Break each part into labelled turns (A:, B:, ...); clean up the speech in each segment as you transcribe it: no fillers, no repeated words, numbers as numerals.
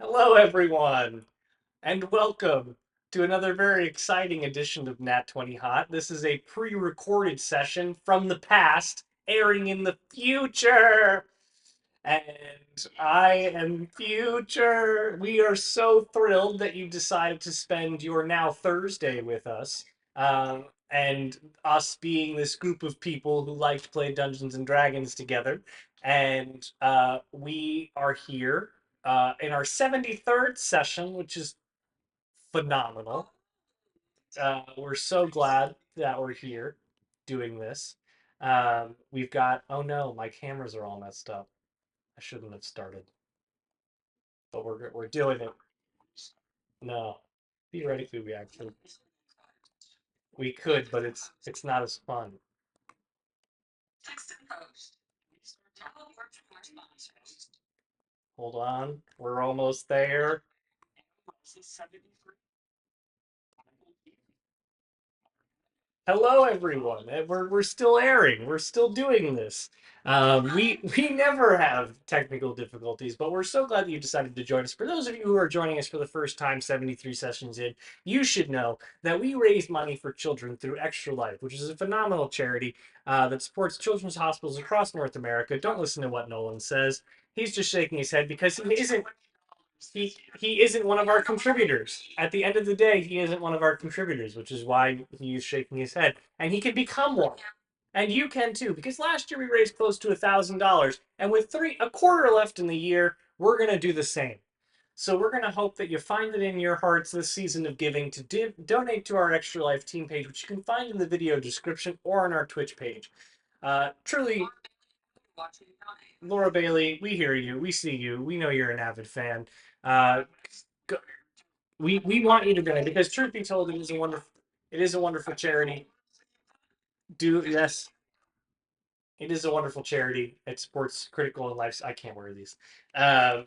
A: Hello, everyone, and welcome to another very exciting edition of Nat20Hot. This is a pre-recorded session from the past, airing in the future. And I am future. We are so thrilled that you decided to spend your now Thursday with us. And us being this group of people who like to play Dungeons and Dragons together. And we are here in our 73rd session, which is phenomenal. We're so glad that we're here doing this. We've got, oh no, my cameras are all messed up. I shouldn't have started, but we're doing it. No, theoretically we could, but it's not as fun. Hold on, we're almost there. Hello, everyone. We're still airing. We're still doing this. We never have technical difficulties, but we're so glad that you decided to join us. For those of you who are joining us for the first time, 73 sessions in, you should know that we raise money for children through Extra Life, which is a phenomenal charity that supports children's hospitals across North America. Don't listen to what Nolan says. He's just shaking his head because he isn't one of our contributors. At the end of the day, he isn't one of our contributors, which is why he's shaking his head. And he can become one. And you can too, because last year we raised close to $1,000, and with a quarter left in the year, we're gonna do the same. So we're gonna hope that you find it in your hearts this season of giving to donate to our Extra Life team page, which you can find in the video description or on our Twitch page. Truly, Laura Bailey, we hear you, we see you, we know you're an avid fan. Uh, we want you to donate because, truth be told, it is a wonderful charity. Do yes, it is a wonderful charity. It supports critical and life. I can't wear these.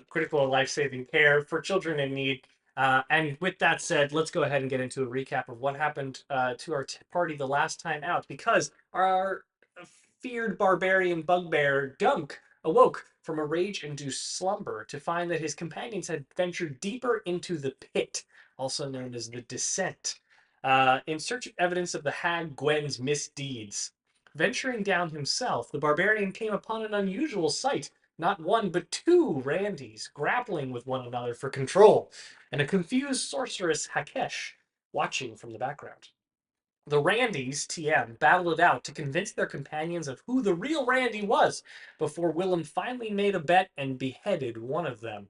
A: Critical and life saving care for children in need. And with that said, let's go ahead and get into a recap of what happened to our party the last time out, because our feared barbarian bugbear Dunk awoke from a rage-induced slumber to find that his companions had ventured deeper into the pit, also known as the descent, in search of evidence of the hag Gwen's misdeeds. Venturing down himself, the barbarian came upon an unusual sight. Not one, but two Randys grappling with one another for control, and a confused sorceress Hakesh watching from the background. The Randys, TM, battled it out to convince their companions of who the real Randy was before Willem finally made a bet and beheaded one of them,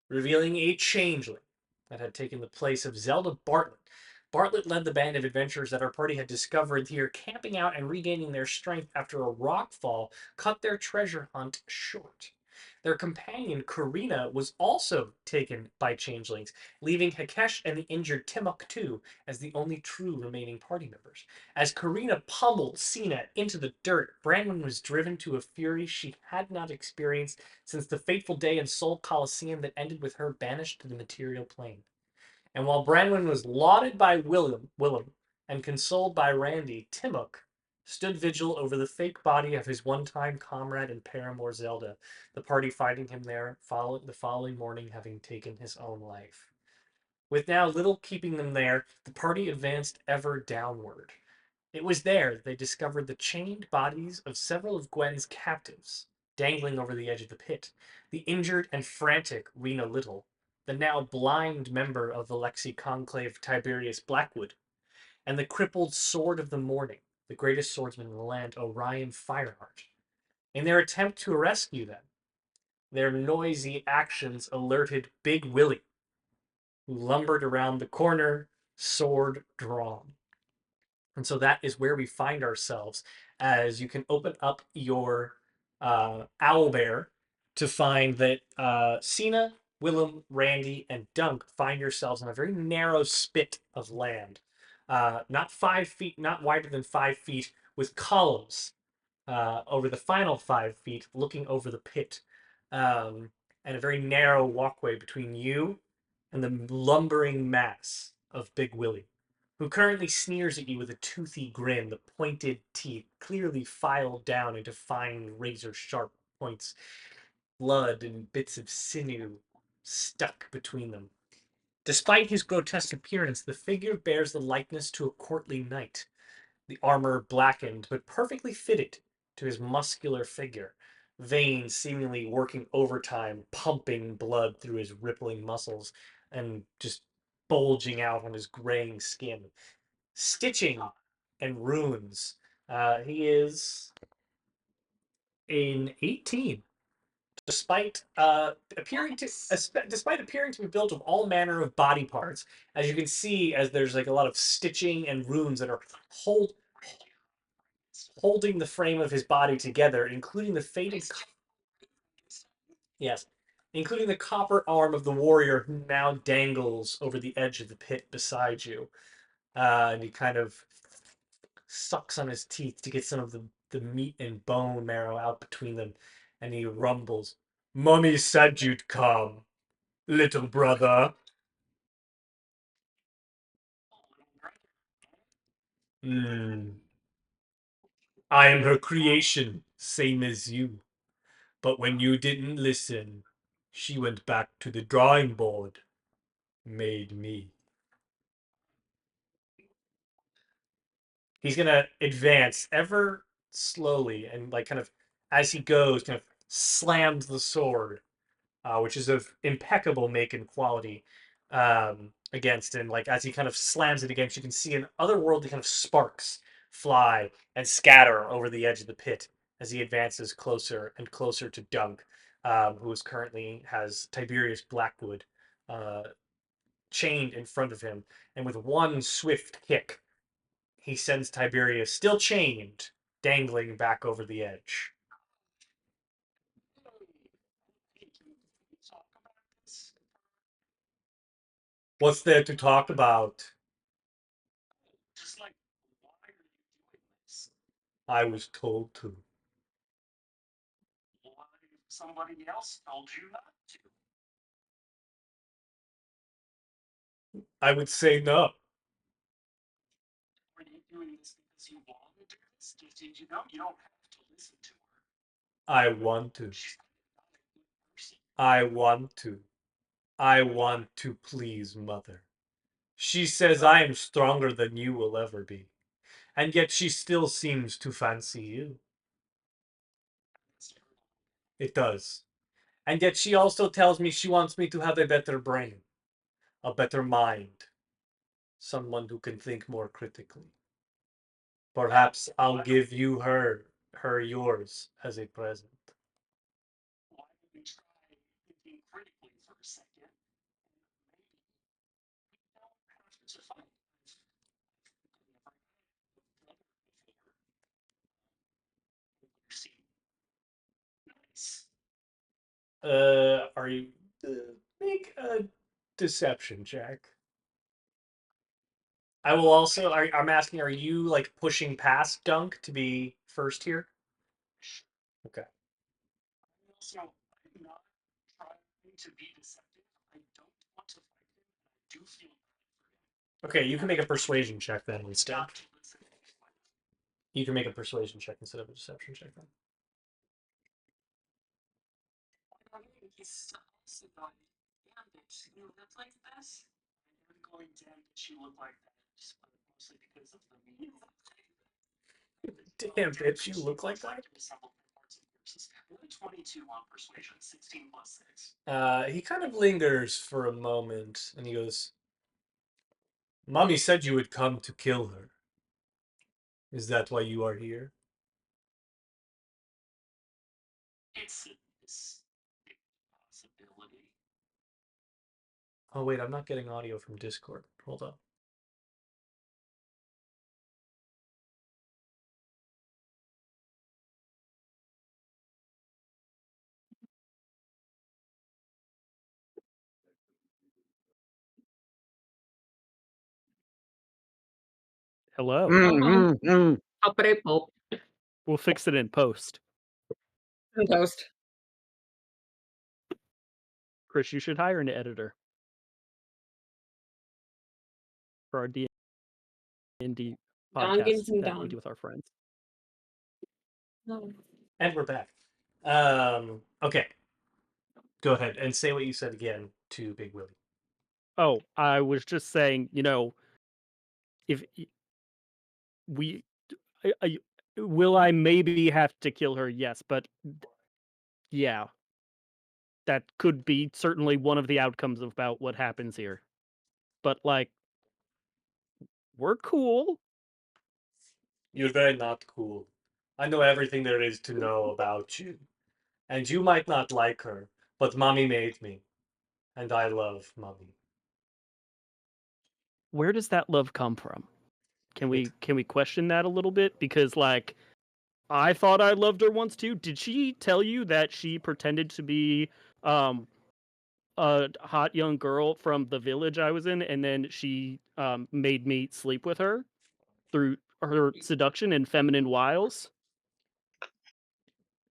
A: revealing a changeling that had taken the place of Zelda Bartlett. Bartlett led the band of adventurers that our party had discovered here, camping out and regaining their strength after a rock fall cut their treasure hunt short. Their companion, Karina, was also taken by changelings, leaving Hakesh and the injured Timok too as the only true remaining party members. As Karina pummeled Sina into the dirt, Brandon was driven to a fury she had not experienced since the fateful day in Seoul Coliseum that ended with her banished to the material plane. And while Branwen was lauded by Willem, and consoled by Randy, Timok stood vigil over the fake body of his one-time comrade and paramour Zelda, the party finding him there the following morning having taken his own life. With now little keeping them there, the party advanced ever downward. It was there they discovered the chained bodies of several of Gwen's captives, dangling over the edge of the pit. The injured and frantic Rena Little, the now blind member of the Lexi Conclave Tiberius Blackwood, and the crippled Sword of the Morning, the greatest swordsman in the land, Orion Fireheart. In their attempt to rescue them, their noisy actions alerted Big Willy, who lumbered around the corner, sword drawn. And so that is where we find ourselves as you can open up your owl bear to find that Cena, Willem, Randy, and Dunk find yourselves on a very narrow spit of land. Not 5 feet, not wider than 5 feet, with columns over the final 5 feet looking over the pit. Um, and a very narrow walkway between you and the lumbering mass of Big Willie, who currently sneers at you with a toothy grin, the pointed teeth clearly filed down into fine razor sharp points, blood and bits of sinew stuck between them. Despite his grotesque appearance, the figure bears the likeness to a courtly knight, the armor blackened but perfectly fitted to his muscular figure, veins seemingly working overtime, pumping blood through his rippling muscles and just bulging out on his graying skin. Stitching and runes. He is an 18. Despite appearing to be built of all manner of body parts, as you can see, as there's like a lot of stitching and runes that are hold, holding the frame of his body together, including the faded, yes, including the copper arm of the warrior who now dangles over the edge of the pit beside you, and he kind of sucks on his teeth to get some of the meat and bone marrow out between them, and he rumbles, "Mummy said you'd come, little brother." Mm. I am her creation, same as you. But when you didn't listen, she went back to the drawing board, made me. He's gonna advance ever slowly and like kind of as he goes, kind of slams the sword, which is of impeccable make and quality, against him. Like as he kind of slams it against, you can see an otherworldly kind of sparks fly and scatter over the edge of the pit as he advances closer and closer to Dunk, who is currently has Tiberius Blackwood uh, chained in front of him, and with one swift kick, he sends Tiberius, still chained, dangling back over the edge. What's there to talk about? I was told to. I would say no. I want to. I want to. I want to please Mother. She says I am stronger than you will ever be, and yet she still seems to fancy you. It does. And yet she also tells me she wants me to have a better brain, a better mind, someone who can think more critically. Perhaps I'll give you her yours as a present. Are you make a deception check? I will also. I'm asking, are you like pushing past Dunk to be first here? Okay. Okay, you can make a persuasion check then instead. You can make a persuasion check instead of a deception check then. Damn, bitch, you look like that. He kind of lingers for a moment, and he goes, "Mommy said you would come to kill her. Is that why you are here?" Oh wait, I'm not getting audio from Discord. Hold on.
B: Hello.
C: Upper pulp
B: We'll fix it in post.
C: and toast.
B: Chris, you should hire an editor for our D&D
C: Don
B: podcast
C: gives him
B: that we
C: Don.
B: do with our friends.
C: No.
A: And we're back. Okay. Go ahead and say what you said again to Big Willy.
B: Oh, I was just saying, if we, will I maybe have to kill her? Yes, but yeah, that could be certainly one of the outcomes about what happens here. But like, we're cool.
A: You're very not cool. I know everything there is to know about you. And you might not like her, but mommy made me. And I love mommy.
B: Where does that love come from? Can
A: It
B: we question that a little bit? Because like, I thought I loved her once too. Did she tell you that she pretended to be um a hot young girl from the village I was in, and then she made me sleep with her through her seduction and feminine wiles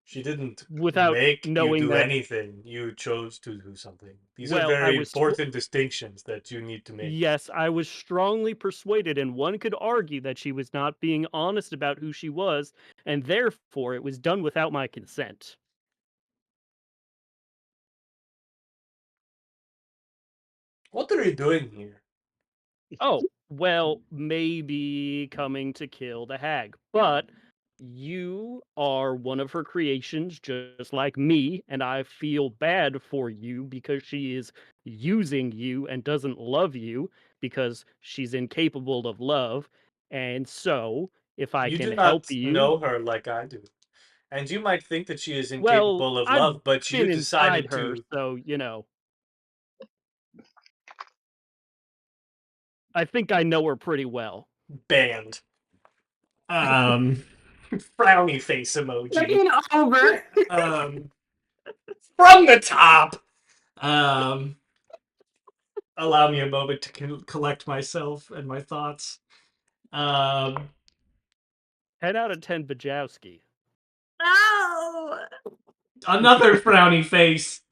A: She didn't
B: without
A: make you
B: knowing
A: do
B: that?
A: anything. You chose to do something. These are
B: Well,
A: very important distinctions that you need to make.
B: yes, I was strongly persuaded, and one could argue that she was not being honest about who she was, and therefore it was done without my consent.
A: What are you doing here?
B: Oh, well, maybe coming to kill the hag. But you are one of her creations, just like me, and I feel bad for you because she is using you and doesn't love you because she's incapable of love. And so, if I
A: You
B: can
A: do
B: help
A: not
B: you,
A: know her like I do. And you might think that she is
B: well,
A: incapable of
B: I've
A: love, but you
B: been inside
A: decided
B: her,
A: to
B: so, I think I know her pretty well.
A: band. Um, frowny face emoji.
C: Looking over.
A: Um, from the top. Um, allow me a moment to collect myself and my thoughts. Um,
B: 10 out of 10 Bajowski.
C: No.
A: another frowny face.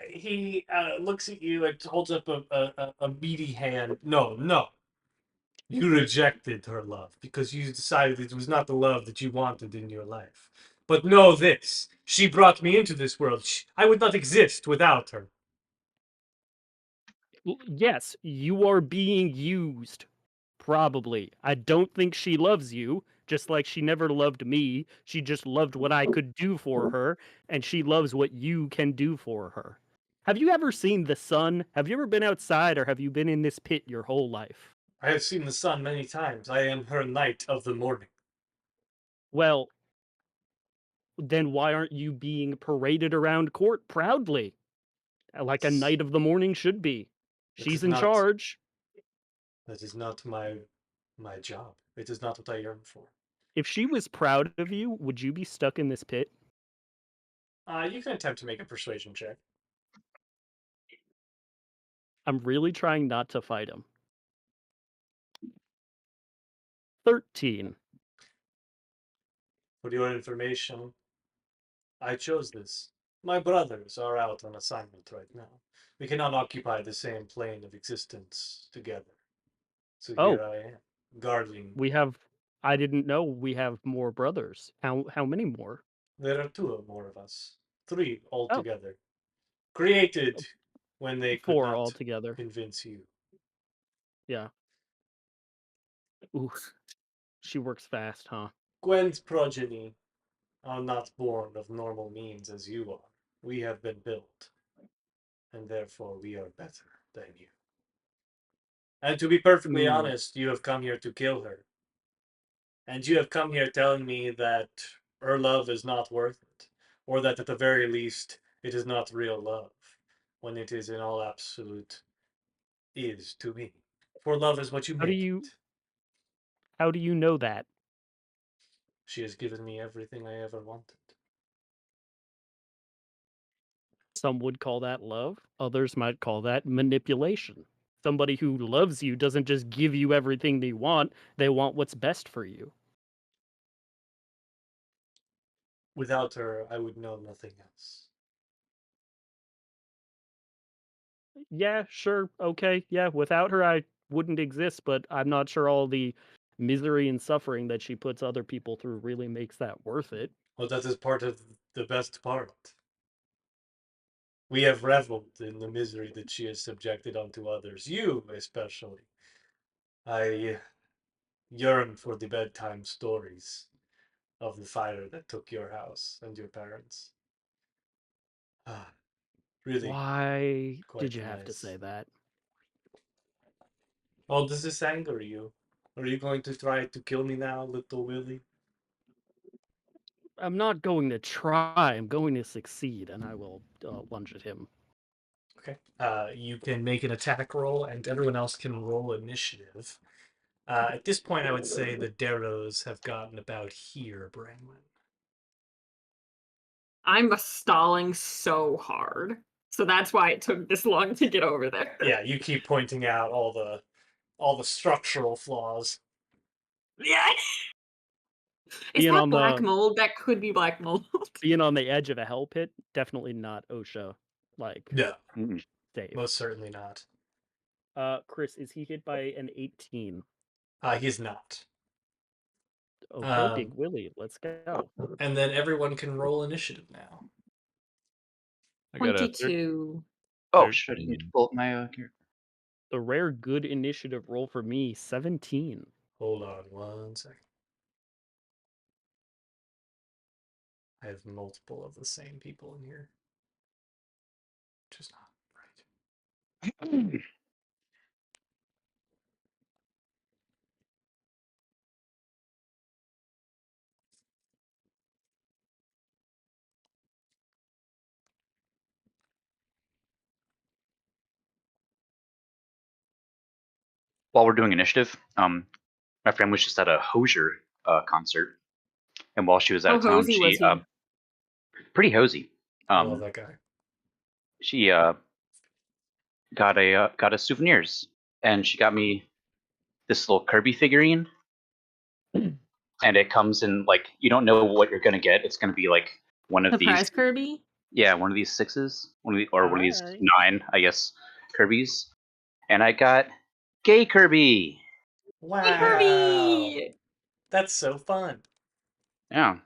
A: He looks at you and holds up a meaty hand. No, no. You rejected her love because you decided it was not the love that you wanted in your life. But know this, she brought me into this world. I would not exist without her.
B: Yes, you are being used. Probably. I don't think she loves you, just like she never loved me. She just loved what I could do for her, and she loves what you can do for her. Have you ever seen the sun? Have you ever been outside, or have you been in this pit your whole life?
A: I have seen the sun many times. I am her knight of the morning.
B: Well, then why aren't you being paraded around court proudly, like a knight of the morning should be?
A: That
B: She's
A: is
B: in
A: not
B: charge.
A: my job. It is not what I yearn for.
B: If she was proud of you, would you be stuck in this pit?
A: You can attempt to make a persuasion check.
B: I'm really trying not to fight him. 13.
A: For your information, I chose this. My brothers are out on assignment right now. We cannot occupy the same plane of existence together. So here
B: Oh,
A: I am, guarding.
B: we have I didn't know we have more brothers. How many more?
A: There are two or more of us, three
B: Oh,
A: altogether, created when they could
B: 4
A: not
B: altogether.
A: convince you.
B: Yeah. Ooh, she works fast, huh?
A: Gwen's progeny are not born of normal means as you are. We have been built, and therefore we are better than you. And to be perfectly
B: Mm.
A: honest, you have come here to kill her. And you have come here telling me that her love is not worth it, or that at the very least it is not real love, when it is in all absolute is to me. For love is what you
B: How do
A: make
B: you
A: it.
B: how do you know that?
A: She has given me everything I ever wanted.
B: Some would call that love, others might call that manipulation. Somebody who loves you doesn't just give you everything they want what's best for you.
A: Without her, I would know nothing else.
B: Yeah, sure. Okay. Yeah, without her I wouldn't exist, but I'm not sure all the misery and suffering that she puts other people through really makes that worth it.
A: Well, that is part of the best part. We have reveled in the misery that she has subjected unto others, you especially. I yearn for the bedtime stories of the fire that took your house and your parents. Ah, really
B: Why
A: quite
B: did you have to
A: nice.
B: say that?
A: Oh, does this anger you? Are you going to try to kill me now, little Willy?
B: I'm not going to try. I'm going to succeed, and I will lunge at him.
A: Okay. You can make an attack roll, and everyone else can roll initiative. At this point, I would say the Darrows have gotten about here, Brangwyn.
C: I'm stalling so hard. So that's why it took this long to get over there.
A: Yeah, you keep pointing out all the structural flaws.
C: Yeah. Is
B: Being
C: that
B: on
C: black
B: the
C: mold? That could be black mold.
B: being on the edge of a hell pit, definitely not OSHA like
A: No,
B: save.
A: most certainly not.
B: Chris, is he hit by an 18?
A: He's not.
B: Okay, Big Willy, let's go.
A: And then everyone can roll initiative now.
D: I got a
C: 22.
E: Oh, should I need to
D: 13.
E: pull up my character?
B: The rare good initiative roll for me, 17.
A: Hold on 1 second. I have multiple of the same people in here. Which is not right.
E: While we're doing initiative, my friend was just at a Hosier concert, and while she was out
C: How
E: of town,
C: hosey was
E: she
C: he?
E: pretty hosey.
A: I love that guy.
E: She got a souvenirs, and she got me this little Kirby figurine, and it comes in like you don't know what you're gonna get. It's gonna be like one of
C: Surprise
E: these,
C: Kirby?
E: yeah, one of these sixes, one of these
B: Alright.
E: 9, I guess, Kirby's, and I got gay Kirby.
C: Hey,
A: Wow.
C: Kirby!
A: That's so fun.
E: Yeah,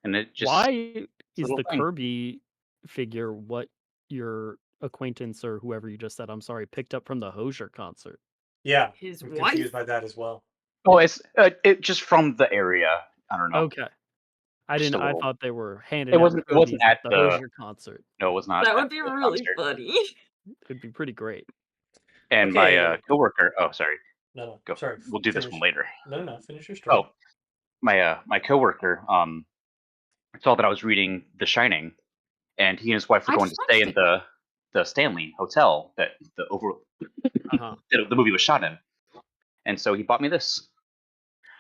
E: and it just
B: Why
E: it's a
B: is
E: little
B: the
E: thing.
B: Kirby figure what your acquaintance or whoever you just said, I'm sorry, picked up from the Hosier concert?
A: Yeah,
C: His
A: I'm
C: wife?
A: confused by that as well.
E: Oh, it's it just from the area. I don't know.
B: Okay. I
E: Just
B: didn't.
E: a
B: I
E: little.
B: thought they were handing
E: It
B: out
E: wasn't. It wasn't
B: Kirby's
E: at
B: at the
E: the.
B: Hosier concert.
E: No, it was not
C: That
E: at
C: would be
E: the
C: really
E: concert.
C: funny.
B: It'd be pretty great.
E: And
A: Okay.
E: my coworker. Oh, sorry.
A: No,
E: Go.
A: sorry.
E: We'll do this
A: finish.
E: one later.
A: No, finish your story.
E: Oh, my coworker saw that I was reading The Shining, and he and his wife were
C: I
E: going to
C: just
E: stay in
C: watched
E: the Stanley Hotel that
B: Uh-huh.
E: the movie was shot in, and so he bought me this.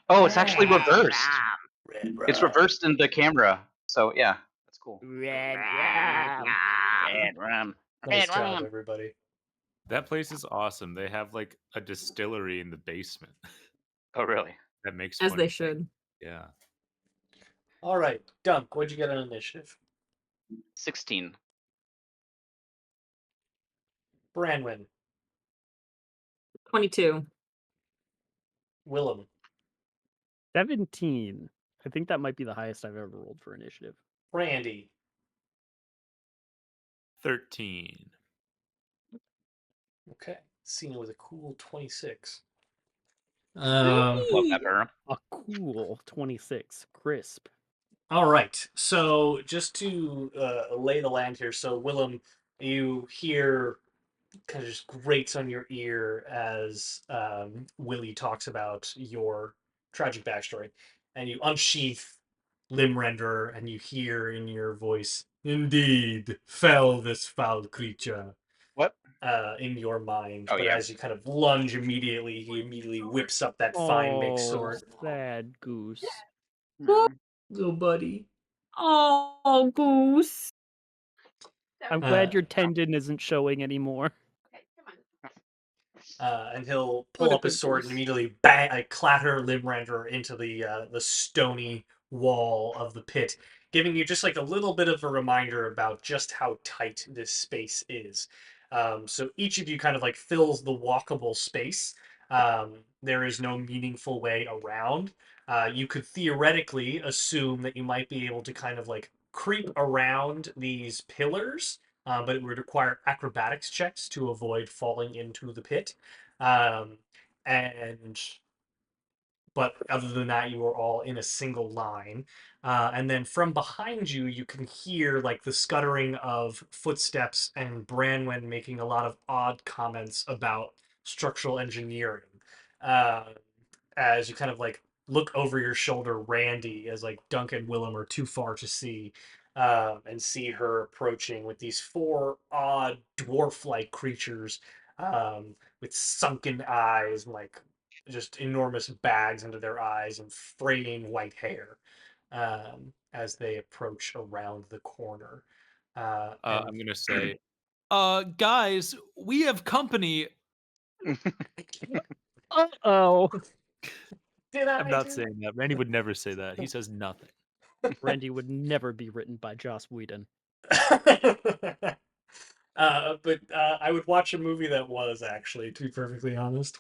E: Oh, it's actually reversed.
A: Red
E: It's
A: rum.
E: reversed in the camera. So yeah, that's cool.
B: Red
E: Red rum.
A: Nice job, everybody.
D: That place is awesome. They have like a distillery in the basement.
E: Oh, really?
D: That makes
C: As
D: fun
C: they
D: of
C: should.
D: things. Yeah.
A: All right, Dunk, what'd you get on initiative?
E: 16.
A: Branwyn,
C: 22.
A: Willem,
B: 17. I think that might be the highest I've ever rolled for initiative.
A: Randy,
D: 13.
A: okay. Cena with a cool 26.
E: Love
C: Hey!
E: that burr.
B: A cool 26. Crisp.
A: All right. So just to lay the land here, so Willem, you hear kind of just grates on your ear as Willy talks about your tragic backstory, and you unsheath Limb Renderer, and you hear in your voice, "Indeed, fell this foul creature."
E: What?
A: In your mind,
E: Oh
A: but
E: yeah.
A: as you kind of lunge immediately, he immediately whips up that fine make sword.
B: Sad goose.
A: Little buddy.
C: Oh, Goose.
B: I'm glad your tendon isn't showing anymore.
A: And he'll
C: What
A: pull
C: a
A: up his
C: good
A: sword
C: goose.
A: and immediately bang, like, clatter Limb Renderer into the stony wall of the pit, giving you just like a little bit of a reminder about just how tight this space is. So each of you kind of like fills the walkable space. There is no meaningful way around. You could theoretically assume that you might be able to kind of like creep around these pillars but it would require acrobatics checks to avoid falling into the pit. Um, and but other than that, you are all in a single line. And then from behind you, you can hear like the scuttering of footsteps and Branwen making a lot of odd comments about structural engineering. Uh, as you kind of like look over your shoulder, Randy, as like Duncan and Willem are too far to see, and see her approaching with these four odd dwarf-like creatures, with sunken eyes and like just enormous bags under their eyes and fraying white hair, as they approach around the corner. And
D: I'm gonna say, guys, we have company.
B: Uh-oh.
A: did
D: I'm
A: I
D: not
A: do
D: saying that. Randy would never say that. He says nothing.
B: Randy would never be written by Joss Whedon.
A: that? But I would watch a movie that was actually, to be perfectly honest.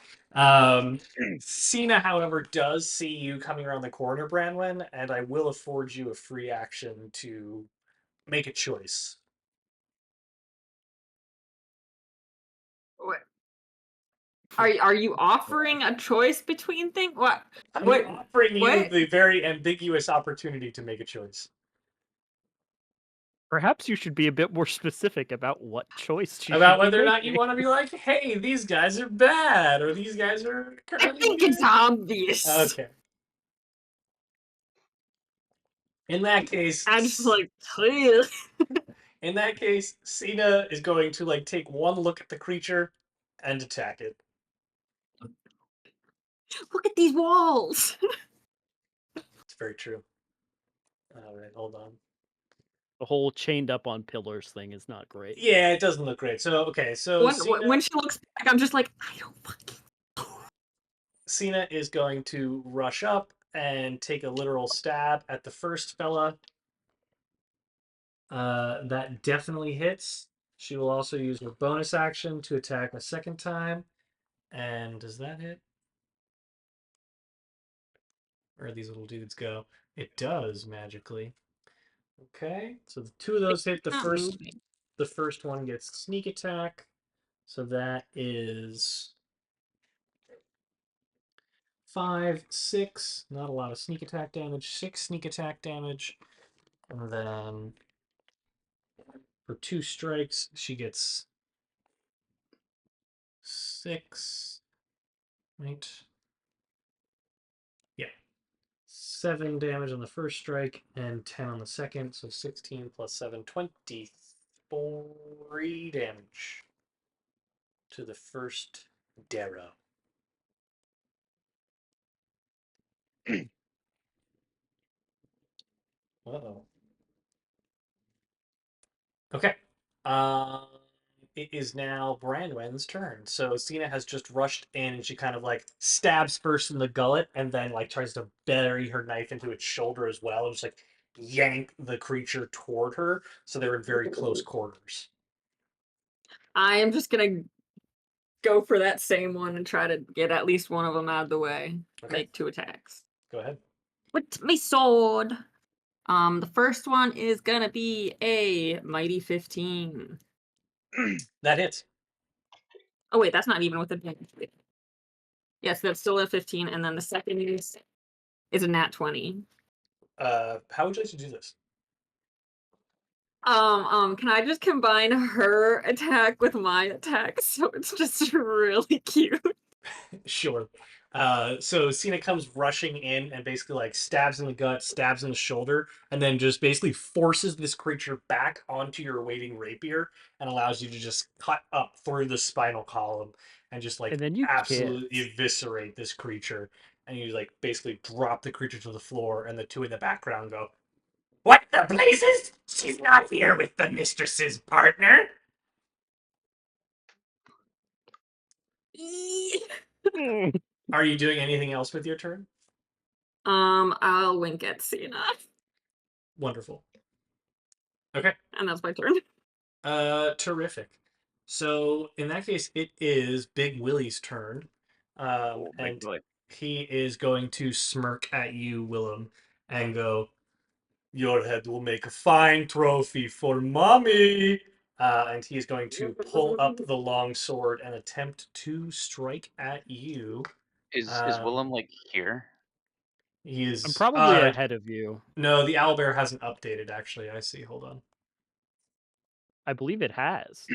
A: Cena, however, does see you coming around the corner, Branwen, and I will afford you a free action to make a choice.
C: What? Are you offering a choice between things? What?
A: I'm
C: What?
A: offering you
C: What?
A: the very ambiguous opportunity to make a choice.
B: Perhaps you should be a bit more specific about what choice she
A: About
B: should be
A: whether or not you
B: making.
A: want to be like, hey, these guys are bad, or these guys are
C: I
A: currently
C: think it's
A: good.
C: obvious.
A: Okay. In that case,
C: I'm just like, please.
A: in that case, Cena is going to like take one look at the creature and attack it.
C: Look at these walls.
A: It's very true. All right, hold on.
B: The whole chained up on pillars thing is not great.
A: Yeah, it doesn't look great. So okay, so
C: When she looks back, I'm just like, I don't fucking.
A: Cena is going to rush up and take a literal stab at the first fella. That definitely hits. She will also use her bonus action to attack a second time. And does that hit? Where these little dudes go? It does magically. Okay, so the two of those hit.
C: Not moving.
A: The first one gets sneak attack. So that is 5, 6. Not a lot of sneak attack damage. 6 sneak attack damage. And then for 2 strikes, she gets 6. Right? Yeah. 7 damage on the first strike and 10 on the second. So 16 plus 7, 23 damage to the first Darrow. Uh-oh. Okay. It is now Branwen's turn. So Cena has just rushed in and she kind of like stabs first in the gullet and then like tries to bury her knife into its shoulder as well and just like yank the creature toward her. So they're in very close quarters.
C: I am just gonna go for that same one and try to get at least one of them out of the way.
A: Okay.
C: Make 2 attacks.
A: Go ahead.
C: With my sword. The first one is gonna be a mighty 15.
A: That hits.
C: Oh wait, that's not even with advantage. Yes, that's still a 15, and then the second is a nat 20.
A: How would you like to do this?
C: Can I just combine her attack with my attack so it's just really cute?
A: Sure. So Cena comes rushing in and basically like stabs in the gut, stabs in the shoulder, and then just basically forces this creature back onto your waiting rapier and allows you to just cut up through the spinal column and just like
B: And then you
A: absolutely
B: kiss.
A: eviscerate this creature. And you like basically drop the creature to the floor, and the two in the background go, "What the blazes? She's not here with the mistress's partner." Are you doing anything else with your turn?
C: I'll wink at Cena.
A: Wonderful. Okay.
C: And that's my turn.
A: Terrific. So in that case, it is Big Willy's turn, and he is going to smirk at you, Willem, and go, "Your head will make a fine trophy for mommy." and he is going to pull up the long sword and attempt to strike at you.
E: Is
A: Um,
E: Willem like here?
A: He is.
B: I'm probably ahead of you.
A: No, the owlbear hasn't updated. Actually, I see. Hold on.
B: I believe it has.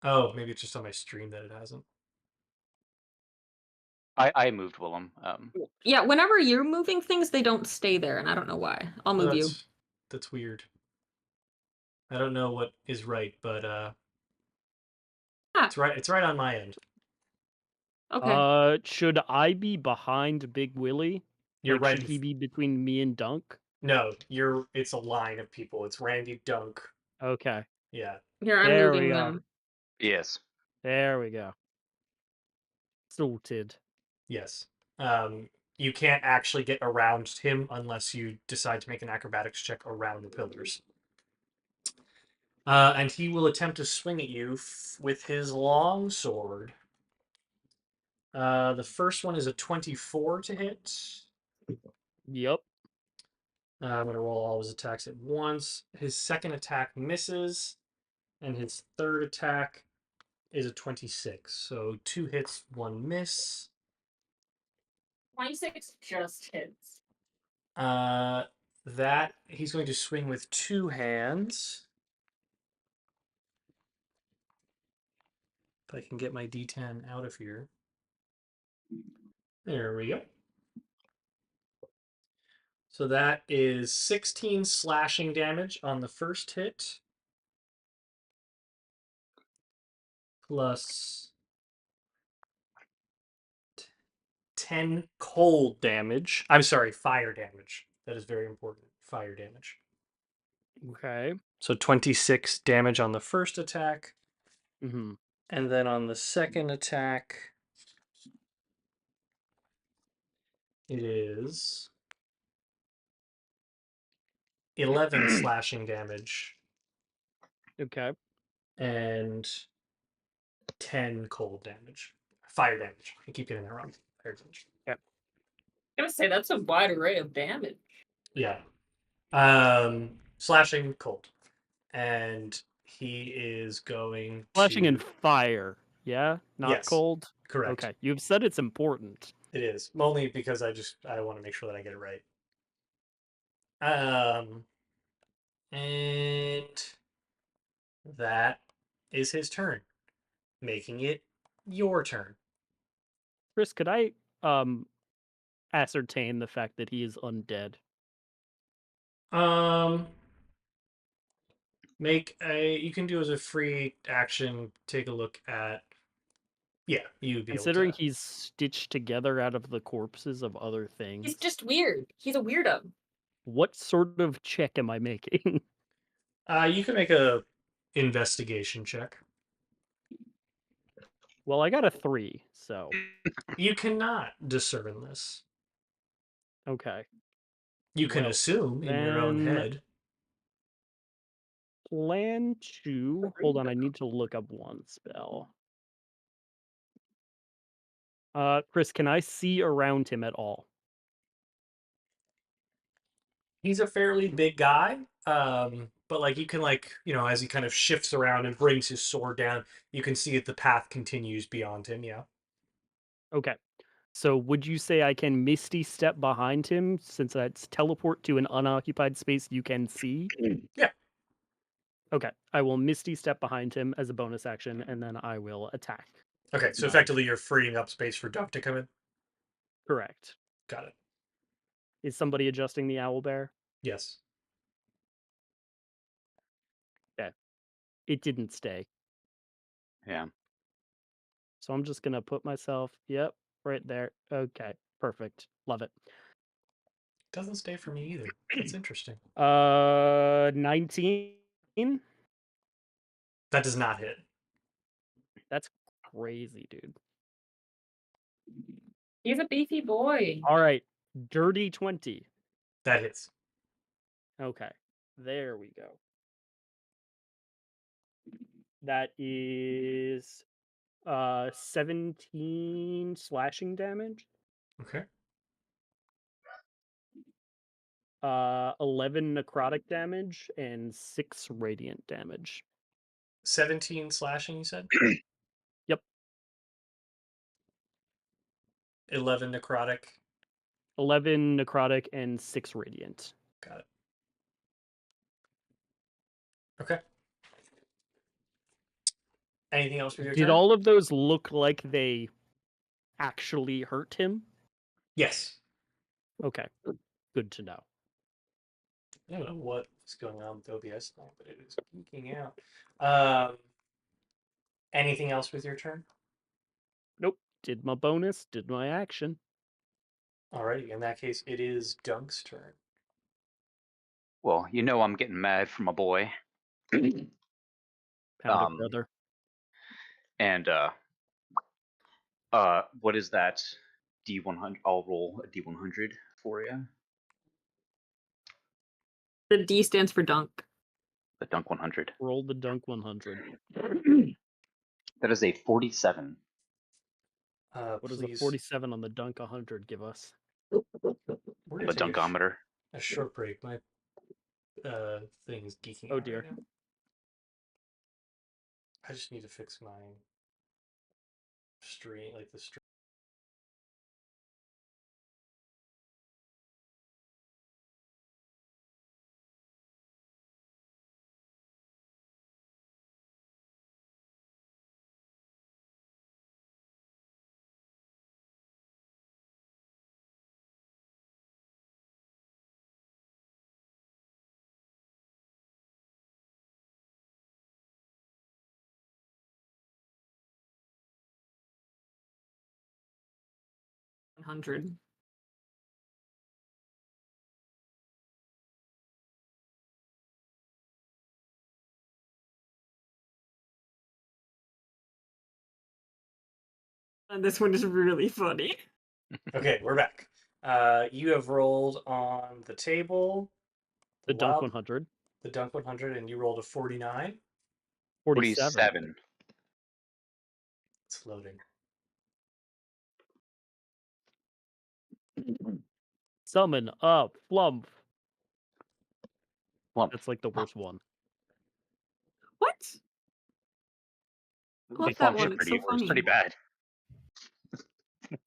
A: Oh, maybe it's just on my stream that it hasn't.
E: I moved Willem.
C: Yeah, whenever you're moving things, they don't stay there, and I don't know why. I'll move you.
A: That's weird. I don't know what is right, but
C: Ah.
A: it's right. It's right on my end.
C: Okay.
B: Should I be behind Big Willy?
A: You're
B: Like,
A: right.
B: should he be between me and Dunk?
A: No, you're. It's a line of people. It's Randy, Dunk.
B: Okay.
A: Yeah.
C: Here, I'm
B: There
C: moving
B: we are.
C: them.
E: yes.
B: There we go. Sorted.
A: Yes. You can't actually get around him unless you decide to make an acrobatics check around the pillars. And he will attempt to swing at you with his long sword. The first one is a 24 to hit.
B: Yep.
A: I'm going to roll all his attacks at once. His second attack misses, and his third attack is a 26. So 2 hits, 1 miss.
C: 26 just hits.
A: That he's going to swing with 2 hands. If I can get my D10 out of here. There we go. So that is 16 slashing damage on the first hit. Plus 10 cold damage. I'm sorry, fire damage. That is very important. Fire damage.
B: Okay.
A: So 26 damage on the first attack.
B: Mm-hmm.
A: And then on the second attack, it is 11 slashing damage
B: Okay.
A: and 10 cold damage. Fire damage. I keep getting that wrong. Fire damage.
C: I'm gonna say that's a wide array of damage.
A: Yeah. Slashing cold. And he is going
B: Flashing
A: to...
B: and fire. Yeah? Not
A: Yes,
B: cold?
A: correct.
B: Okay. You've said it's important.
A: It is. Only because I want to make sure that I get it right. And that is his turn, making it your turn.
B: Chris, could I ascertain the fact that he is undead?
A: You can do as a free action, take a look at, yeah, you'd be
B: Considering
A: able to.
B: he's stitched together out of the corpses of other things.
C: He's just weird. He's a weirdo.
B: What sort of check am I making?
A: You can make a investigation check.
B: Well, I got a 3, so
A: You cannot discern this.
B: okay.
A: You can
B: Well,
A: assume in your own
B: then-
A: head.
B: Plan to hold on, I need to look up one spell. Chris, can I see around him at all?
A: He's a fairly big guy, but like you can as he kind of shifts around and brings his sword down, you can see that the path continues beyond him. Yeah.
B: Okay. So would you say I can Misty step behind him since that's teleport to an unoccupied space you can see?
A: Yeah.
B: Okay. I will Misty step behind him as a bonus action, and then I will attack.
A: Okay, so
B: Nice.
A: effectively you're freeing up space for Duck to come in.
B: Correct.
A: Got it.
B: Is somebody adjusting the owl bear?
A: Yes.
B: It didn't stay.
E: Yeah.
B: So I'm just gonna put myself, yep, right there. Okay, perfect. Love it.
A: Doesn't stay for me either. That's interesting.
B: 19.
A: That does not hit.
B: That's crazy, dude.
C: He's a beefy boy.
B: All right, dirty 20.
A: That hits.
B: Okay, there we go. That is 17 slashing damage.
A: Okay.
B: 11 necrotic damage and 6 radiant damage.
A: 17 slashing, you said?
B: Yep.
A: 11 necrotic.
B: 11 necrotic and 6 radiant.
A: Got it. Okay. Anything else with your
B: Did
A: turn?
B: all of those look like they actually hurt him?
A: Yes.
B: Okay. Good to know.
A: I don't know what's going on with OBS now, but it is geeking out. Anything else with your turn?
B: Nope. Did my bonus, did my action.
A: Alrighty, in that case, it is Dunk's turn.
E: Well, you know I'm getting mad for my boy.
B: Pound
E: Um,
B: brother.
E: And what is that? D100. I'll roll a D100 for you.
C: The D stands for dunk.
E: The Dunk 100.
B: Roll the dunk 100.
E: That is a 47.
B: What does a
A: Please,
B: 47 on the dunk 100 give us?
A: we're
E: The
A: gonna take
E: Dunkometer.
A: a short break. My thing is geeking
B: Oh,
A: out
B: dear.
A: right now. I just need to fix my stream, like the stream.
C: $100. And this one is really funny.
A: Okay, we're back. You have rolled on the table.
B: The dunk
A: wild-
B: 100.
A: The Dunk 100, and you rolled a 49.
B: 47.
A: It's loading.
B: Summon up, flump.
E: Flump.
B: That's like the worst one.
C: What?
E: The
C: love that
E: Flump's
C: one, it's
E: pretty,
C: so
E: it's pretty
C: funny.
E: bad.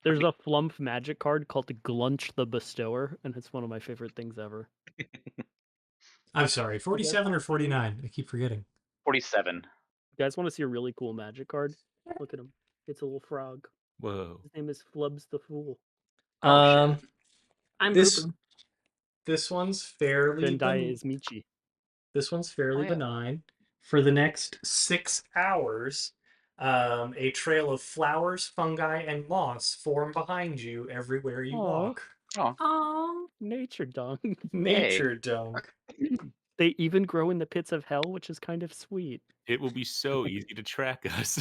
B: There's a flump magic card called Glunch the Bestower, and it's one of my favorite things ever.
A: I'm sorry, 47 or 49? I keep forgetting.
E: 47.
B: You guys want to see a really cool magic card? Look at him. It's a little frog.
D: Whoa.
B: His name is Flubs the Fool.
C: Oh, shit. I'm
A: this
C: pooping.
A: this one's fairly
B: Zendaya is Michi.
A: This one's fairly
C: Oh, yeah.
A: benign. For the next 6 hours, a trail of flowers, fungi, and moss form behind you everywhere you
B: Aw.
A: walk.
C: Oh,
B: Nature dunk.
A: Nature dunk.
B: They even grow in the pits of hell, which is kind of sweet.
D: It will be so easy to track us.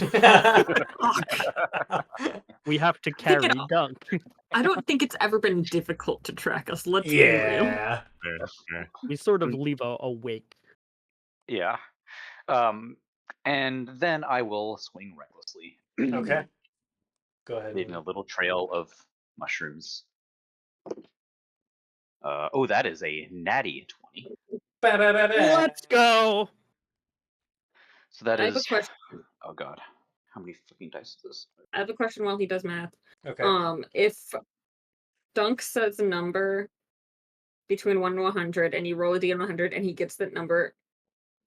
B: We have to
C: think
B: carry
C: it-
B: dunk.
C: I don't think it's ever been difficult to track us. Let's be real.
A: Yeah.
D: Fair, fair.
B: We sort of leave a wake.
E: Yeah. And then I will swing recklessly.
A: Okay. Go ahead.
E: Leaving a little trail of mushrooms. That is a natty 20.
B: Let's go.
E: So that
C: I have a
E: is.
C: question.
E: Oh god, how many fucking dice is this?
C: I have a question while he does math.
A: Okay.
C: If Dunk says a number between 1 and 100, and you roll a D100, and he gets that number,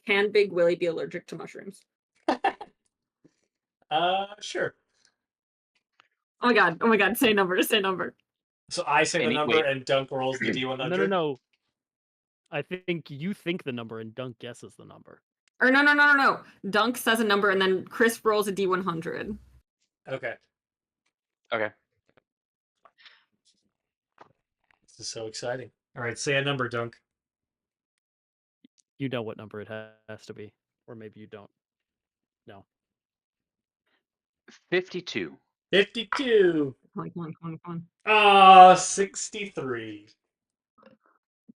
C: can Big Willy be allergic to mushrooms?
A: Sure.
C: Oh my god! Oh my god! Say number! Say number!
A: So I say the
E: Any-
A: number
E: wait.
A: and Dunk rolls the D100.
B: No. I think you think the number and Dunk guesses the number.
C: Or no. Dunk says a number, and then Chris rolls a D100.
A: Okay.
E: Okay.
A: This is so exciting. All right, say a number, Dunk.
B: You know what number it has to be. Or maybe you don't. No.
E: 52.
A: 52.
C: Come on.
A: 63.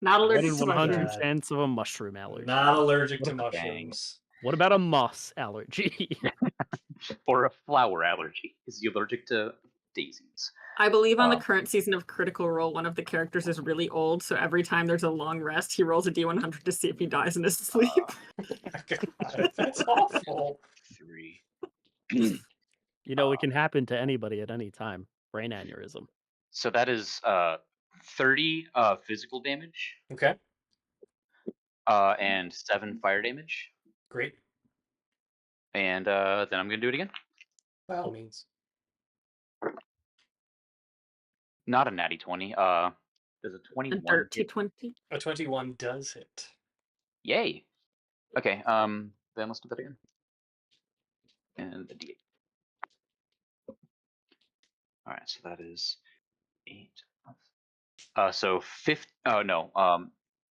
C: Not
B: One
C: allergic
B: in
C: to
B: 100
C: mushrooms.
B: chance of a mushroom allergy.
A: Not allergic to
E: Dang.
A: mushrooms.
B: What about a moss allergy?
E: Or a flower allergy. Is he allergic to daisies.
C: I believe on the
E: Uh,
C: current season of Critical Role, one of the characters is really old, so every time there's a long rest, he rolls a D100 to see if he dies in his sleep.
A: Oh my God, that's awful.
E: 3.
B: You know, it can happen to anybody at any time. Brain aneurysm.
E: So that is 30 physical damage
A: Okay,
E: and 7 fire damage.
A: great.
E: And then I'm gonna do it again.
A: By all means.
E: Not a natty 20. Does a
C: A
E: 21
C: dirty
E: hit?
C: 20.
A: A 21 does hit.
E: Yay. Okay. Then let's do that again. And the D8. All right. So that is 8. So 5. Oh no.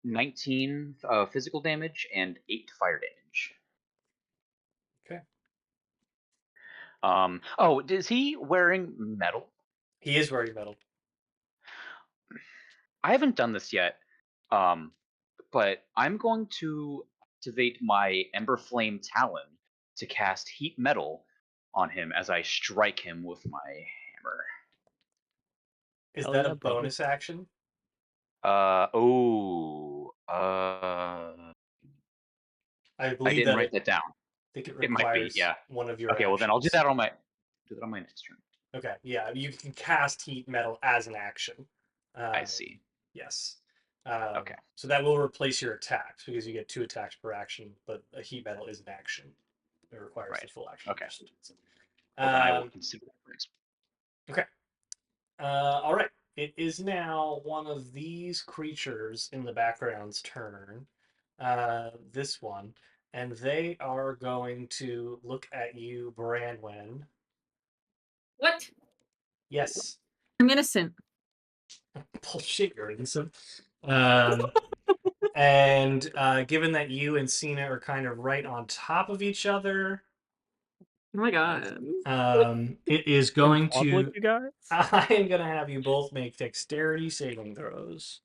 E: 19 physical damage and 8 fire damage.
A: Okay.
E: Oh, is he wearing metal?
A: He is wearing metal.
E: I haven't done this yet. But I'm going to activate my Ember Flame Talon to cast Heat Metal on him as I strike him with my hammer.
A: Is
B: Hell
A: that
B: yeah,
A: a
B: brother.
A: bonus action?
E: I
A: I believe
E: didn't
A: that
E: write that down.
A: think it
E: It might be,
A: requires
E: yeah.
A: one of your
E: Okay, well then I'll do
A: actions.
E: that on my next turn.
A: Okay, yeah, you can cast heat metal as an action.
E: I see.
A: Yes.
E: Okay.
A: So that will replace your attacks because you get 2 attacks per action, but a heat metal is an action. It requires the
E: Right.
A: full action.
E: Okay. Well, then I will
A: Um,
E: consider that for next.
A: okay. All right. It is now one of these creatures in the background's turn. This one. And they are going to look at you, Branwen.
C: What?
A: Yes.
C: I'm innocent.
A: Bullshit, you're innocent. And given that you and Cena are kind of right on top of each other,
C: Oh my god.
A: it is
B: In
A: going
B: public,
A: to.
B: you guys?
A: I am going to have you both make dexterity saving throws.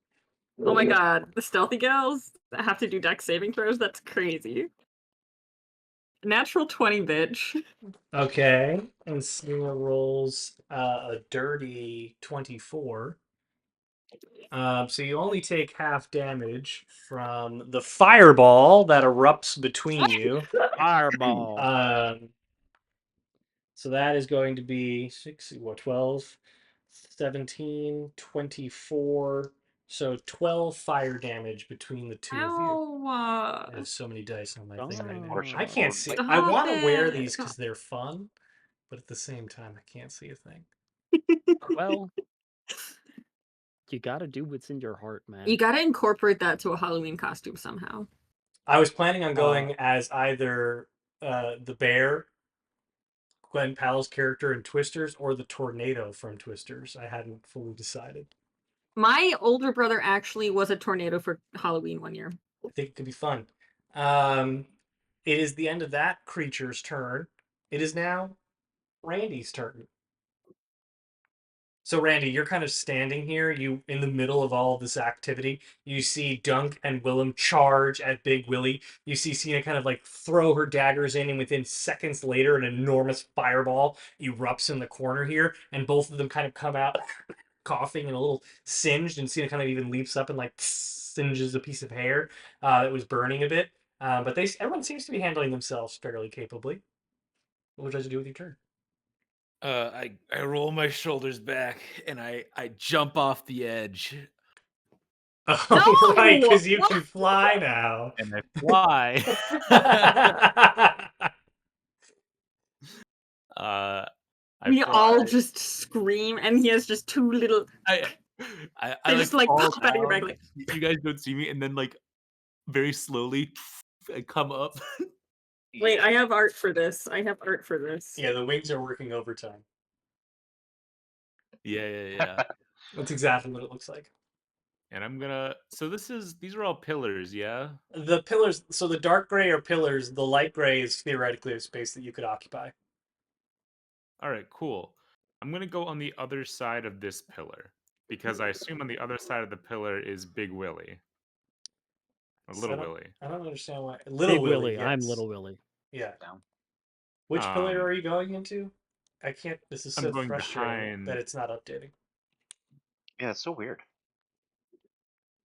C: Oh my god. The stealthy gals that have to do dex saving throws? That's crazy. Natural 20, bitch.
A: Okay. And Cena rolls a dirty 24. So you only take half damage from the fireball that erupts between you.
B: Fireball.
A: So that is going to be 12, 17, 24. So 12 fire damage between the two of you.
C: Ow.
A: I have so many dice on my thing right now.
B: Oh.
A: I can't see.
C: Stop
A: I want to wear
C: it.
A: these because they're fun, but at the same time, I can't see a thing.
B: Well, you gotta do what's in your heart, man.
C: You gotta incorporate that to a Halloween costume somehow.
A: I was planning on going as either the bear, Gwen Powell's character in Twisters, or the tornado from Twisters. I hadn't fully decided.
C: My older brother actually was a tornado for Halloween one year.
A: I think it could be fun. It is the end of that creature's turn. It is now Randy's turn. So Randy, you're kind of standing here. You in the middle of all of this activity. You see Dunk and Willem charge at Big Willy. You see Cena kind of like throw her daggers in, and within seconds later, an enormous fireball erupts in the corner here, and both of them kind of come out coughing and a little singed, and Cena kind of even leaps up and like singes a piece of hair that was burning a bit. But everyone seems to be handling themselves fairly capably. What would you like to do with your turn?
F: I roll my shoulders back and I jump off the edge.
A: Oh, right, because you
C: What?
A: can fly now.
F: And I fly.
C: We
F: fly.
C: all just scream, and he has just 2 little.
F: I
C: They just like
F: fall
C: pop out of your back,
F: down.
C: like.
F: You guys don't see me, and then like very slowly I come up.
C: Wait, I have art for this.
A: Yeah, the wings are working overtime.
F: Yeah.
A: That's exactly what it looks like.
F: And I'm gonna. So these are all pillars, yeah.
A: The pillars, so the dark gray are pillars, the light gray is theoretically a space that you could occupy.
F: All right, cool. I'm gonna go on the other side of this pillar because I assume on the other side of the pillar is Big Willy. Or Little Willy.
A: I don't understand why.
B: Big
A: Little Willy,
B: Willy. I'm
A: yes.
B: Little Willy.
A: Yeah.
E: Down.
A: Which pillar are you going into? I can't. This is
F: I'm
A: so
F: going
A: frustrating
F: behind.
A: that it's not updating.
E: Yeah, it's so weird.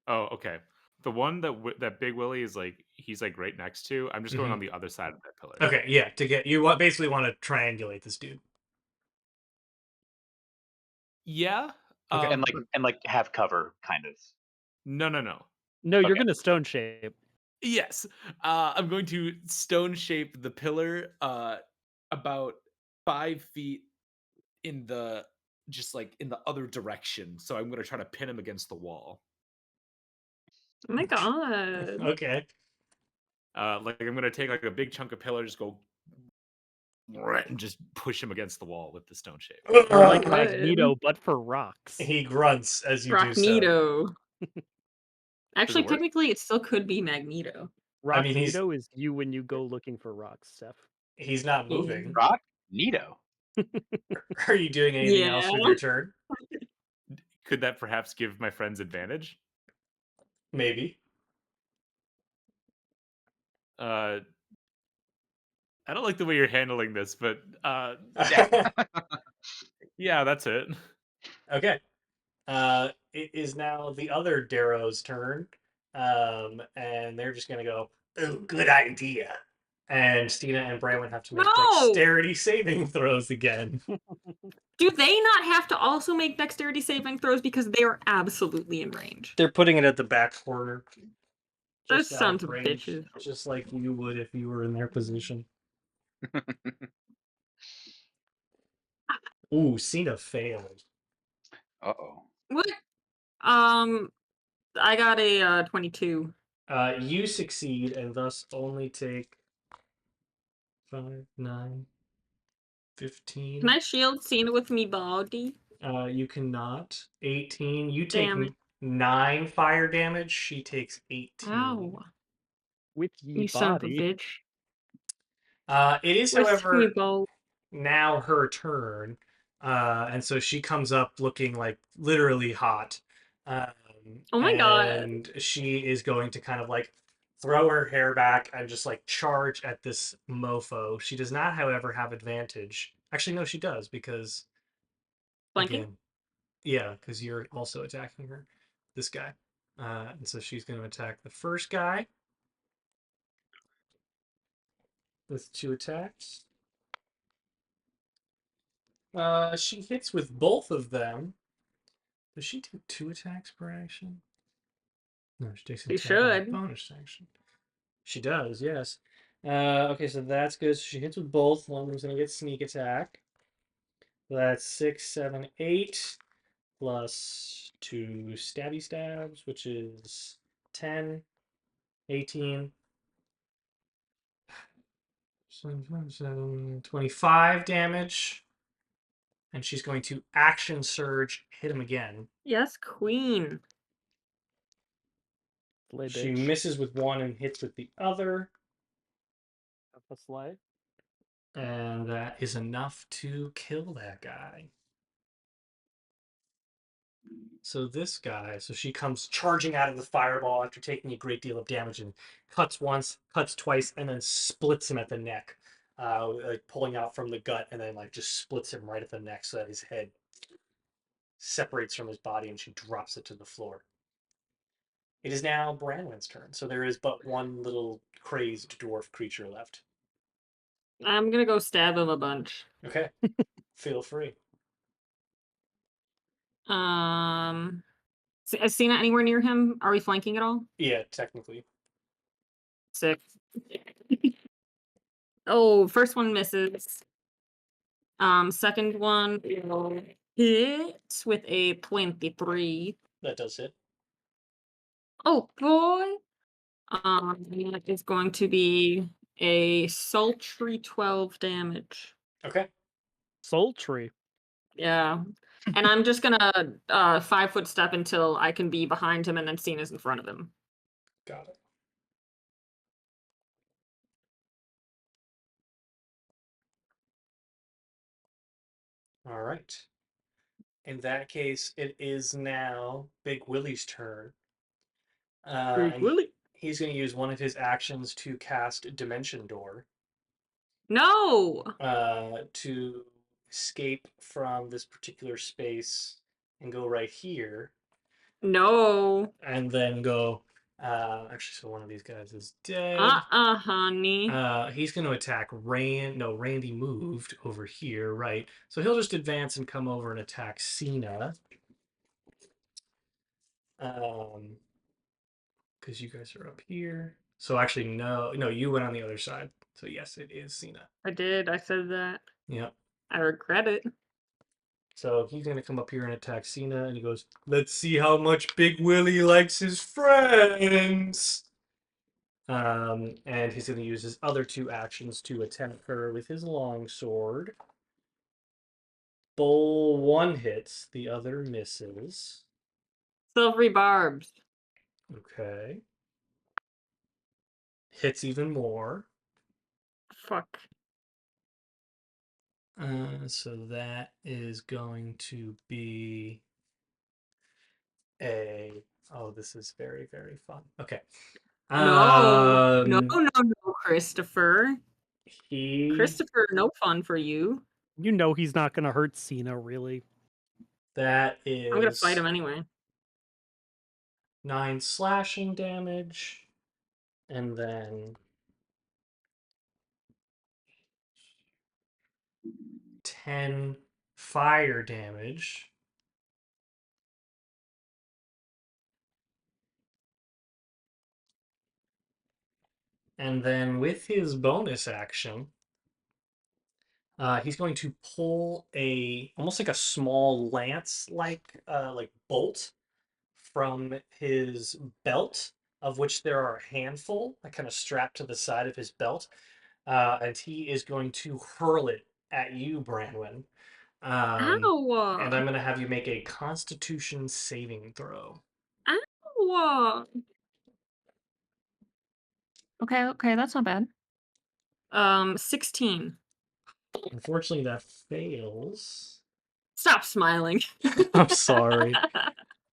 F: Oh, okay. The one that Big Willy is like, he's like right next to. I'm just going on the other side of that pillar.
A: Okay, yeah. To get you, basically want to triangulate this dude.
F: Yeah.
A: Okay.
E: And like have cover, kind of.
F: No.
B: No, you're
E: Okay.
B: gonna stone shape.
F: Yes. I'm going to stone shape the pillar about 5 feet in the in the other direction. So I'm going to try to pin him against the wall.
C: Oh my god.
A: Okay.
F: Like I'm going to take like a big chunk of pillar, just go and just push him against the wall with the stone shape.
B: You're like
C: Good.
B: Magneto, but for rocks.
A: He grunts as you do so.
C: Magneto. Actually,
F: work?
C: technically, it still could be Magneto.
A: I mean, he's-
B: Magneto is you when you go looking for rocks, Steph.
A: He's not moving.
E: Rock? Neato.
A: Are you doing anything else with your turn?
F: Could that perhaps give my friends advantage?
A: Maybe.
F: I don't like the way you're handling this, but yeah, that's it.
A: Okay. It is now the other Darrow's turn. And they're just gonna go, "Oh, good idea." And Stina and Bramwin have to make
C: No!
A: dexterity saving throws again.
C: Do they not have to also make dexterity saving throws because they are absolutely in range?
A: They're putting it at the back corner.
C: Those
A: Just out
C: sons
A: of
C: of
A: range,
C: bitches.
A: just like you would if you were in their position. Ooh, Cena failed.
E: Uh-oh.
C: What? I got a 22.
A: You succeed and thus only take 5, 9, 15.
C: Can I shield Cena with me body?
A: You cannot. 18. You
C: Damn
A: take
C: it.
A: 9 fire damage. She takes 18.
C: Ow.
B: With ye
C: You son of a
B: body.
C: bitch.
A: It is,
C: With
A: however,
C: me ball.
A: now her turn. And so she comes up looking like literally hot.
C: Oh my god.
A: And she is going to kind of like throw her hair back and just like charge at this mofo. She does not, however, have advantage. Actually, no, she does because
C: Flanking?
A: again, yeah, because you're also attacking her, this guy. And so she's going to attack the first guy with 2 attacks. She hits with both of them. Does she do 2 attacks per action? No, she takes an
C: She
A: attack as a
C: should.
A: bonus action. She does, yes. Okay, so that's good. So she hits with both. One of them's going to get sneak attack. So that's 6, 7, 8 plus 2 stabby stabs, which is 10, 18, 25 damage. And she's going to action surge, hit him again.
C: Yes, queen.
B: Slay
A: She
B: bitch.
A: misses with one and hits with the other.
B: Have a slay.
A: And that is enough to kill that guy. So this guy, so she comes charging out of the fireball after taking a great deal of damage and cuts once, cuts twice, and then splits him at the neck, like pulling out from the gut, and then like just splits him right at the neck so that his head separates from his body, and she drops it to the floor. It is now Branwyn's turn, so there is but one little crazed dwarf creature left.
C: I'm gonna go stab him a bunch.
A: Okay, feel free.
C: Is Cena anywhere near him? Are we flanking at all?
A: Yeah, technically.
C: Sick. Oh, first one misses. Second one will hit with a 23.
A: That does hit.
C: Oh boy. That is going to be a sultry 12 damage.
A: Okay.
B: Sultry.
C: Yeah. And I'm just gonna 5-foot step until I can be behind him and then Cena's in front of him.
A: Got it. All right. In that case, it is now Big Willy's turn.
C: Big
A: And
C: Willy.
A: he's going to use one of his actions to cast Dimension Door
C: No!
A: to escape from this particular space and go right here,
C: No.
A: and then go. Actually, so one of these guys is dead.
C: Honey.
A: He's going to attack No, Randy moved over here, right? So he'll just advance and come over and attack Cena. Because you guys are up here. So actually, no, you went on the other side. So yes, it is Cena.
C: I did. I said that.
A: Yep.
C: I regret it.
A: So he's going to come up here and attack Cena, and he goes, "Let's see how much Big Willy likes his friends." And he's going to use his other 2 actions to attack her with his longsword. Bull 1 hits, the other misses.
C: Silvery barbs.
A: Okay. Hits even more.
C: Fuck.
A: So that is going to be a. Oh, this is very, very fun. Okay.
C: No, Christopher.
A: He.
C: Christopher, no fun for you.
B: You know he's not gonna hurt Cena, really.
A: That is.
C: I'm gonna fight him anyway.
A: 9 slashing damage, and then 10 fire damage. And then with his bonus action, he's going to pull almost like a small lance like bolt from his belt, of which there are a handful, kind of strapped to the side of his belt, and he is going to hurl it at you, Branwyn.
C: Ow!
A: And I'm going to have you make a Constitution saving throw.
C: Ow!
G: Okay, that's not bad.
C: 16.
A: Unfortunately, that fails.
C: Stop smiling.
A: I'm sorry.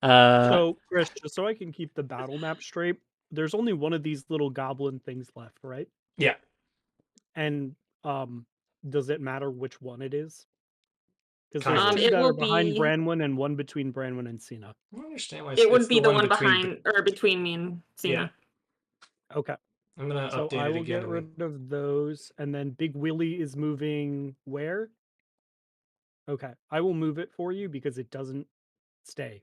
B: So, Chris, just so I can keep the battle map straight, there's only one of these little goblin things left, right?
A: Yeah.
B: And does it matter which one it is? Because
A: Kind
B: there's
A: of.
B: 2
C: It
B: that are
C: will
B: behind
C: be-
B: Branwyn and 1 between Branwyn and Cena.
A: I don't understand why
C: It would
A: it's
C: be the one
A: between.
C: behind or between me and Cena.
B: Okay.
A: I'm gonna
B: So
A: update
B: I
A: it
B: will
A: again.
B: get rid of those, and then Big Willy is moving where? Okay, I will move it for you because it doesn't stay.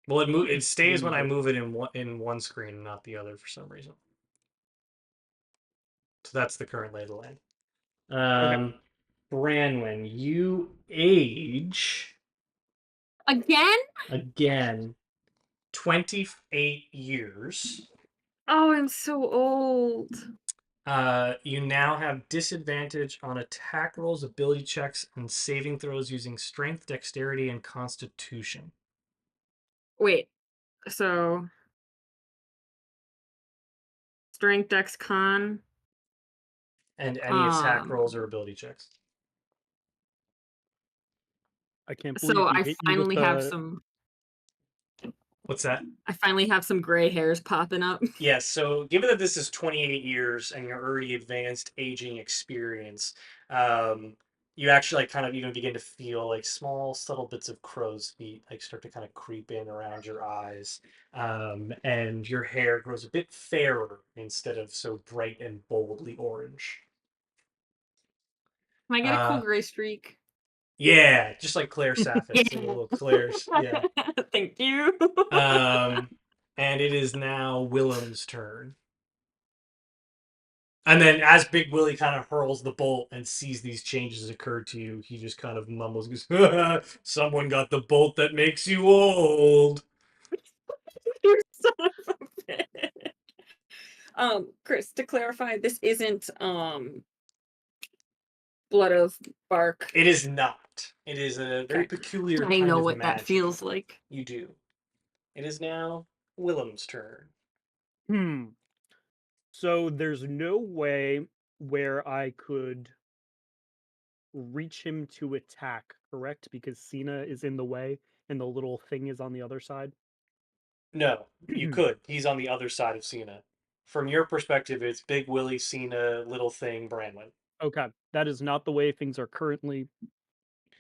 A: Well, it stays when I
B: Move
A: move it in one screen and not the other for some reason. So that's the current lay of the land. Branwyn, you age again 28 years.
C: Oh, I'm so old.
A: You now have disadvantage on attack rolls, ability checks, and saving throws using strength, dexterity, and constitution.
C: Wait. So strength, dex, con.
A: And any attack rolls or ability checks.
B: I can't believe
C: So
B: we
C: I
B: hit you with
C: finally have
B: the-
C: some.
A: What's that?
C: I finally have some gray hairs popping up.
A: Yes, so given that this is 28 years and you're already advanced aging experience, you actually kind of even begin to feel like small, subtle bits of crow's feet start to kind of creep in around your eyes, and your hair grows a bit fairer instead of so bright and boldly orange.
C: Can I get a cool gray streak?
A: Yeah, just like Claire Saffis, little Claire's. Yeah.
C: Thank you.
A: And it is now Willem's turn. And then as Big Willy kind of hurls the bolt and sees these changes occur to you, he just kind of mumbles, goes, "Someone got the bolt that makes you old."
C: You son of a bitch. Chris, to clarify, this isn't blood of bark.
A: It is not. It is a very peculiar
C: I
A: kind
C: know
A: of
C: what
A: magic.
C: that feels like.
A: You do. It is now Willem's turn.
B: So there's no way where I could reach him to attack, correct? Because Cena is in the way and the little thing is on the other side.
A: No, you could. He's on the other side of Cena. From your perspective, it's Big Willy, Cena, little thing, Branwyn.
B: Okay, that is not the way things are currently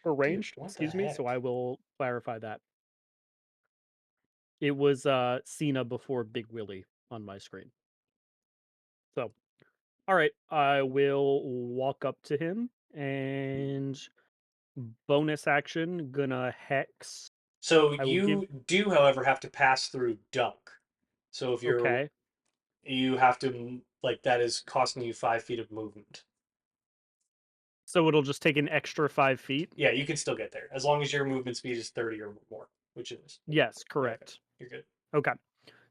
B: arranged.
A: what the
B: Excuse me. So
A: heck?
B: I will clarify that. It was Cena before Big Willy on my screen. So, all right, I will walk up to him and bonus action gonna hex.
A: So
B: I will give.
A: you do, however, have to pass through dunk. So if
B: Okay,
A: you have to like that is costing you 5 feet of movement.
B: so it'll just take an extra 5 feet.
A: Yeah, you can still get there as long as your movement speed is 30 or more, which it is.
B: Yes,
A: Yeah, okay.
B: correct.
A: You're good.
B: Okay.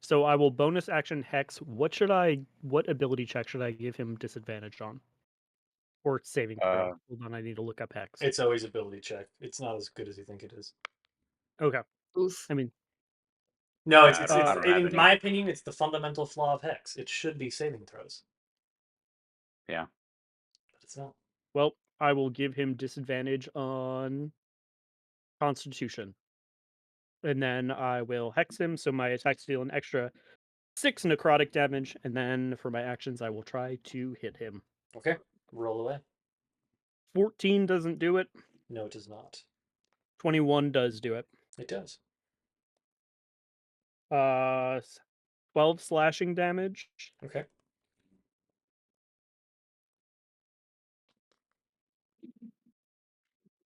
B: So I will bonus action hex. What ability check should I give him disadvantage on? Or saving throw? Hold on, I need to look up hex.
A: It's always ability check. It's not as good as you think it is.
B: Okay.
C: Oof.
B: I mean,
A: No,
E: I don't have
A: in
E: any.
A: my opinion, it's the fundamental flaw of Hex. It should be saving throws.
E: Yeah.
A: But it's not.
B: well, I will give him disadvantage on Constitution. And then I will hex him, so my attacks deal an extra 6 necrotic damage, and then for my actions, I will try to hit him.
A: Okay. Roll away.
B: 14 doesn't do it.
A: No, it does not.
B: 21 does do it.
A: It does.
B: 12 slashing damage.
A: Okay.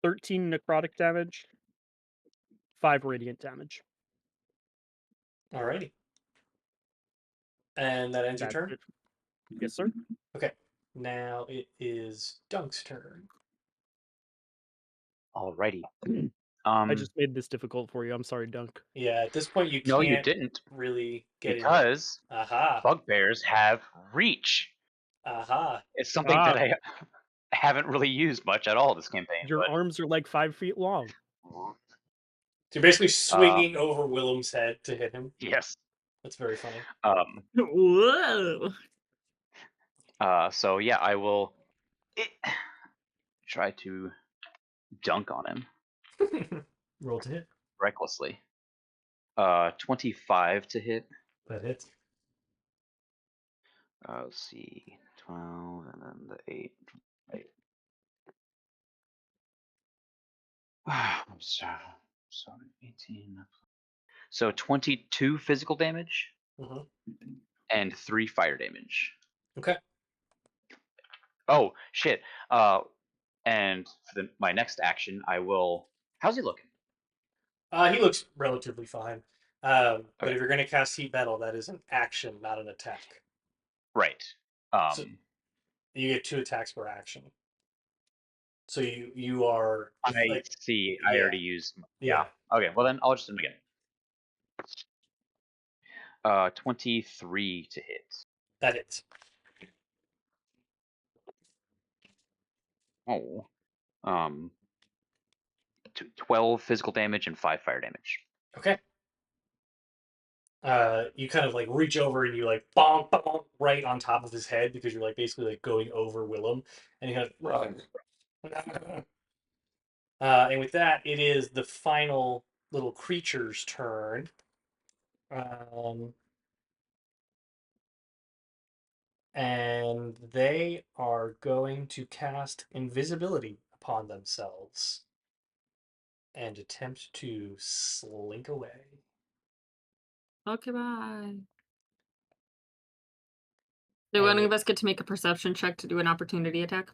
B: $13 necrotic damage. 5 radiant damage.
A: Alrighty. And that ends your
B: That's
A: turn?
B: it. Yes, sir.
A: Okay. Now it is Dunk's turn.
E: Alrighty.
B: I just made this difficult for you. I'm sorry, Dunk.
A: Yeah, at this point you
E: No, you
A: can't
E: didn't,
A: really get in.
E: because
A: Aha.
E: bugbears have reach.
A: Aha.
E: It's something that I haven't really used much at all this campaign.
B: Your arms are like 5 feet long.
A: So you're basically swinging over Willem's head to hit him.
E: Yes.
A: That's very funny.
C: Whoa.
E: So yeah, I will try to dunk on him
A: Roll to hit.
E: recklessly. 25 to hit.
A: That hits.
E: Let's see, 12 and then the 8. So 18. So 22 physical damage
A: Mhm.
E: and 3 fire damage.
A: Okay.
E: Oh shit! And for my next action, I will. How's he looking?
A: He looks relatively fine. But
E: Okay.
A: if you're going to cast Heat Metal, that is an action, not an attack.
E: Right.
A: So you get 2 attacks per action. So you are.
E: I
A: like,
E: see. I
A: yeah.
E: already used.
A: Yeah.
E: Okay. Well then, I'll just do it again. 23 to hit.
A: That hits.
E: Oh. 12 physical damage and 5 fire damage.
A: Okay. You kind of like reach over and you like bonk, bonk right on top of his head because you're like basically like going over Willem, and you kind of run. And with that, it is the final little creature's turn. And they are going to cast invisibility upon themselves and attempt to slink away.
C: Okay, bye. Do one of us get to make a perception check to do an opportunity attack?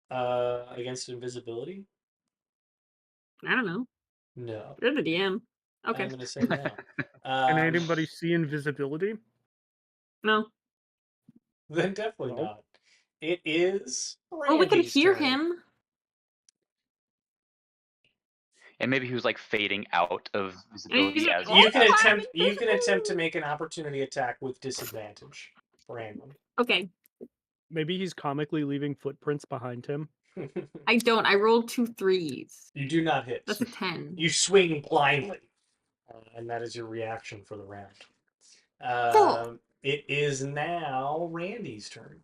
A: Against invisibility?
C: I don't know.
A: No.
C: You're the DM. Okay.
A: I'm going to say no.
B: Can anybody see invisibility?
C: No.
A: Then definitely
B: No.
A: not. It is.
C: Oh, we can
A: Randy's
C: hear
A: turn.
C: him.
E: And maybe he was like fading out of visibility
C: He's like,
E: as
C: "Oh,
A: You can
C: I'm
A: attempt. You can
C: invisible!"
A: attempt to make an opportunity attack with disadvantage. Random.
C: Okay.
B: Maybe he's comically leaving footprints behind him.
C: I don't. I rolled 2 3s.
A: You do not hit.
C: That's a 10.
A: You swing blindly, and that is your reaction for the round.
C: Cool.
A: It is now Randy's turn.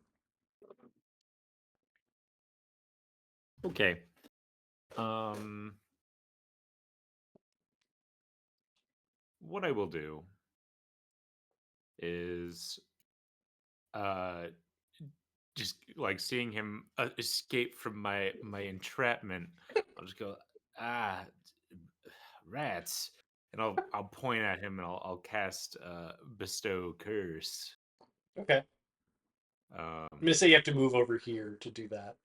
D: Okay. What I will do is just like seeing him escape from my entrapment, I'll just go, ah, rats, and I'll point at him and I'll cast bestow curse.
A: Okay. I'm gonna say you have to move over here to do that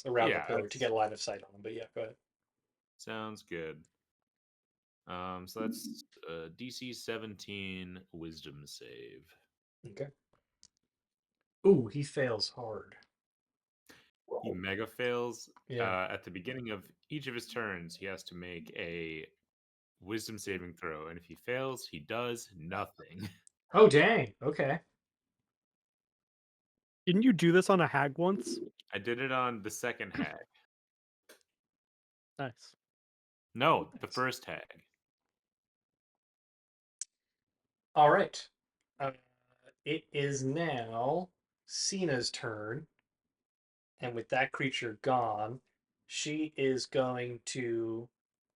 A: around the
D: Yeah,
A: pillar to get a line of sight on him. But yeah, go ahead.
D: sounds good. So that's DC 17 Wisdom save.
A: Okay. Ooh, he fails hard.
D: He mega fails.
A: Yeah.
D: At the beginning of each of his turns, he has to make a Wisdom saving throw, and if he fails, he does nothing.
A: Oh dang. Okay.
B: Didn't you do this on a hag once?
D: I did it on the second hag.
B: Nice.
D: No, the first hag.
A: All right. It is now Cena's turn, and with that creature gone, she is going to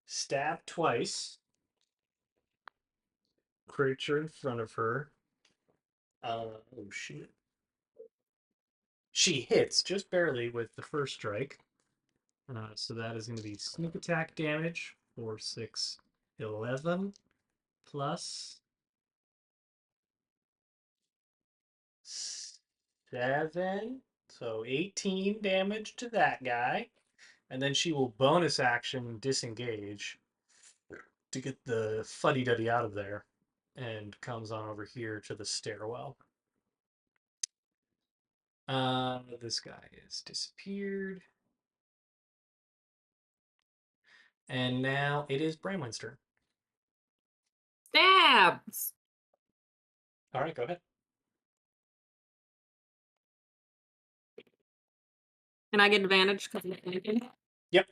A: stab twice. Creature in front of her. Oh shit. She hits just barely with the first strike. So that is going to be sneak attack damage. 4, 6, 11 plus 7. So 18 damage to that guy. And then she will bonus action disengage to get the fuddy-duddy out of there. And comes on over here to the stairwell. This guy has disappeared. And now it is Bramwin's turn.
C: Stabs.
A: All right, go ahead.
C: Can I get advantage because I'm flanking?
A: Yep.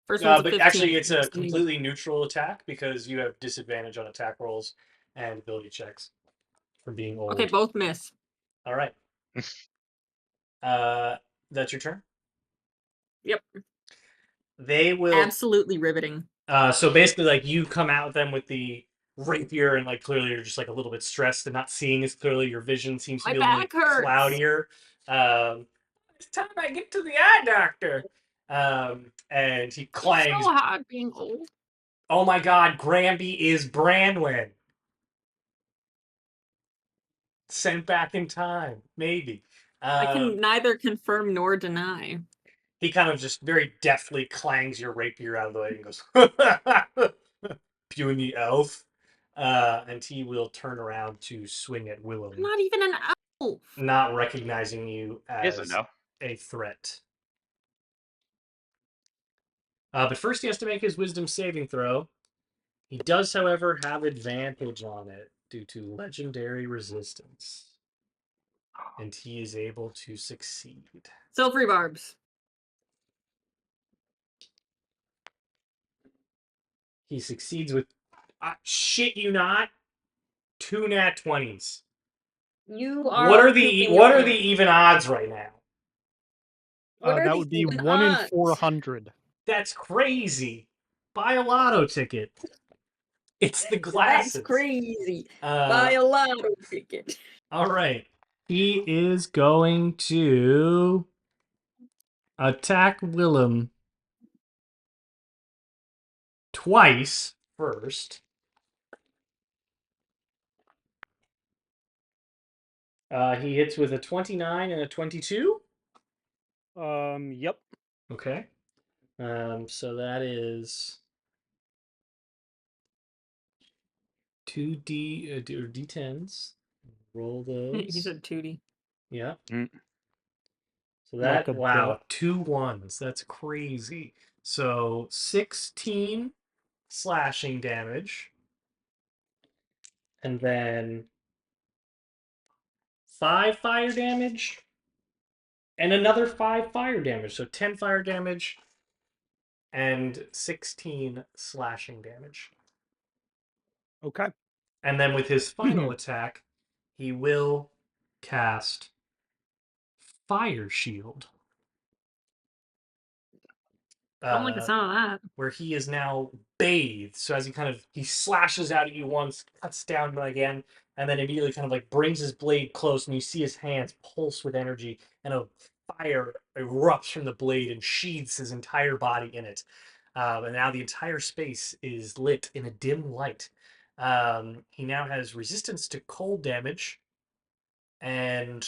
C: First one's a
A: But
C: 15.
A: actually, it's a
C: It's gonna be-
A: completely neutral attack because you have disadvantage on attack rolls and ability checks from being old.
C: Okay, both miss.
A: All right. That's your turn.
C: Yep.
A: They will.
C: Absolutely riveting.
A: So basically, like you come out with them with the rapier, and like clearly you're just like a little bit stressed and not seeing as clearly. Your vision seems to
C: My
A: be a little
C: back
A: bit
C: hurts.
A: cloudier. It's time I get to the eye doctor. And he
C: It's
A: clangs.
C: so hard being old.
A: Oh my God, Granby is Branwyn. Sent back in time, maybe.
C: I can neither confirm nor deny.
A: He kind of just very deftly clangs your rapier out of the way and goes, puny elf. And he will turn around to swing at Willem,
C: I'm not even an elf.
A: not recognizing you
E: He
A: as
E: doesn't know.
A: a threat. But first he has to make his wisdom saving throw. He does, however, have advantage on it due to legendary resistance. And he is able to succeed.
C: Silvery barbs.
A: He succeeds with, shit you not, 2 nat 20s.
C: You are.
A: What are
C: pooping
A: the
C: your
A: even odds right now?
C: What are
B: That
C: the
B: would be
C: even
B: 1 in
C: odds?
B: 400.
A: That's crazy. Buy a lotto ticket. It's the glasses.
C: That's crazy. Buy a lotto ticket.
A: All right. He is going to attack Willem twice first. He hits with a 29 and a 22.
B: Yep.
A: Okay. So that is 2D or D10s. Roll
C: He
A: those.
C: said Tootie.
A: Yeah.
E: Mm.
A: So that,
B: Like a
A: wow,
B: butt.
A: 2 1s. That's crazy. So 16 slashing damage. And then 5 fire damage. And another 5 fire damage. So 10 fire damage and 16 slashing damage.
B: Okay.
A: And then with his final attack, he will cast Fire Shield.
C: I don't like the sound of that.
A: Where he is now bathed. So as he slashes out at you once, cuts down again, and then immediately kind of like brings his blade close, and you see his hands pulse with energy, and a fire erupts from the blade and sheathes his entire body in it. And now the entire space is lit in a dim light. He now has resistance to cold damage, and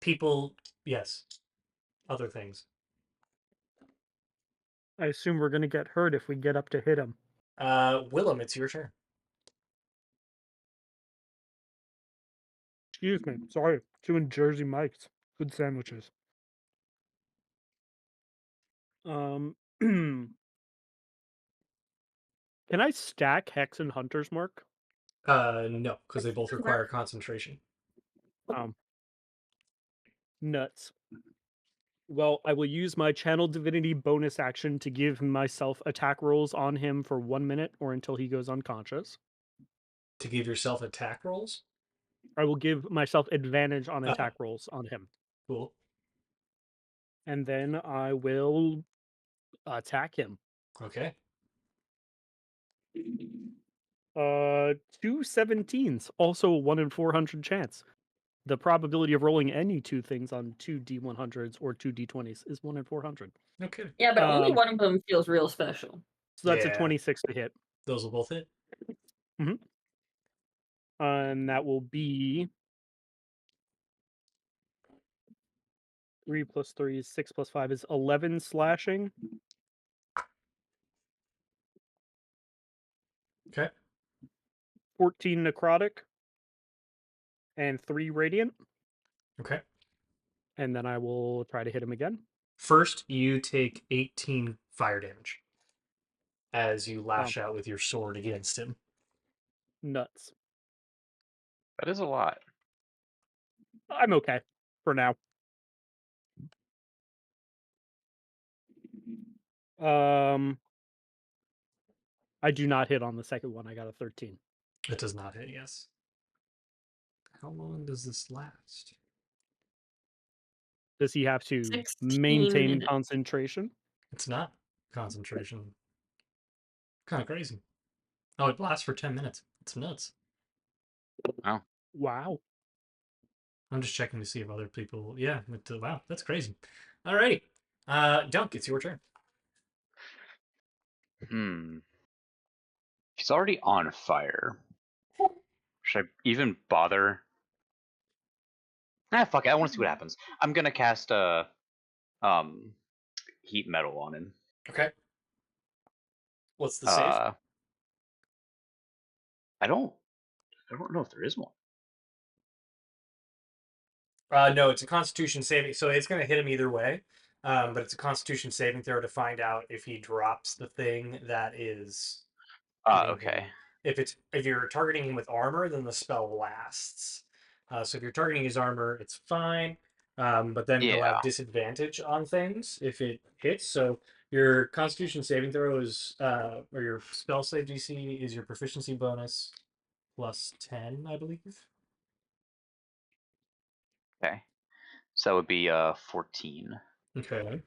A: people, yes, other things.
B: I assume we're gonna get hurt if we get up to hit him.
A: Willem, it's your turn.
B: Excuse me. Sorry. Doing Jersey Mike's. Good sandwiches. Can I stack Hex and Hunter's Mark?
A: No, because they both require concentration.
B: Nuts. Well, I will use my Channel Divinity bonus action to give myself attack rolls on him for 1 minute or until he goes unconscious.
A: To give yourself attack rolls?
B: I will give myself advantage on
A: Oh.
B: attack rolls on him.
A: Cool.
B: And then I will attack him.
A: Okay.
B: 2 17s, also a 1 in 400 chance. The probability of rolling any two things on two D100s or two D20s is 1 in 400.
A: Okay.
C: Yeah, but only
B: Um,
C: one of them feels real special.
B: So that's a
A: Yeah.
B: 26 to hit.
A: Those will both hit.
B: And that will be 3 plus 3 is 6 plus 5 is 11 slashing.
A: Okay.
B: 14 necrotic. And 3 radiant.
A: Okay.
B: And then I will try to hit him again.
A: First, you take 18 fire damage as you lash out with your sword against him.
B: Nuts.
E: That is a lot.
B: I'm okay for now. I do not hit on the second one. I got a 13.
A: It does not hit, yes. How long does this last?
B: Does he have to
C: 16
B: maintain
C: minutes.
B: concentration?
A: It's not concentration. Kind of crazy. Oh, it lasts for 10 minutes. It's nuts.
B: Wow.
A: I'm just checking to see if other people. Yeah. Wow, that's crazy. Alrighty. Dunk, it's your turn.
E: He's already on fire. Should I even bother? Fuck it. I want to see what happens. I'm gonna cast heat metal on him.
A: Okay. What's the save?
E: I don't know if there is one.
A: No, it's a Constitution saving, so it's going to hit him either way. But it's a Constitution saving throw to find out if he drops the thing that is.
E: Okay.
A: If you're targeting him with armor, then the spell lasts. So if you're targeting his armor, it's fine. But then he'll have disadvantage on things if it hits. So your Constitution saving throw is, or your spell save DC is your proficiency bonus plus 10, I believe.
E: Okay. So that would be 14.
A: Okay.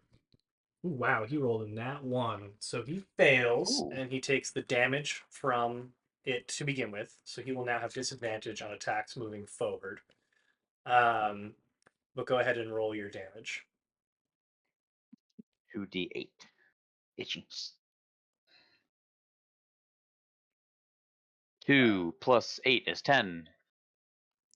A: Ooh, wow, he rolled a nat 1. So he fails,
E: Ooh.
A: and he takes the damage from it to begin with. So he will now have disadvantage on attacks moving forward. But go ahead and roll your damage.
E: 2d8. Itchy. 2 plus 8 is 10.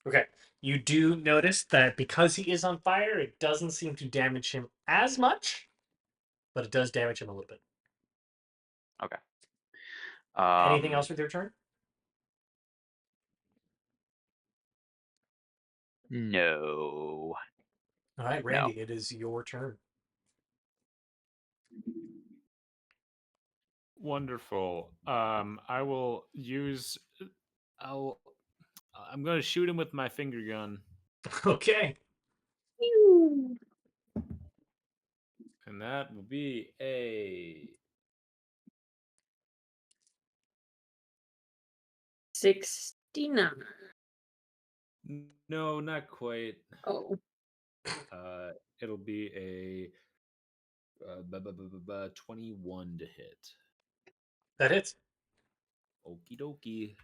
A: Okay. You do notice that because he is on fire, it doesn't seem to damage him as much, but it does damage him a little bit.
E: Okay.
A: Anything else with your turn?
E: No.
A: All right, Randy, it is your turn.
D: Wonderful. I will use. I'm going to shoot him with my finger gun,
A: Okay.
D: and that will be a
C: 69.
D: no, not quite.
C: Oh.
D: It'll be a 21 to hit.
A: That hits.
F: Okie dokie.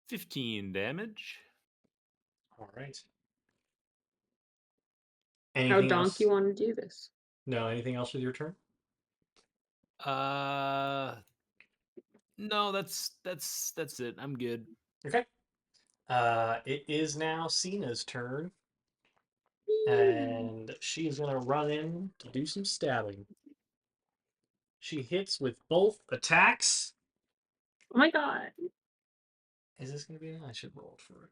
F: 15 damage.
A: All right.
C: How
A: Anything
C: donk
A: else?
C: you want to do this?
A: No, anything else with your turn?
F: No, that's it. I'm good.
A: Okay. It is now Cena's turn, and she's gonna run in to do some stabbing. She hits with both attacks.
C: Oh my god.
A: Is this gonna be? I should roll for it.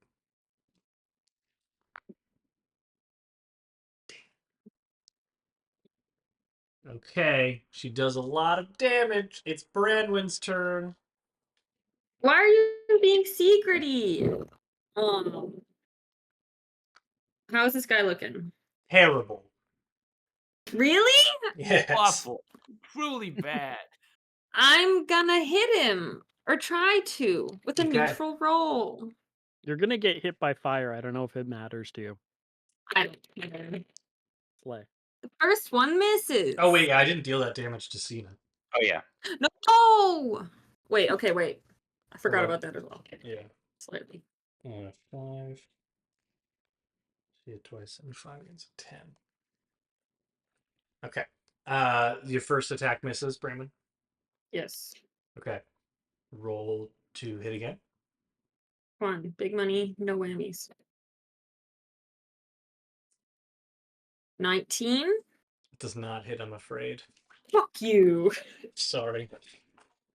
A: Okay, she does a lot of damage. It's Branwen's turn.
C: Why are you being secrety? How's this guy looking?
A: Terrible.
C: Really?
A: Yes.
F: Awful. Truly bad.
C: I'm gonna hit him. Or try to with a
A: Okay.
C: neutral roll.
B: You're gonna get hit by fire. I don't know if it matters to you.
C: I don't care.
B: Slay.
C: The first one misses.
A: Oh wait, yeah, I didn't deal that damage to Cena.
E: Oh yeah.
C: No! Wait, okay, wait. I forgot
A: What?
C: about that as well.
A: Yeah.
C: Slightly.
A: 5. She hit twice and 5 against a 10. Okay. Your first attack misses, Brandon.
C: Yes.
A: Okay. Roll to hit again.
C: Come on, big money, no whammies. 19?
A: It does not hit, I'm afraid.
C: Fuck you.
A: Sorry.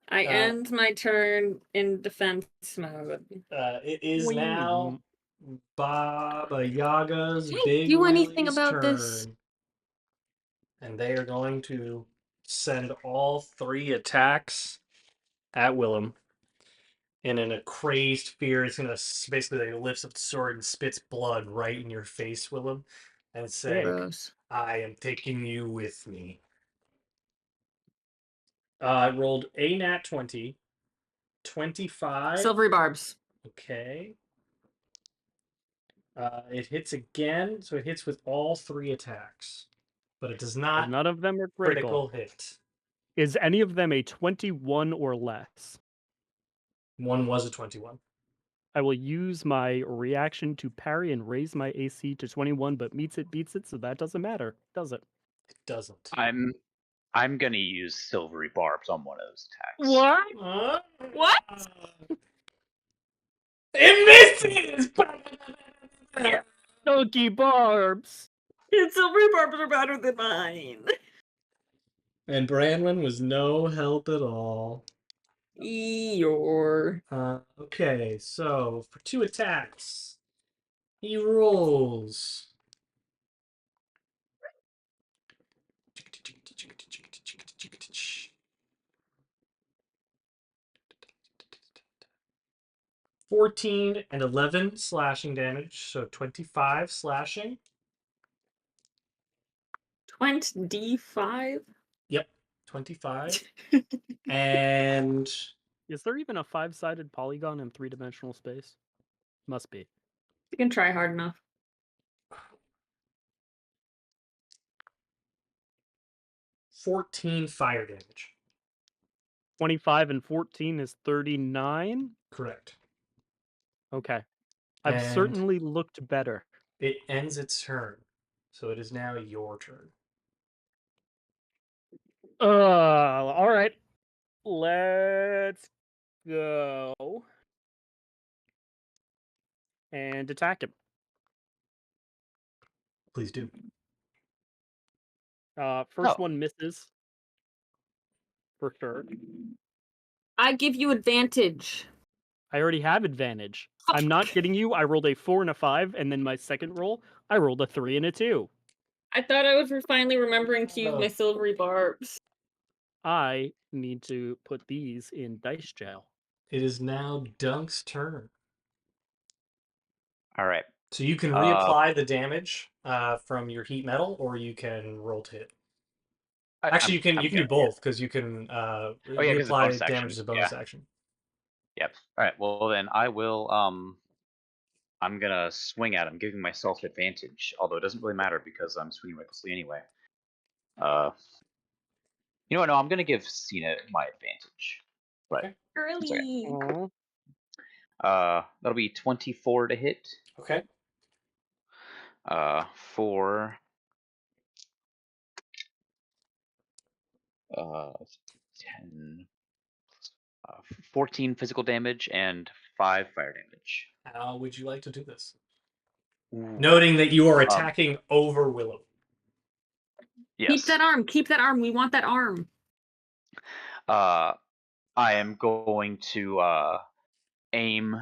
C: I end my turn in defense mode.
A: It is
B: Wee.
A: now Baba Yaga's
C: Can't
A: Big
C: do anything
A: Willie's
C: about
A: turn.
C: this.
A: And they are going to send all 3 attacks at Willem. And in a crazed fear, it's going to basically like, lifts up the sword and spits blood right in your face, Willem. And say,
C: Gross.
A: I am taking you with me. I rolled a nat 20. 25.
C: Silvery barbs.
A: Okay. It hits again, so it hits with all 3 attacks. But it does not
B: None of them are critical.
A: hit.
B: Is any of them a 21 or less?
A: One was a 21.
B: I will use my reaction to parry and raise my AC to 21, but beats it, so that doesn't matter, does it?
A: It doesn't.
E: I'm gonna use silvery barbs on one of those attacks.
B: What?
C: What?
A: It misses!
B: Donkey barbs!
C: His silvery barbs are better than mine.
A: And Branwyn was no help at all.
C: Eeyore.
A: Okay, so for 2 attacks, he rolls. $14 and 11 slashing damage, so 25 slashing.
C: 20d5?
A: Yep, 25. And
B: Is there even a 5-sided polygon in 3-dimensional space? Must be.
C: You can try hard enough.
A: 14 fire damage.
B: 25 and 14 is 39?
A: Correct.
B: Okay. I've
A: And
B: certainly looked better.
A: it ends its turn, so it is now your turn.
B: All right. Let's go. And attack him.
A: Please do.
B: First one misses. For sure.
C: I give you advantage.
B: I already have advantage. I'm not kidding you. I rolled a 4 and a 5, and then my second roll, I rolled a 3 and a 2.
C: I thought I was finally remembering to use my silvery barbs.
B: I need to put these in dice jail.
A: It is now Dunk's turn.
E: All right.
A: So you can reapply the damage from your heat metal, or you can roll to hit. Actually, you can do both because you can reapply damage as a bonus action.
E: Yep. All right. Well, then I will. I'm gonna swing at him, giving myself advantage. Although it doesn't really matter because I'm swinging recklessly anyway. You know what? No, I'm gonna give Cena my advantage. But
A: Okay.
C: Early.
E: that'll be 24 to hit.
A: Okay.
E: For 10, 14 physical damage and 5 fire damage.
A: How would you like to do this?
E: Ooh.
A: Noting that you are attacking over Willem.
E: Yes.
C: Keep that arm. Keep that arm. We want that arm.
E: I am going to aim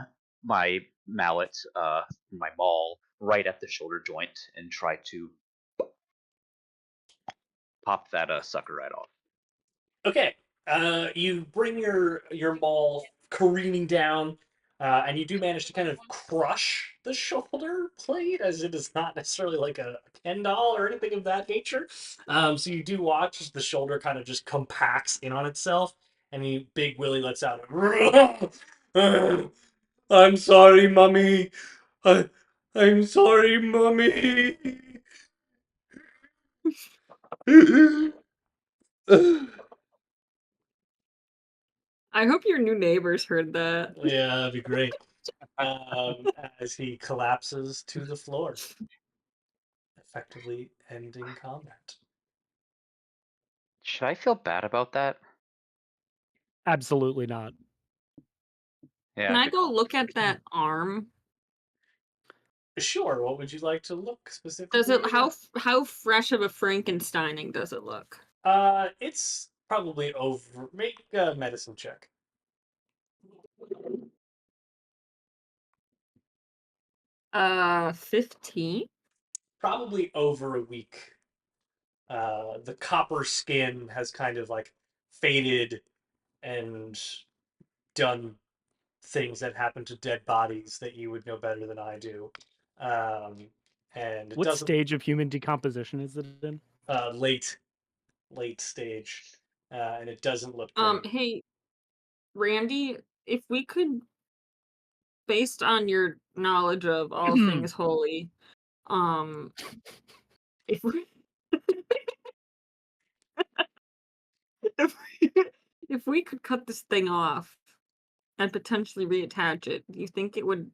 E: my mallet, my maul, right at the shoulder joint and try to pop that sucker right off.
A: Okay. You bring your maul careening down, and you do manage to kind of crush the shoulder blade, as it is not necessarily like a Ken doll or anything of that nature. So you do watch as the shoulder kind of just compacts in on itself, and Big Willy lets out a I'm sorry, Mummy. I'm sorry, Mummy.
C: I hope your new neighbors heard that.
A: Yeah, that'd be great. As he collapses to the floor, effectively ending combat.
E: Should I feel bad about that?
B: Absolutely not.
E: Yeah.
C: Can I
E: good
C: go
E: call.
C: look at that arm?
A: Sure. What would you like to look specifically?
C: Does it
A: at?
C: how fresh of a Frankensteining does it look?
A: It's probably over. Make a medicine check.
C: 15?
A: Probably over a week. The copper skin has kind of like faded and done things that happen to dead bodies that you would know better than I do. And it
B: What
A: doesn't
B: stage of human decomposition is it in?
A: late stage, and it doesn't look great.
C: Hey, Randy, if we could, based on your knowledge of all things holy, if we if we, if we could cut this thing off and potentially reattach it, do you think it would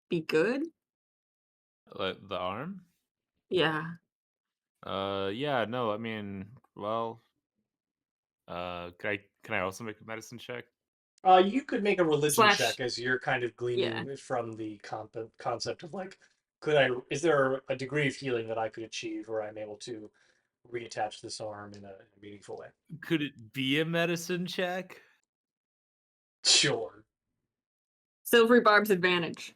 C: be good?
D: The arm?
C: Yeah.
D: Yeah, no, I mean, well, can I also make a medicine check?
A: You could make a religion
C: Slash-
A: check as you're kind of gleaning
C: Yeah.
A: from the concept of like, is there a degree of healing that I could achieve where I'm able to reattach this arm in a meaningful way?
D: Could it be a medicine check?
A: Sure.
C: Silvery Barb's advantage.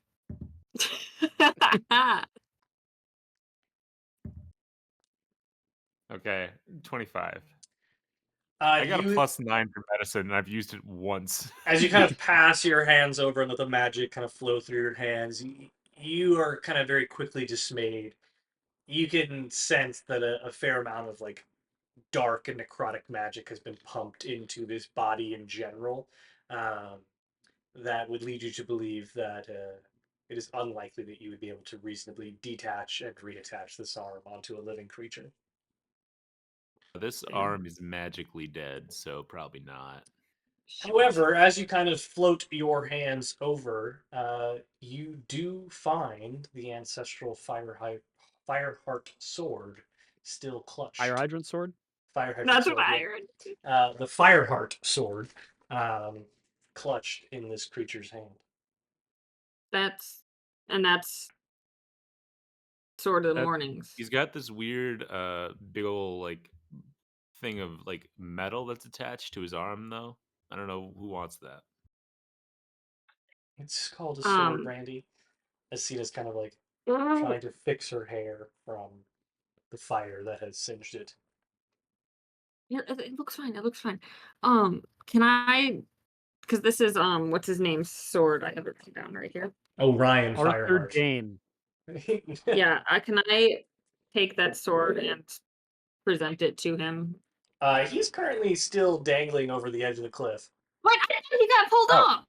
D: Okay, 25.
A: I
D: I got a +9 for medicine, and I've used it once.
A: As you kind of pass your hands over and let the magic kind of flow through your hands, you are kind of very quickly dismayed. You can sense that a fair amount of like dark and necrotic magic has been pumped into this body in general. That would lead you to believe that it is unlikely that you would be able to reasonably detach and reattach this arm onto a living creature.
D: This arm is magically dead, so probably not.
A: However, as you kind of float your hands over, you do find the ancestral Fireheart sword still clutched.
B: Fire hydrant sword?
A: Fireheart
C: That's
A: sword,
C: what I
A: yeah.
C: heard.
A: The Fireheart sword clutched in this creature's hand.
C: That's Sword of the Mornings.
D: He's got this weird, big ol' like thing of like metal that's attached to his arm, though. I don't know who wants that.
A: It's called a sword, Randy. As Cena's kind of like trying to fix her hair from the fire that has singed it.
C: Yeah, it looks fine. It looks fine. Can I? Because this is what's his name's sword. I have it written down right here.
A: Oh, Ryan
B: Arthur
A: Fireheart.
B: Dane.
C: Yeah, can I take that sword and present it to him?
A: He's currently still dangling over the edge of the cliff.
C: What? I didn't think he got pulled up.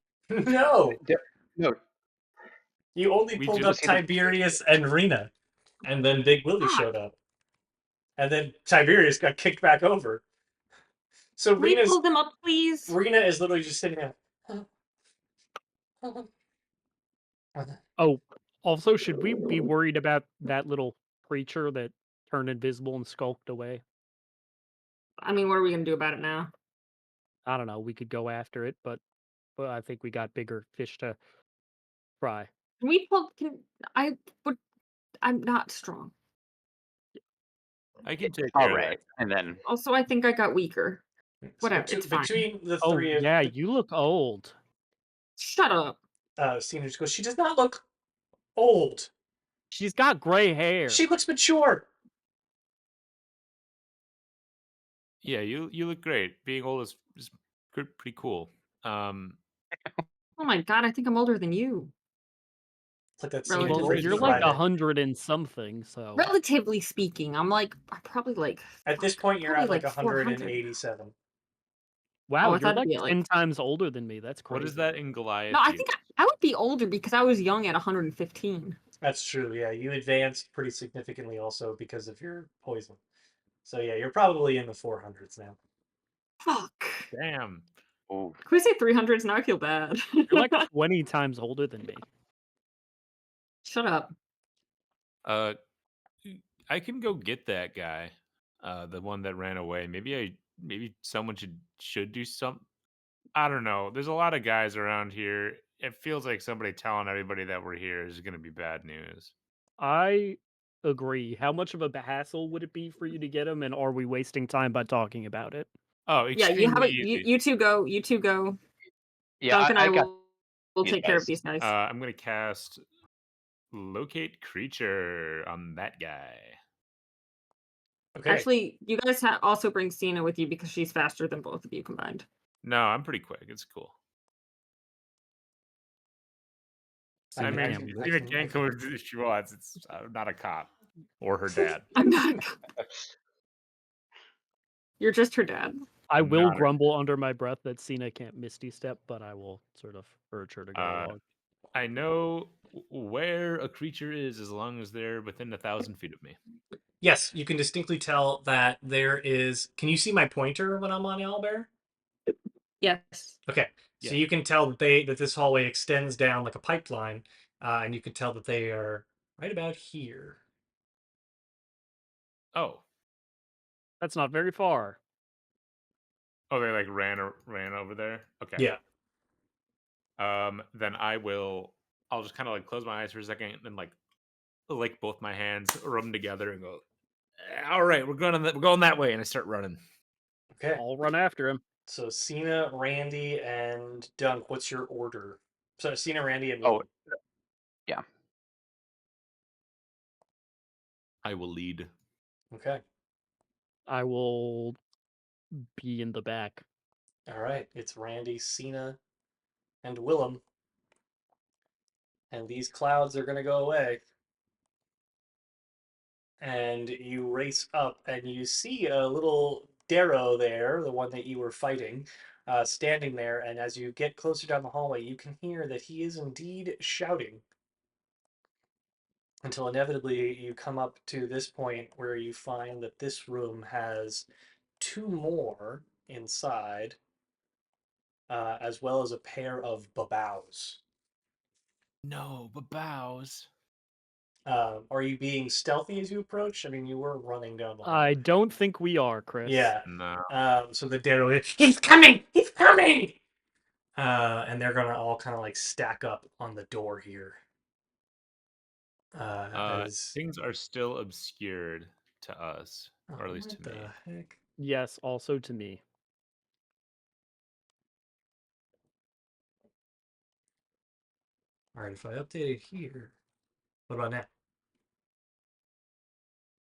A: No,
E: No.
A: you only
D: We
A: pulled
D: just-
A: up Tiberius and Rena, and then Big Willy showed up. and then Tiberius got kicked back over. So
C: Can we pull them up, please?
A: Rena is literally just sitting there.
B: Oh, also, should we be worried about that little creature that turned invisible and skulked away?
C: I mean, what are we gonna do about it now?
B: I don't know. We could go after it, but I think we got bigger fish to fry.
C: Can we pull? I would. I'm not strong.
D: I can take
E: All
D: care of
E: right, and then
C: Also, I think I got weaker. Whatever, it's fine.
A: Between the
B: Oh,
A: three of
B: yeah, you look old.
C: Shut up.
A: Cena just goes, she does not look old.
B: She's got gray hair.
A: She looks mature.
D: Yeah, you look great. Being old is pretty cool.
C: Oh my god, I think I'm older than you.
A: It's like that
C: Relatively
A: scene
B: Well,
A: where
B: you're
A: he's
B: like
A: riding.
B: 100 and something, so.
C: Relatively speaking, I'm probably like.
A: At this point, you're
C: probably
A: at like
C: 400.
A: 187.
B: Wow,
C: I
B: you're
C: thought it'd
B: like
C: be at,
B: 10 times older than me. That's crazy.
D: what is that in Goliath?
C: No, I think I would be older because I was young at 115.
A: That's true. Yeah, you advanced pretty significantly also because of your poison. So yeah, you're probably in the 400s now.
C: Fuck.
D: Damn.
E: ooh,
C: Can we say 300s? Now I feel bad.
B: You're like 20 times older than me.
C: Shut up.
D: I can go get that guy, the one that ran away. Maybe someone should do some. I don't know. There's a lot of guys around here. It feels like somebody telling everybody that we're here is going to be bad news.
B: I agree. How much of a hassle would it be for you to get him, and are we wasting time by talking about it?
D: Oh,
C: Yeah, you have
D: extremely
C: it.
D: easy.
C: You two go. You two go.
E: yeah,
C: Dunk and I
E: got
C: will
E: these
C: take care of
E: guys.
C: these guys.
D: I'm going to cast Locate Creature on that guy.
A: Okay.
C: Actually, you guys also bring Cena with you because she's faster than both of you combined.
D: No, I'm pretty quick. It's cool. I
B: Cena
D: mean,
B: can't wait.
D: Cena can't go if she wants. It's not a cop or her dad.
C: I'm not. You're just her dad.
B: I
D: I'm
B: will
D: not a-
B: grumble under my breath that Cena can't Misty Step, but I will sort of urge her to go
D: Uh,
B: along.
D: I know where a creature is as long as they're within 1,000 feet of me.
A: Yes, you can distinctly tell that there is. Can you see my pointer when I'm on Owlbear?
C: Yes.
A: Okay, so
B: Yeah.
A: you can tell that this hallway extends down like a pipeline, and you can tell that they are right about here.
D: Oh,
B: That's not very far.
D: oh, they like ran over there. Okay.
A: Yeah.
D: Then I'll just kind of like close my eyes for a second and then like lick both my hands, rub them together, and go. All right, we're going that way, and I start running.
A: Okay.
B: I'll run after him.
A: So Cena, Randy, and Dunk. What's your order? So Cena, Randy, and
E: Oh,
A: Willem.
E: yeah.
D: I will lead.
A: Okay.
B: I will be in the back.
A: All right. It's Randy, Cena, and Willem. And these clouds are going to go away. And you race up and you see a little Darrow there, the one that you were fighting, standing there. And as you get closer down the hallway, you can hear that he is indeed shouting. Until inevitably you come up to this point where you find that this room has two more inside, as well as a pair of babaus.
D: No, but bows.
A: Are you being stealthy as you approach? I mean, you were running down the hall.
B: I don't think we are, Chris.
A: Yeah.
D: No.
A: So the Darrow is, he's coming! He's coming! And they're gonna all kind of like stack up on the door here. As
D: Things are still obscured to us, or at least
A: what
D: to me.
A: the heck?
B: Yes, also to me.
A: All right, if I update it here, what about now?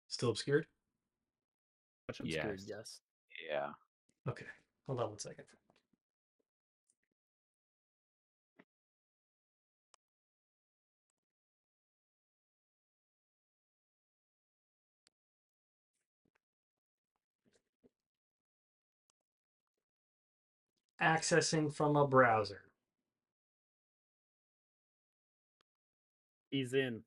A: Still obscured?
B: Much obscured,
D: Yes.
B: yes.
E: Yeah.
A: Okay, hold on one second. Accessing from a browser.
B: He's in.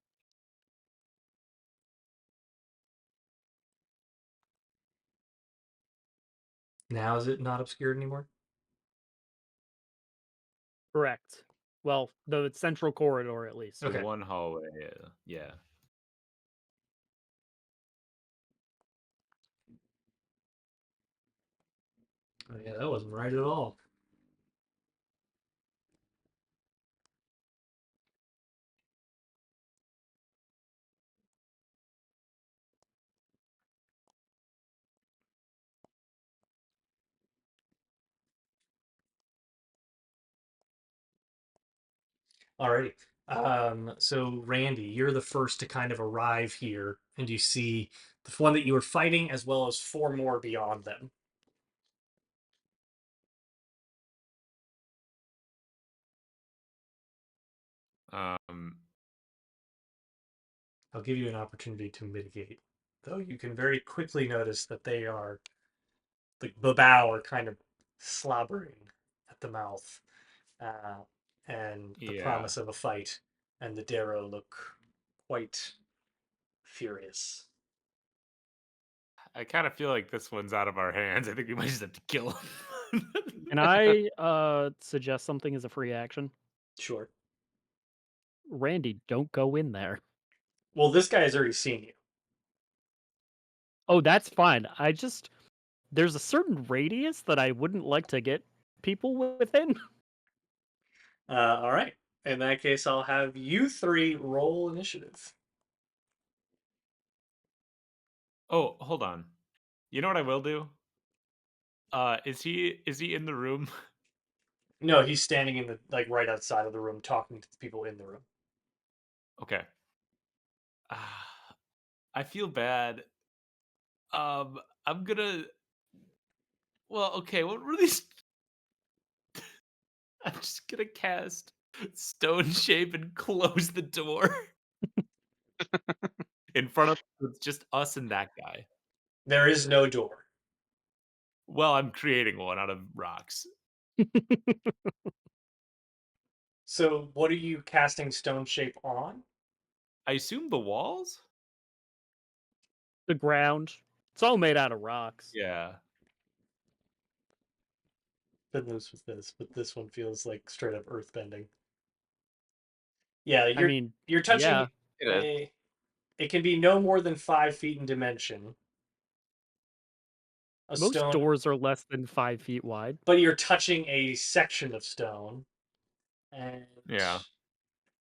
A: Now is it not obscured anymore?
B: Correct. Well, the central corridor at least.
D: The
A: Okay.
D: one hallway. Yeah.
A: Oh, yeah, that wasn't right at all. Alrighty. So Randy, you're the first to kind of arrive here, and you see the one that you were fighting, as well as 4 more beyond them. I'll give you an opportunity to mitigate, though you can very quickly notice that they are, the bow are kind of slobbering at the mouth, and the
D: Yeah.
A: promise of a fight, and the Darrow look quite furious.
D: I kind of feel like this one's out of our hands. I think we might just have to kill him.
B: Can I suggest something as a free action?
A: Sure.
B: Randy, don't go in there.
A: Well, this guy has already seen you.
B: Oh, that's fine. There's a certain radius that I wouldn't like to get people within.
A: All right. In that case, I'll have you 3 roll initiative.
D: Oh, hold on. You know what I will do? Is he in the room?
A: No, he's standing in the right outside of the room, talking to the people in the room.
D: Okay. I feel bad. I'm gonna. Well, okay. What were these? I'm just gonna cast Stone Shape and close the door in front of it's just us and that guy.
A: There is no door.
D: Well, I'm creating one out of rocks.
A: So, what are you casting stone shape on?
D: I assume the walls.
B: The ground. It's all made out of rocks.
D: Yeah.
A: Been loose with this, but this one feels like straight up earthbending. Yeah,
B: I mean,
A: you're touching.
B: yeah.
E: It is.
A: It can be no more than 5 feet in dimension. A
B: Most
A: stone,
B: doors are less than 5 feet wide.
A: but you're touching a section of stone, and
D: Yeah.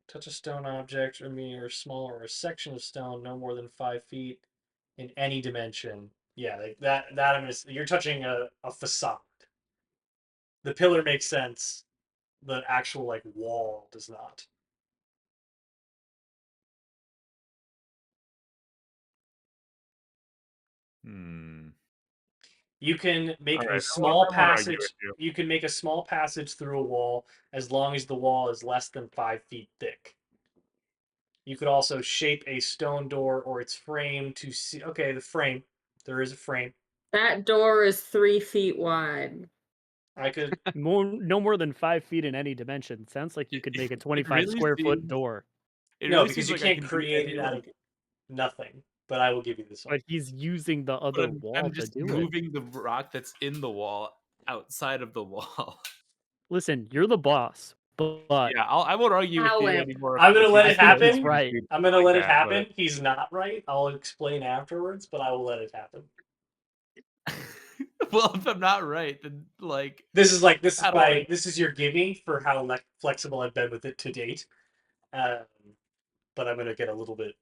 A: touch a stone object or mere smaller or a section of stone no more than 5 feet in any dimension. Yeah, like that. You're touching a facade. The pillar makes sense. The actual wall does not.
D: Hmm.
A: You can make
D: All
A: a
D: right.
A: small
D: I won't argue
A: passage.
D: with you.
A: You can make a small passage through a wall as long as the wall is less than 5 feet thick. You could also shape a stone door or its frame to see. Okay, the frame. There is a frame.
C: That door is 3 feet wide.
A: I could.
B: No more than 5 feet in any dimension. Sounds like you could make a 25
D: really
B: square foot
D: seems-
B: door.
D: It
A: No,
D: really
A: because
D: seems
A: you
D: like I
A: can't
D: can do
A: create
D: any,
A: it out
D: like-
A: of nothing. But I will give you this one.
B: But he's using the
D: but
B: other wall
D: I'm
B: to
D: just
B: do it.
D: moving the rock that's in the wall outside of the wall.
B: Listen, you're the boss, but
D: Yeah, I won't argue with you
C: However,
D: anymore.
A: I'm gonna
D: if
A: let
D: you
A: it
B: I think he's
A: happen.
B: right.
A: I'm gonna
D: like
A: let it
D: that,
A: happen. He's not right. I'll explain afterwards, but I will let it happen.
D: Well, if I'm not right, then
A: This is
D: How do I-
A: this is your gimme for how flexible I've been with it to date. But I'm gonna get a little bit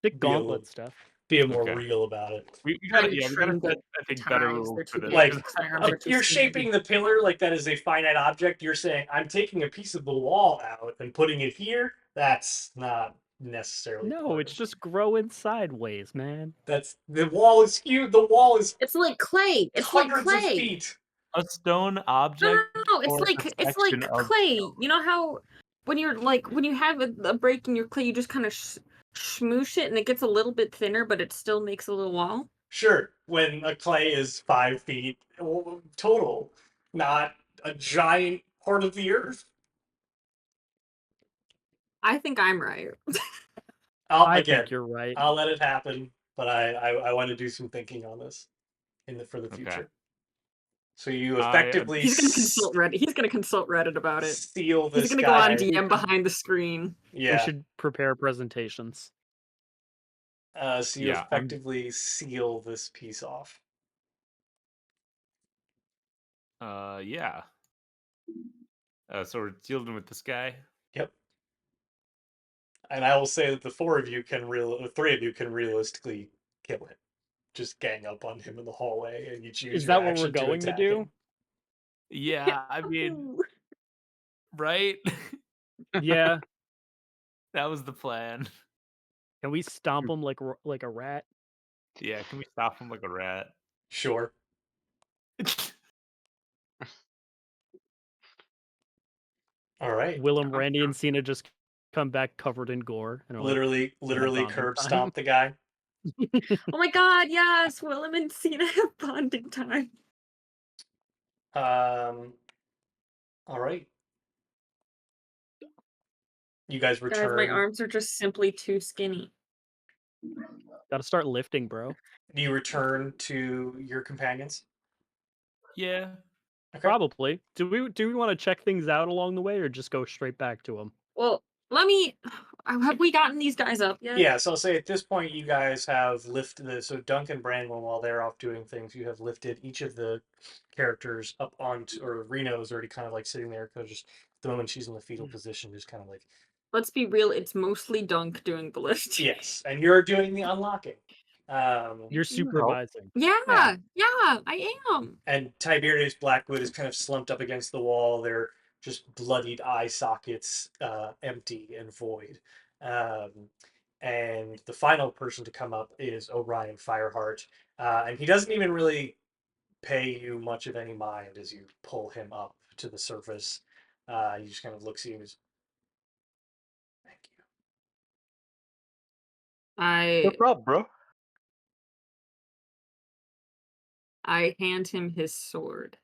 B: Thick
A: be a
B: gauntlet
A: little
B: stuff.
A: be more
D: Okay.
A: real about it.
D: we gotta
C: Kinda
D: we gotta
C: trimmed
D: set
C: it
D: I think better
C: ties,
D: rules
C: they're
D: for
C: too
D: this.
C: big.
A: You're shaping the pillar like that is a finite object. You're saying I'm taking a piece of the wall out and putting it here. That's not necessarily.
B: No,
A: part
B: it's
A: of-
B: just growing sideways, man.
A: That's the wall is huge. The wall is
C: It's like clay. It's like
A: hundreds of
C: clay.
A: feet.
D: A stone
C: No,
D: object.
C: no, it's
D: or a
C: like
D: section of
C: clay.
D: stone?
C: You know how when you have a break in your clay, you just kind of smoosh it and it gets a little bit thinner, but it still makes a little wall.
A: Sure, when a clay is 5 feet total, not a giant part of the earth.
C: I think I'm right.
B: I think you're right.
A: I'll let it happen, but I want to do some thinking on this for the
D: Okay.
A: future. So you
D: I-
A: effectively
C: He's gonna consult Reddit. He's gonna consult Reddit about it.
A: seal this
C: He's gonna go on
A: guy.
C: DM behind the screen.
A: Yeah.
B: We should prepare presentations.
A: So you
D: Yeah, I'm-
A: effectively seal this piece off.
D: Yeah. So we're dealing with this guy.
A: Yep. And I will say that the three of you can realistically kill him. Just gang up on him in the hallway, and you choose
B: Is
A: your
B: that what we're
A: action
B: going to
A: attack
B: do?
A: him.
D: Yeah, I mean, right?
B: Yeah.
D: That was the plan.
B: Can we stomp him like a rat?
D: Yeah, can we stop him like a rat?
A: Sure. All right.
B: Willem, Randy, and Cena just come back covered in gore. And are like,
A: Literally
B: bonding
A: curb
B: time.
A: stomp the guy.
C: Oh my god, yes! Willem and Cena have bonding time.
A: All right. You guys
C: Guys,
A: return.
C: my arms are just simply too skinny.
B: Gotta start lifting, bro.
A: Do you return to your companions?
D: Yeah.
A: Okay.
B: Probably. Do we want to check things out along the way, or just go straight back to them?
C: Well, let me. Have we gotten these guys up yet?
A: Yeah, so I'll say at this point you guys have lifted so Dunk and Brandon, while they're off doing things, you have lifted each of the characters up onto, or Reno's already kind of like sitting there because just the moment she's in the fetal position, just kind of like.
C: Let's be real, it's mostly Dunk doing the lift.
A: Yes, and you're doing the unlocking.
B: You're supervising.
C: Yeah,
A: Yeah.
C: I am.
A: And Tiberius Blackwood is kind of slumped up against the wall. They're just bloodied eye sockets, empty and void. And the final person to come up is Orion Fireheart. And he doesn't even really pay you much of any mind as you pull him up to the surface. He just kind of looks at you and goes, "Thank you."
E: No problem, bro.
C: I hand him his sword.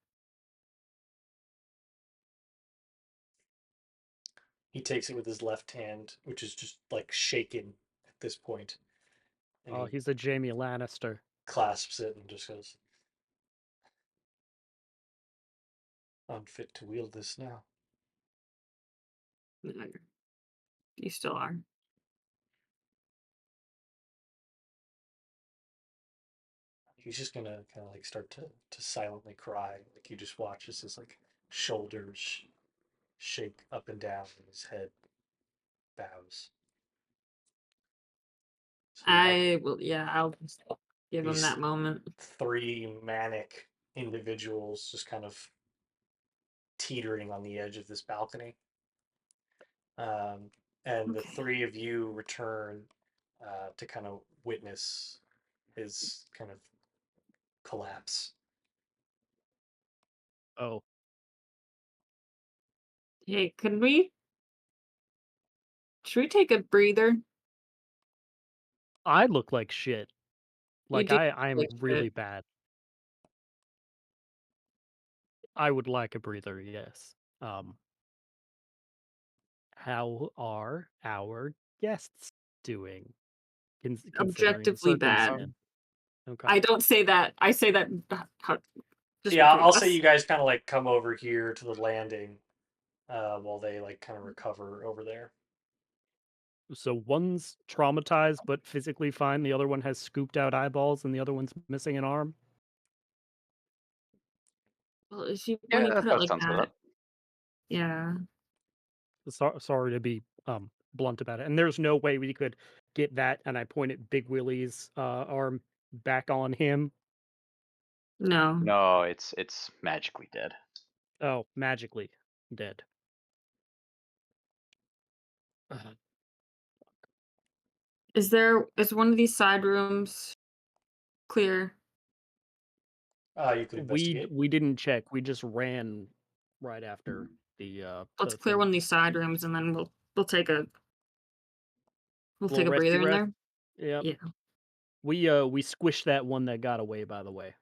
A: He takes it with his left hand, which is just like shaken at this point. And
B: Oh,
A: he
B: he's a Jaime Lannister.
A: clasps it and just goes, "Unfit to wield this now."
C: No, you still are.
A: He's just gonna kind of like start to silently cry. Like you just watch as his like shoulders shake up and down and his head bows. So you have
C: I will. Yeah, I'll just give him
A: These-
C: that moment.
A: three manic individuals just kind of teetering on the edge of this balcony. And the
C: Okay.
A: three of you return to kind of witness his kind of collapse.
B: Oh,
C: Hey, could we? Should we take a breather?
B: I look like shit. Like
C: do
B: I'm
C: like shit.
B: really bad. I would like a breather, yes. How are our guests doing? Considering the
C: Objectively bad.
B: circumstance? Okay.
C: I don't say that. I say that. Just
A: Yeah,
C: between
A: I'll say
C: us.
A: you guys kind of like come over here to the landing while they like kind of recover over there.
B: So one's traumatized but physically fine. The other one has scooped out eyeballs, and the other one's missing an arm.
C: Well, if you,
E: Yeah,
C: when you
E: that
C: put it like
E: sounds about
C: that, yeah.
B: Sorry to be blunt about it. And there's no way we could get that. And I point at Big Willie's arm back on him.
C: No.
E: No, it's magically dead.
B: Oh, magically dead.
C: Is one of these side rooms clear?
A: You could investigate.
B: We didn't check. We just ran right after the.
C: Let's
B: the
C: clear
B: thing.
C: one of these side rooms, and then we'll take a
B: Little
C: take a
B: rescue
C: breather in
B: rest?
C: there.
B: Yep.
C: Yeah.
B: We squished that one that got away. By the way.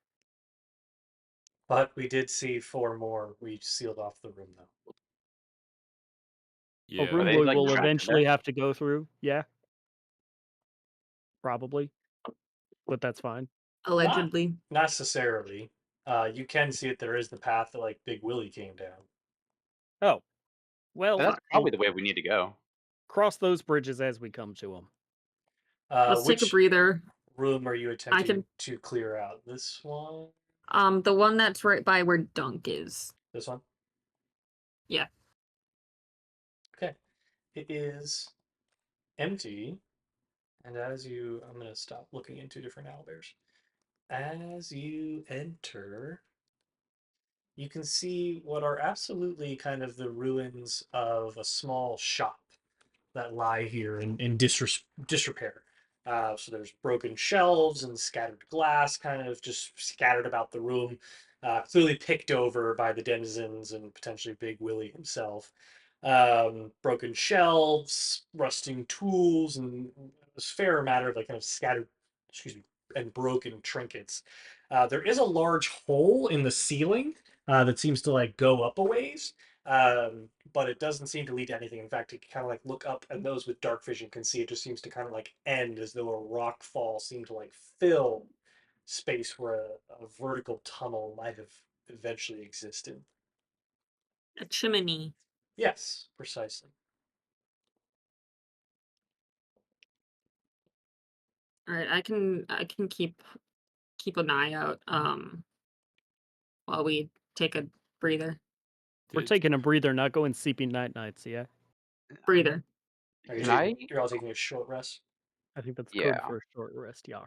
A: But we did see four more. We sealed off the room though.
D: Yeah.
B: A room
E: they,
B: we
E: like,
B: will
E: trapped in
B: eventually
E: there?
B: have to go through. Yeah. Probably. But that's fine.
C: Allegedly.
A: Not necessarily. You can see that there is the path that like Big Willy came down.
B: Oh, well,
E: That's
B: we'll
E: probably the way we need to go.
B: cross those bridges as we come to them.
C: Let's take a
A: Which
C: breather.
A: room are you attempting
C: can-
A: to clear out? This one?
C: The one that's right by where Dunk is.
A: This one?
C: Yeah.
A: Okay. It is empty. And as you, I'm going to stop looking into different owlbears. As you enter, you can see what are absolutely kind of the ruins of a small shop that lie here in disrepair. So there's broken shelves and scattered glass kind of just scattered about the room, clearly picked over by the denizens and potentially Big Willy himself. Broken shelves, rusting tools, and a fair matter of like kind of scattered, excuse me, and broken trinkets. There is a large hole in the ceiling that seems to like go up a ways, but it doesn't seem to lead to anything. In fact, you can kind of like look up, and those with dark vision can see it just seems to kind of like end as though a rock fall seemed to like fill space where a vertical tunnel might have eventually existed.
C: A chimney.
A: Yes, precisely.
C: All right, I can keep an eye out while we take a breather.
B: We're
D: Dude,
B: taking a breather, not going sleeping nights, yeah?
C: Breather.
A: Are you
E: Can I-
A: you're all taking a short rest?
B: I think that's
E: Yeah.
B: code for a short rest, yeah.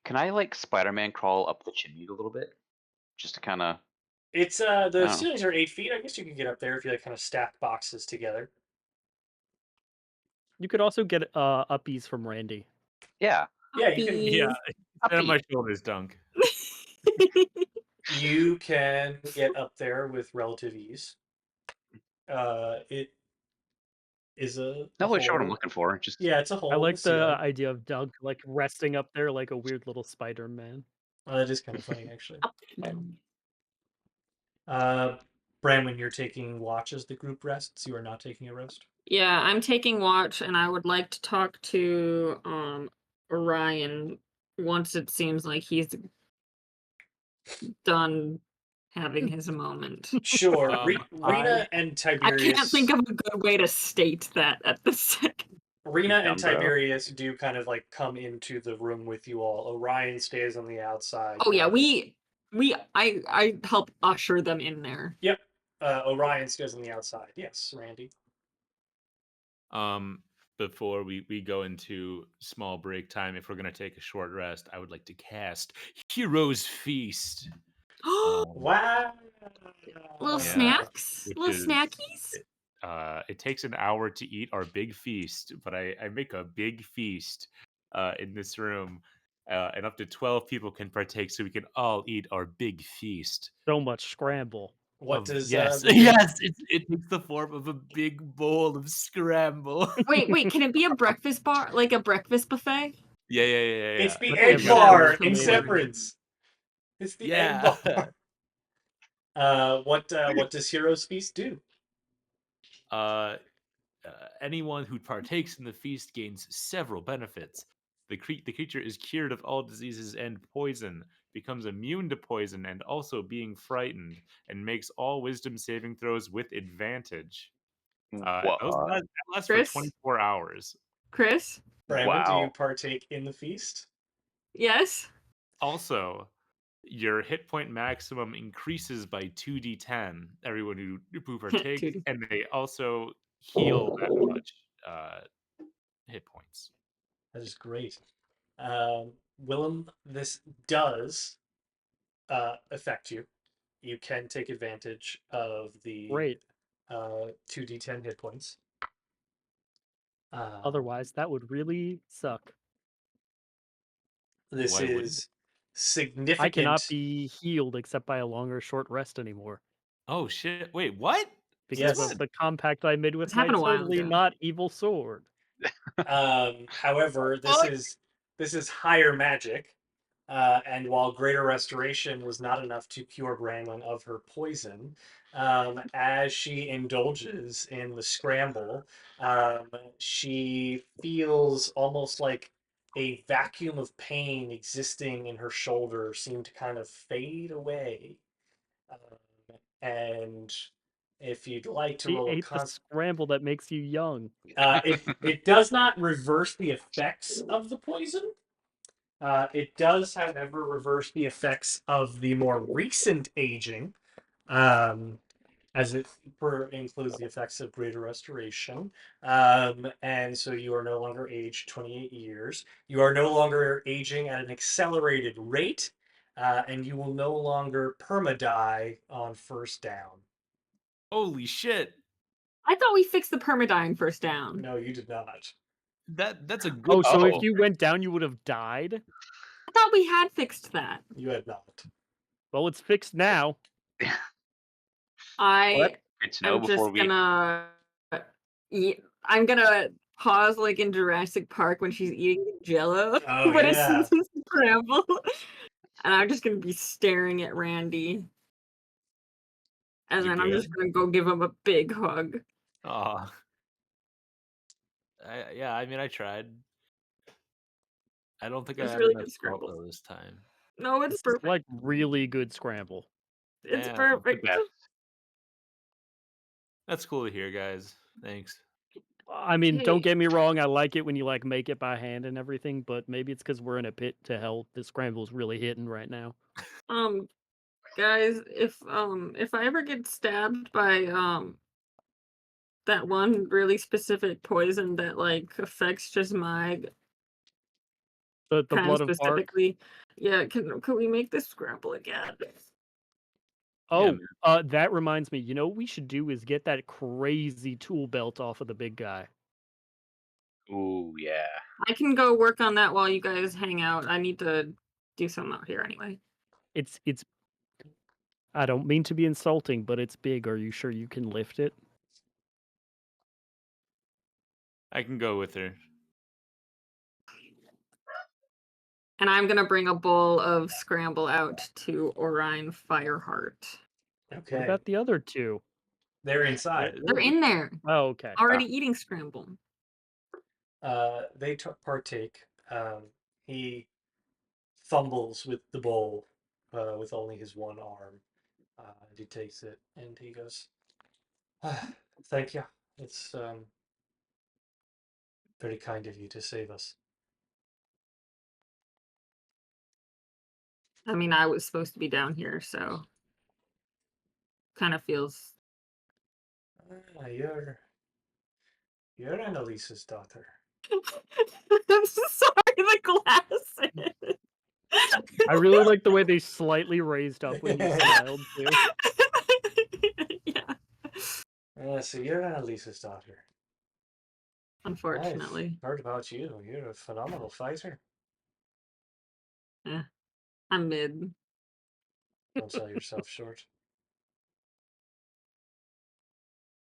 E: Can I like Spider-Man crawl up the chimney a little bit, just to kind of?
A: It's the
E: Oh.
A: ceilings are 8 feet. I guess you can get up there if you like kind of stack boxes together.
B: You could also get uppies from Randy.
E: Yeah.
A: Yeah, you can.
C: Uppies.
D: Yeah, stand on my
E: Uppy.
D: shoulders, Dunk.
A: You can get up there with relative ease. It is a
E: Not really sure what I'm
A: hole.
E: looking for. Just
A: Yeah, it's a hole
B: I
A: in
B: like
A: the
B: the
A: ceiling.
B: idea of Doug like resting up there like a weird little Spider-Man.
A: That is kind of funny, actually.
C: Uppies.
A: Branwen, you're taking watch as the group rests. You are not taking a rest.
C: Yeah, I'm taking watch, and I would like to talk to Orion once it seems like he's done having his moment.
A: Sure.
D: I-
A: Rena and
C: I
A: Tiberius.
C: can't think of a good way to state that at this second.
A: Rena and
E: Down, bro.
A: Tiberius do kind of like come into the room with you all. Orion stays on the outside.
C: Oh yeah, I help usher them in there.
A: Yep. Orion stays on the outside. Yes, Randy.
D: Before we go into small break time, if we're gonna take a short rest, I would like to cast Hero's Feast.
A: Wow.
C: Little
D: Yeah,
C: snacks,
D: which
C: little
D: is-
C: snackies.
D: It takes an hour to eat our big feast, but I make a big feast in this room, and up to 12 people can partake, so we can all eat our big feast.
B: So much scramble.
A: What
D: of-
A: does
D: yes,
A: the-
D: yes, it takes the form of a big bowl of scramble.
C: Wait, can it be a breakfast bar, like a breakfast buffet?
D: yeah.
A: It's the
B: Let's
A: egg
B: get
A: bar
B: ready.
A: in
C: Yeah.
A: Severance. It's the egg
D: Yeah.
A: bar. What does Hero's Feast do?
D: Anyone who partakes in the feast gains several benefits. The creature is cured of all diseases and poison, becomes immune to poison and also being frightened, and makes all wisdom saving throws with advantage. Those
E: What?
D: last for
C: Chris?
D: 24 hours.
C: Chris?
A: Brandon, do you
E: Wow.
A: partake in the feast?
C: Yes.
D: Also, your hit point maximum increases by 2d10. Everyone who partakes,
C: 2D.
D: and they also heal that much hit points.
A: That is great. Willem, this does affect you. You can take advantage of the
B: Great.
A: 2d10 hit points.
B: Otherwise, that would really suck.
A: This
D: Why wouldn't
A: is significant.
B: I cannot be healed except by a longer short rest anymore.
D: Oh shit! Wait, what?
B: Because
A: Yes.
B: of the compact I made with
C: This
B: my
C: happened a while
B: totally
C: ago.
B: not evil sword.
A: However,
C: Fuck.
A: this is higher magic, and while Greater Restoration was not enough to cure Branwen of her poison, as she indulges in the scramble, she feels almost like a vacuum of pain existing in her shoulder seem to kind of fade away. And if you'd like to
B: He
A: roll a
B: ate the scramble that makes you young.
A: it does not reverse the effects of the poison. It does, however, reverse the effects of the more recent aging, as it includes the effects of greater restoration. And so you are no longer aged 28 years. You are no longer aging at an accelerated rate, and you will no longer perma-die on first down.
F: Holy shit!
C: I thought we fixed the permadying first down.
A: No, you did not.
F: That's a good.
B: Oh, so if
E: Oh.
B: you went down, you would have died?
C: I thought we had fixed that.
A: You had not.
B: Well, it's fixed now.
C: I
E: Good to know
C: am
E: before
C: just
E: we.
C: gonna. I'm gonna pause like in Jurassic Park when she's eating the Jello,
A: Oh,
C: but
A: yeah.
C: it's scramble, and I'm just gonna be staring at Randy, and
F: You
C: then I'm just
F: good?
C: gonna go give him a big hug.
F: Aw. Yeah, I mean, I tried. I don't think I
C: It's
F: had
C: really
F: enough
C: good
F: salt
C: scramble.
F: though this time.
C: No, it's
B: This is
C: perfect.
B: like really good scramble.
C: It's
F: Yeah,
C: perfect.
E: best.
F: That's cool to hear, guys. Thanks.
B: I mean, don't
C: Okay.
B: get me wrong, I like it when you like make it by hand and everything, but maybe it's because we're in a pit to hell. The scramble's really hitting right now.
C: Guys, if I ever get stabbed by that one really specific poison that like affects just my
B: The
C: kind of
B: blood of bark.
C: specifically, yeah, can we make this scramble again?
B: Oh,
F: man.
B: that reminds me. You know what we should do is get that crazy tool belt off of the big guy.
E: Ooh, yeah.
C: I can go work on that while you guys hang out. I need to do something out here anyway.
B: It's I don't mean to be insulting, but it's big. Are you sure you can lift it?
F: I can go with her.
C: And I'm gonna bring a bowl of scramble out to Orion Fireheart.
B: What
A: Okay.
B: about the other two?
A: They're inside.
C: They're in there,
B: Oh, okay.
C: already eating scramble.
A: They partake. He fumbles with the bowl with only his one arm. And he takes it and he goes, "Thank you. It's very kind of you to save us."
C: I mean, I was supposed to be down here, so kind of feels.
A: Ah, you're Annalise's daughter.
C: I'm so sorry, the glasses.
B: I really like the way they slightly raised up when you smiled too.
C: Yeah.
A: So you're Annalise's daughter.
C: Unfortunately.
A: I've heard about you. You're a phenomenal fighter.
C: Yeah. I'm mid.
A: Don't sell yourself short.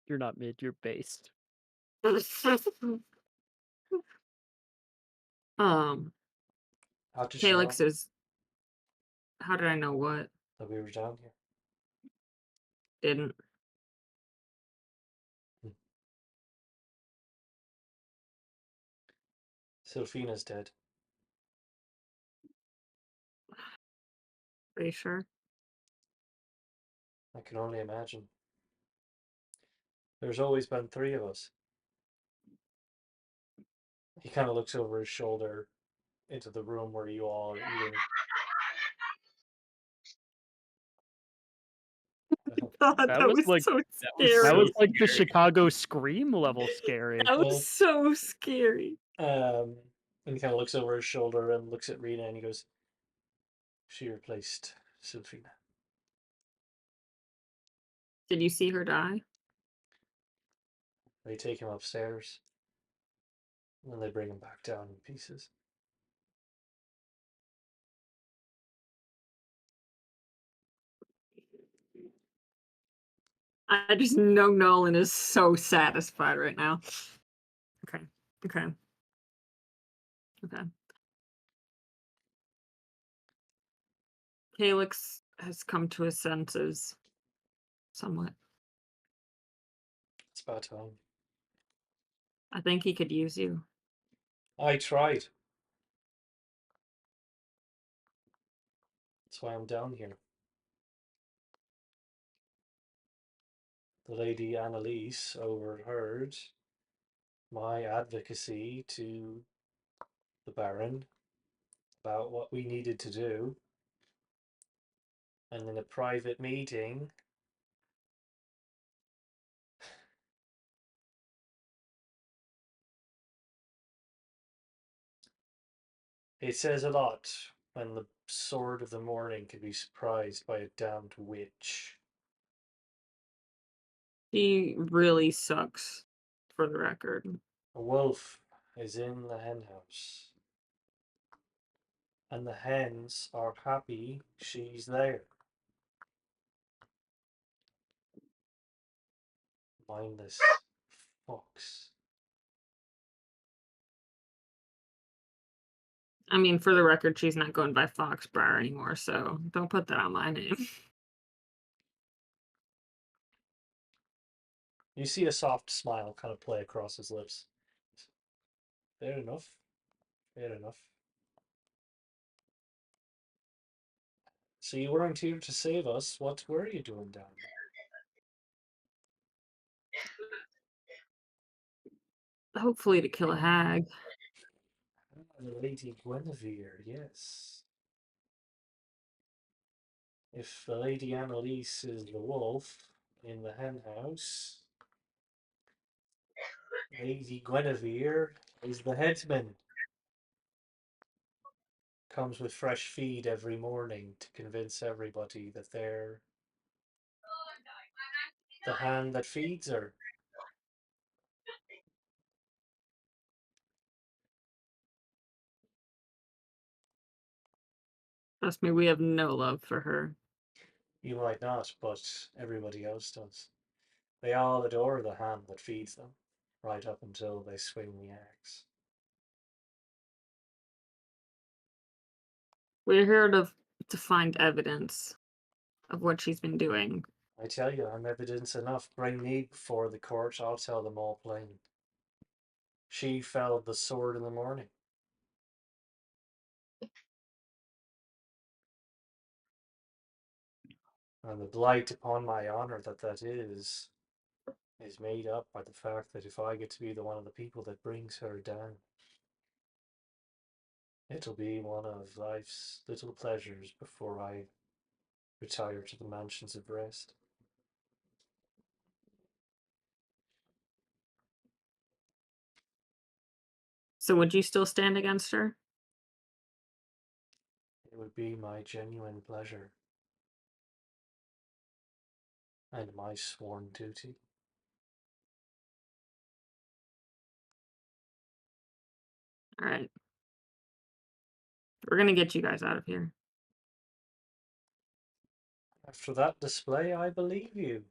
B: You're not mid, you're based.
C: Um,
A: How did you know
C: Calix is. How did I know what?
A: that we were down here?
C: Didn't.
A: Sylphina's dead.
C: Are you sure?
A: I can only imagine. There's always been three of us. He kind of looks over his shoulder into the room where you all are eating.
C: God,
B: That was like
C: so
F: was
C: scary.
B: that was
F: so
B: like the
F: scary.
B: Chicago Scream level scary.
C: That was so scary.
A: And he kind of looks over his shoulder and looks at Rena and he goes, "She replaced Sylphina."
C: Did you see her die?
A: They take him upstairs. And then they bring him back down in pieces.
C: I just know Nolan is so satisfied right now. Okay. Okay. Okay. Calix has come to his senses somewhat.
A: It's about time.
C: I think he could use you.
A: I tried. That's why I'm down here. The Lady Annalise overheard my advocacy to the Baron about what we needed to do, and in a private meeting, it says a lot when the Sword of the Morning can be surprised by a damned witch.
C: She really sucks, for the record.
A: A wolf is in the henhouse, and the hens are happy she's there. Mindless fox.
C: I mean, for the record, she's not going by Foxbriar anymore, so don't put that on my name.
A: You see a soft smile kind of play across his lips. Fair enough. Fair enough. So you weren't here to save us. What were you doing down
C: Hopefully to kill a hag.
A: there? The Lady Guinevere, yes. If the Lady Annalise is the wolf in the henhouse, Lady Guinevere is the headsman. Comes with fresh feed every morning to convince everybody that they're the hand that feeds her.
C: Trust me, we have no love for her.
A: You might not, but everybody else does. They all adore the hand that feeds them, right up until they swing the axe.
C: We're here to find evidence of what she's been doing.
A: I tell you, I'm evidence enough. Bring me before the court, I'll tell them all plain. She felled the sword in the morning. And the blight upon my honor that is made up by the fact that if I get to be the one of the people that brings her down, it'll be one of life's little pleasures before I retire to the mansions of rest.
C: So would you still stand against her?
A: It would be my genuine pleasure and my sworn duty.
C: All right. We're gonna get you guys out of here.
A: After that display, I believe you.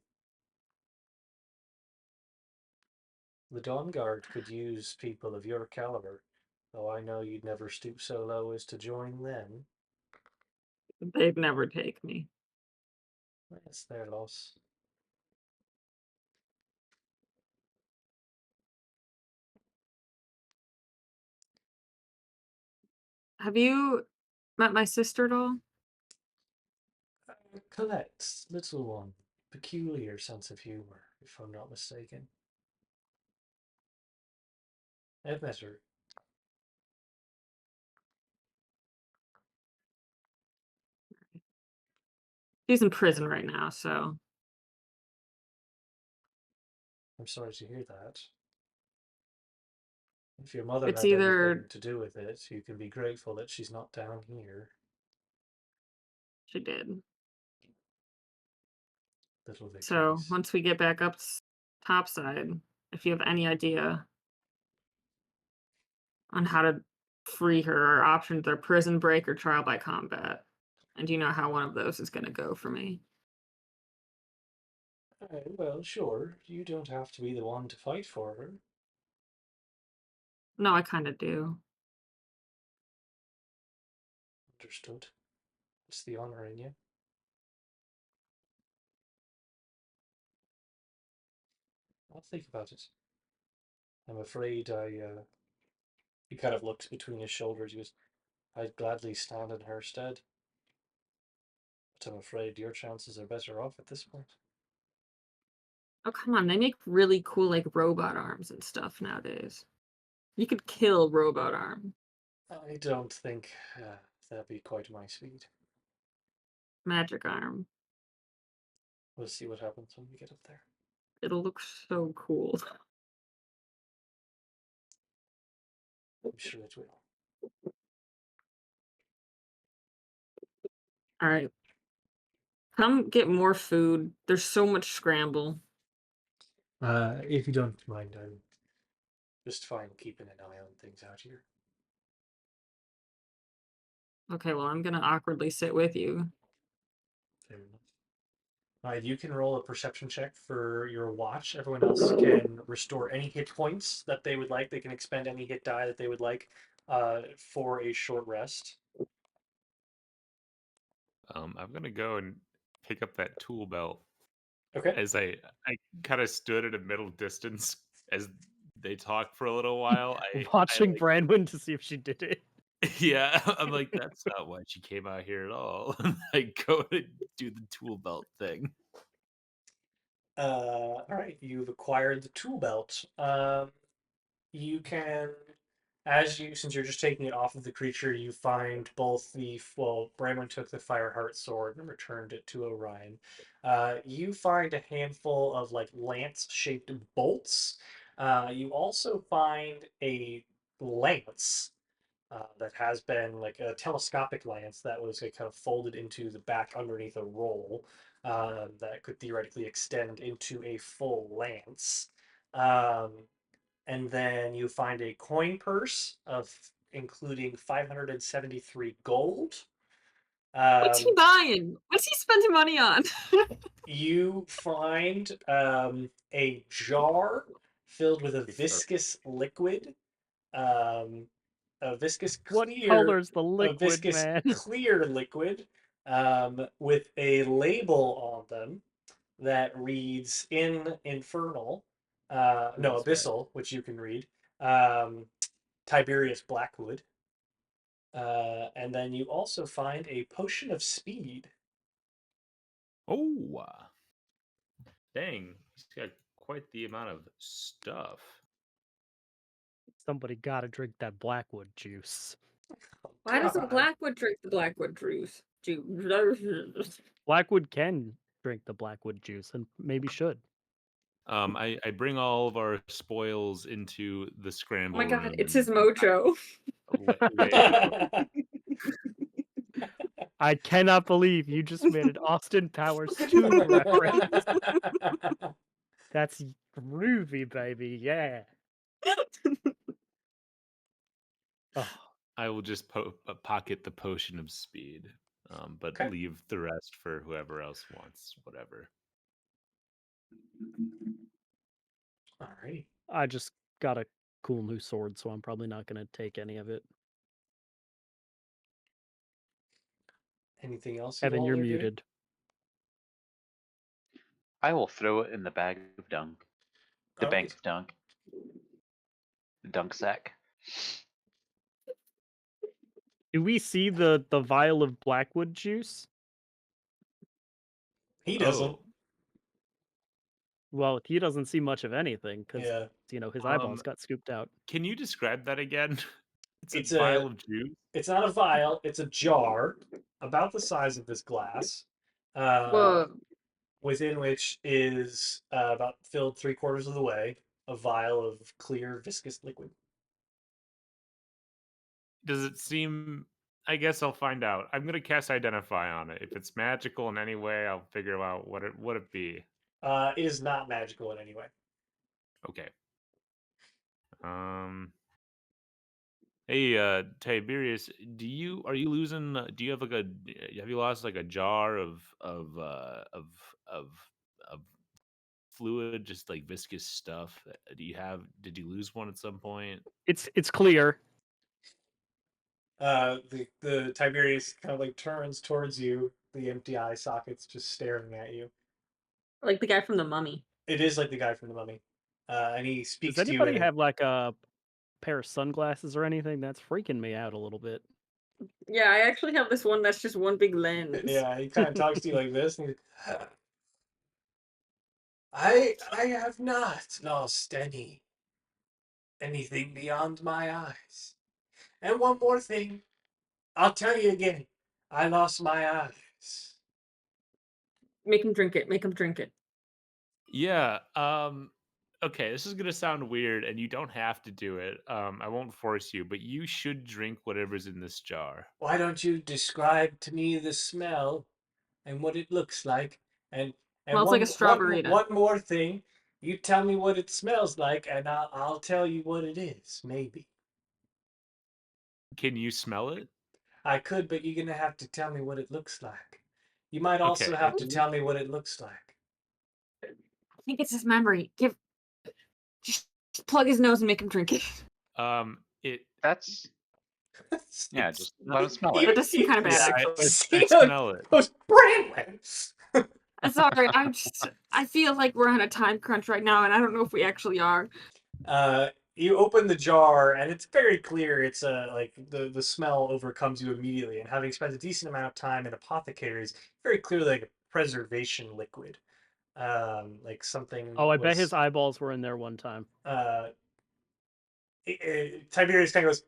A: The Dawn Guard could use people of your caliber, though I know you'd never stoop so low as to join them.
C: They'd never take me.
A: It's their loss.
C: Have you met my sister at all?
A: Colette, little one, peculiar sense of humor, if I'm not mistaken. I've met her.
C: She's in prison right now, so
A: I'm sorry to hear that. If your mother
C: it's
A: had
C: either
A: anything to do with it, you can be grateful that she's not down here.
C: she did.
A: Little
C: So
A: victories.
C: once we get back up topside, if you have any idea on how to free her, our options are prison break or trial by combat. And you know how one of those is going to go for me.
A: Well, sure, you don't have to be the one to fight for her.
C: No, I kind of do.
A: Understood. It's the honor in you. I'll think about it. I'm afraid he kind of looks between his shoulders. He goes, I'd gladly stand in her stead. But I'm afraid your chances are better off at this point.
C: Oh, come on. They make really cool, like, robot arms and stuff nowadays. You could kill robot arm.
A: I don't think that'd be quite my speed.
C: Magic arm.
A: We'll see what happens when we get up there.
C: It'll look so cool.
A: I'm sure it will.
C: All right. Come get more food. There's so much scramble.
A: If you don't mind, I'm just fine keeping an eye on things out here.
C: Okay, well, I'm gonna awkwardly sit with you.
A: Fair enough. You can roll a perception check for your watch. Everyone else can restore any hit points that they would like. They can expend any hit die that they would like for a short rest.
D: I'm gonna go and pick up that tool belt
A: Okay.
D: as I kind of stood at a middle distance as they talked for a little while.
B: Watching
D: like,
B: Brandwin to see if she did it.
D: yeah, I'm like, that's not why she came out here at all. I go and do the tool belt thing.
A: All right, you've acquired the tool belt. You can, since you're just taking it off of the creature, you find both Bramwin took the Fireheart sword and returned it to Orion. You find a handful of like lance-shaped bolts. You also find a lance that has been like a telescopic lance that was kind of folded into the back underneath a roll that could theoretically extend into a full lance. And then you find a coin purse of including 573 gold.
C: What's he buying? What's he spending money on?
A: You find a jar filled with a viscous liquid. A viscous
B: What
A: clear,
B: color's the
A: a
B: liquid,
A: viscous
B: man?
A: clear liquid with a label on them that reads in Infernal, no,
D: That's
A: Abyssal, which you can read, Tiberius Blackwood. And then you also find a potion of speed.
D: Oh, dang, he's got quite the amount of stuff.
B: Somebody gotta drink that Blackwood juice.
C: Why doesn't
A: God.
C: Blackwood drink the Blackwood juice?
B: Blackwood can drink the Blackwood juice and maybe should.
D: I bring all of our spoils into the
C: Oh
D: scramble
C: my god,
D: room
C: it's
D: and
C: his mojo.
D: lay it out.
B: I cannot believe you just made an Austin Powers 2 reference. That's groovy, baby. Yeah. Oh,
D: I will just pocket the potion of speed, but
A: Okay.
D: leave the rest for whoever else wants whatever.
A: All right.
B: I just got a cool new sword, so I'm probably not going to take any of it.
A: Anything else you
B: Evan,
A: all
B: you're
A: are doing?
B: muted.
E: I will throw it in the bag of dunk. The
A: All
E: bank
A: right.
E: of dunk. The dunk sack.
B: Do we see the vial of Blackwood juice?
A: He doesn't.
D: Oh,
B: Well, he doesn't see much of anything because
A: Yeah.
B: his eyeballs got scooped out.
D: can you describe that again?
A: It's
D: a vial of juice.
A: It's not a vial. It's a jar about the size of this glass,
C: Whoa.
A: within which is about filled 3/4 of the way a vial of clear viscous liquid.
D: Does it seem? I guess I'll find out. I'm gonna cast Identify on it. If it's magical in any way, I'll figure out what it would it be.
A: It is not magical in any way.
D: Okay. Hey, Tiberius, are you losing? Do you have have you lost like a jar of fluid, just like viscous stuff? Did you lose one at some point?
B: It's clear.
A: The Tiberius kind of like turns towards you, the empty eye sockets just staring at you.
C: Like the guy from the Mummy.
A: It is like the guy from the Mummy. And he speaks
B: Does
A: to you.
B: anybody have like a pair of sunglasses or anything? That's freaking me out a little bit.
C: Yeah, I actually have this one that's just one big lens.
A: Yeah, he kind of talks to you like this. And I have not lost anything beyond my eyes. And one more thing, I'll tell you again, I lost my eyes.
C: Make him drink it. Make him drink it.
D: Yeah. Okay, this is gonna sound weird, and you don't have to do it. I won't force you, but you should drink whatever's in this jar.
A: Why don't you describe to me the smell and what it looks like? And
C: Smells like a strawberry.
A: one more thing, you tell me what it smells like, and I'll tell you what it is. Maybe
D: Can you smell it?
A: I could, but you're gonna have to tell me what it looks like. You might also
D: Okay.
A: have to tell me what it looks like.
C: I think it's his memory. Just plug his nose and make him drink it.
D: It.
E: That's yeah. Just let him smell
C: That
E: it.
C: does seem kind of bad.
D: Yeah,
C: actually.
D: I smell it.
A: Those Brandwins.
C: Sorry, I feel like we're on a time crunch right now, and I don't know if we actually are.
A: You open the jar, and it's very clear. It's like the smell overcomes you immediately. And having spent a decent amount of time in apothecaries, very clearly like a preservation liquid, like something.
B: Oh, I bet
A: was,
B: his eyeballs were in there one time.
A: Tiberius kind of goes.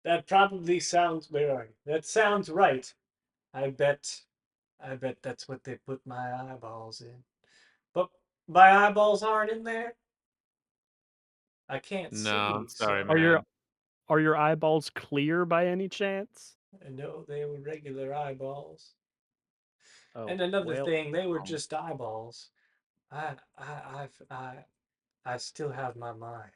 A: That probably sounds. Where are you? That sounds right. I bet that's what they put my eyeballs in. But my eyeballs aren't in there. I can't
D: No,
A: see.
D: I'm sorry,
A: so-
D: man.
B: Are your eyeballs clear by any chance?
A: No, they were regular eyeballs.
B: Oh,
A: And another
B: well,
A: thing, they were just eyeballs. I still have my mind.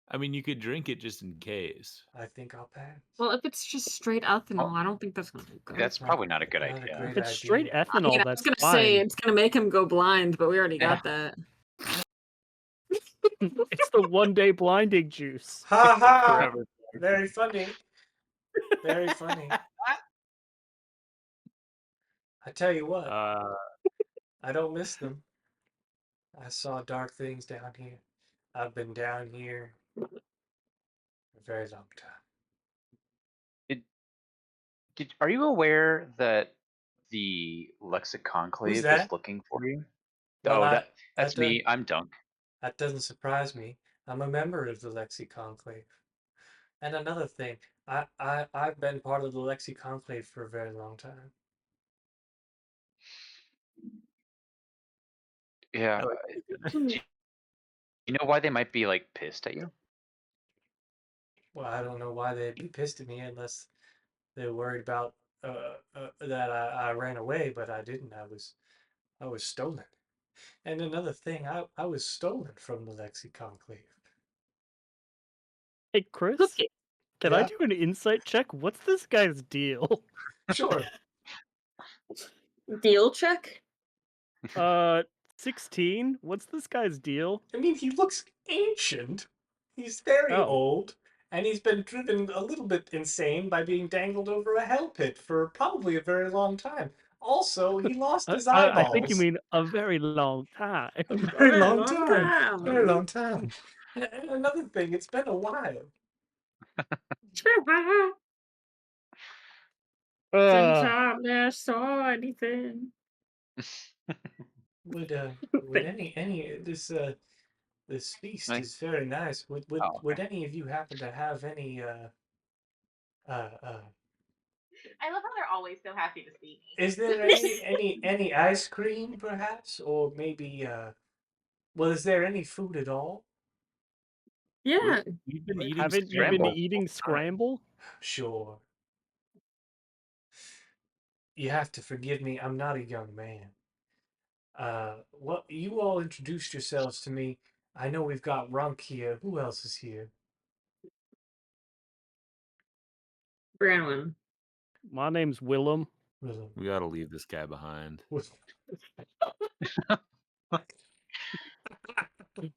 D: I mean, you could drink it just in case.
A: I think I'll pass.
C: Well, if it's just straight ethanol, I don't think that's gonna be good.
E: That's probably not a good
A: Not a
E: idea.
A: great
B: if it's straight
A: idea.
B: ethanol,
C: I was
B: that's
C: gonna
B: fine.
C: say it's gonna make him go blind, but we already got that.
B: It's the 1-day blinding juice.
A: Ha ha!
D: Forever.
A: Very funny. Very funny. I tell you what, I don't miss them. I saw dark things down here. I've been down here for a very long time.
E: Are you aware that the Lexiconclave
A: that?
E: is looking for you?
A: Well,
E: Oh,
A: that
E: that's me. I'm Dunk.
A: That doesn't surprise me. I'm a member of the Lexiconclave. And another thing, I've been part of the Lexiconclave for a very long time.
E: Yeah. Do you know why they might be like pissed at you?
A: Well, I don't know why they'd be pissed at me unless they're worried about that I ran away, but I didn't. I was stolen. And another thing, I was stolen from the Lexiconclave.
B: Hey, Chris,
C: Okay.
B: can I
A: Yeah.
B: do an insight check? What's this guy's deal?
A: Sure.
C: Deal check?
B: 16? What's this guy's deal?
A: I mean, he looks ancient. He's very
B: Oh.
A: old, and he's been driven a little bit insane by being dangled over a hell pit for probably a very long time. Also, he lost his eyeballs.
B: I think you mean a very long time.
A: a very long
C: long
A: time.
C: time.
A: Very long time. And another thing, it's been a while.
C: Since I last saw anything.
A: Would any this feast
E: Nice.
A: is very nice. Would
E: Oh,
A: would any of you happen to have any
H: I love how they're always so happy to see me.
A: is there any ice cream perhaps, or maybe well, is there any food at all?
C: Yeah.
D: We've been eating
B: Haven't you been
E: scramble.
B: eating scramble?
A: Sure. You have to forgive me. I'm not a young man. Well, you all introduced yourselves to me. I know we've got Runk here. Who else is here?
C: Branwyn.
B: My name's Willem.
A: Willem.
D: We gotta leave this guy behind.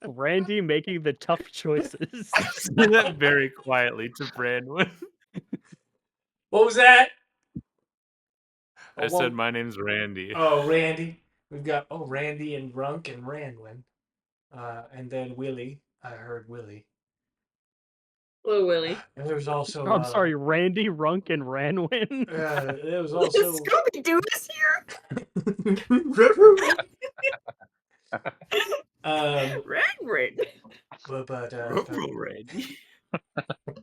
B: Randy making the tough choices.
D: Say that very quietly to Brandon.
A: What was that?
D: I said my name's Randy.
A: Oh, Randy. We've got Randy and Runk and Ranwin. And then Willy. I heard Willy.
C: Hello, Willy.
A: And there's also.
B: I'm sorry, Randy, Runk, and Ranwin.
A: There was also.
C: Scooby Doo is here. Ragrid.
A: But
F: Randy.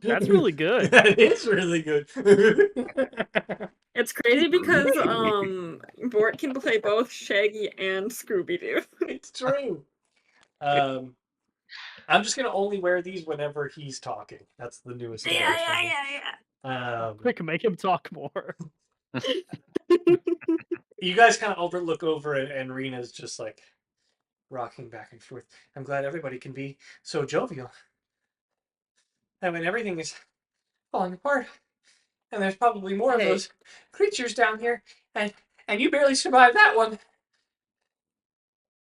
B: That's really good.
A: That is really good.
C: It's crazy because Bort can play both Shaggy and Scooby Doo.
A: It's true. I'm just gonna only wear these whenever he's talking. That's the newest.
C: Yeah.
B: Quick, make him talk more.
A: You guys kind of look over and Rena's just like rocking back and forth. I'm glad everybody can be so jovial. And when everything is falling apart, and there's probably more of those creatures down here, and you barely survived that one.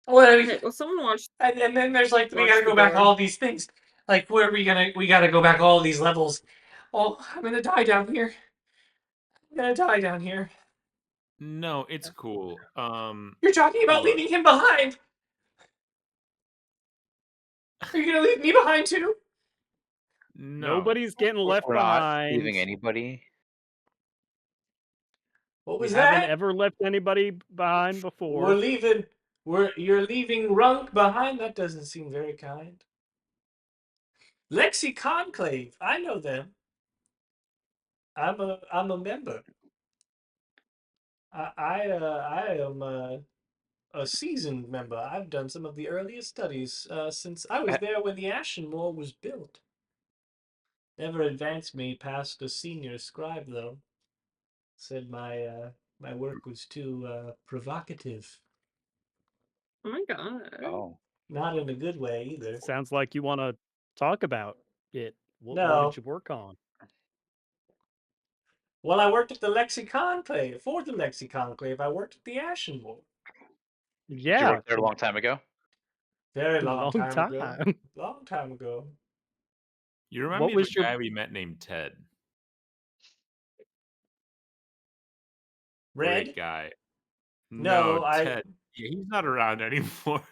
A: Well,
C: Okay, well, someone watched.
A: and then there's like we
C: Watch
A: gotta
C: the
A: go back
C: door.
A: all these things. Like where are we gonna? We gotta go back all these levels. Oh, I'm gonna die down here. I'm gonna die down here.
D: No, it's cool.
A: You're talking about
D: look.
A: leaving him behind. Are you gonna leave me behind too?
D: No.
B: Nobody's getting left
E: We're not
B: behind.
E: leaving anybody.
A: What
B: We
A: was
B: haven't
A: that?
B: ever left anybody behind before.
A: We're leaving. You're leaving Runk behind. That doesn't seem very kind. Lexi Conclave. I know them. I'm a member. I am a seasoned member. I've done some of the earliest studies since I was there when the Ashen Moor was built. Never advanced me past a senior scribe though. Said my work was too provocative.
C: Oh my god.
E: Oh.
A: Not in a good way either.
B: Sounds like you want to talk about it. What
A: No.
B: did you work on?
A: Well, I worked at the Lexiconclave. For the Lexiconclave, I worked at the Ashen Moor.
E: Did you
B: Yeah,
E: work there a long time ago?
A: Very long,
B: Long
A: time ago.
B: time.
A: Long time ago.
D: You remind
B: What
D: me of
B: was
D: a
B: your-
D: guy we met named Ted.
A: Red?
D: Great guy.
A: No,
D: Ted. Yeah, he's not around anymore.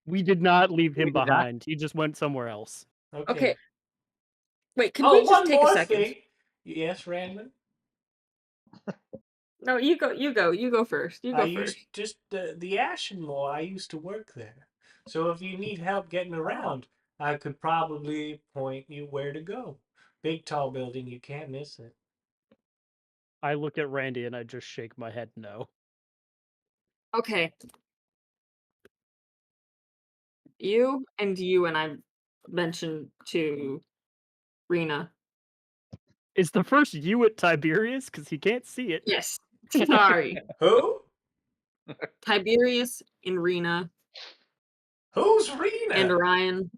B: we did not leave him
E: We did not.
B: behind. He just went somewhere else.
C: Okay. Wait, can
A: Oh,
C: we just
A: one
C: take
A: more
C: a second?
A: thing. Yes, Randman.
C: No, you go first. You go
A: I
C: first.
A: used just the Ashen Moor. I used to work there, so if you need help getting around, I could probably point you where to go. Big tall building, you can't miss it.
B: I look at Randy and I just shake my head no.
C: Okay. You and I mentioned to Rena.
B: Is the first you at Tiberius? Because he can't see it.
C: Yes. Sorry.
A: Who?
C: Tiberius and Rena
A: Who's Rena?
C: and Orion.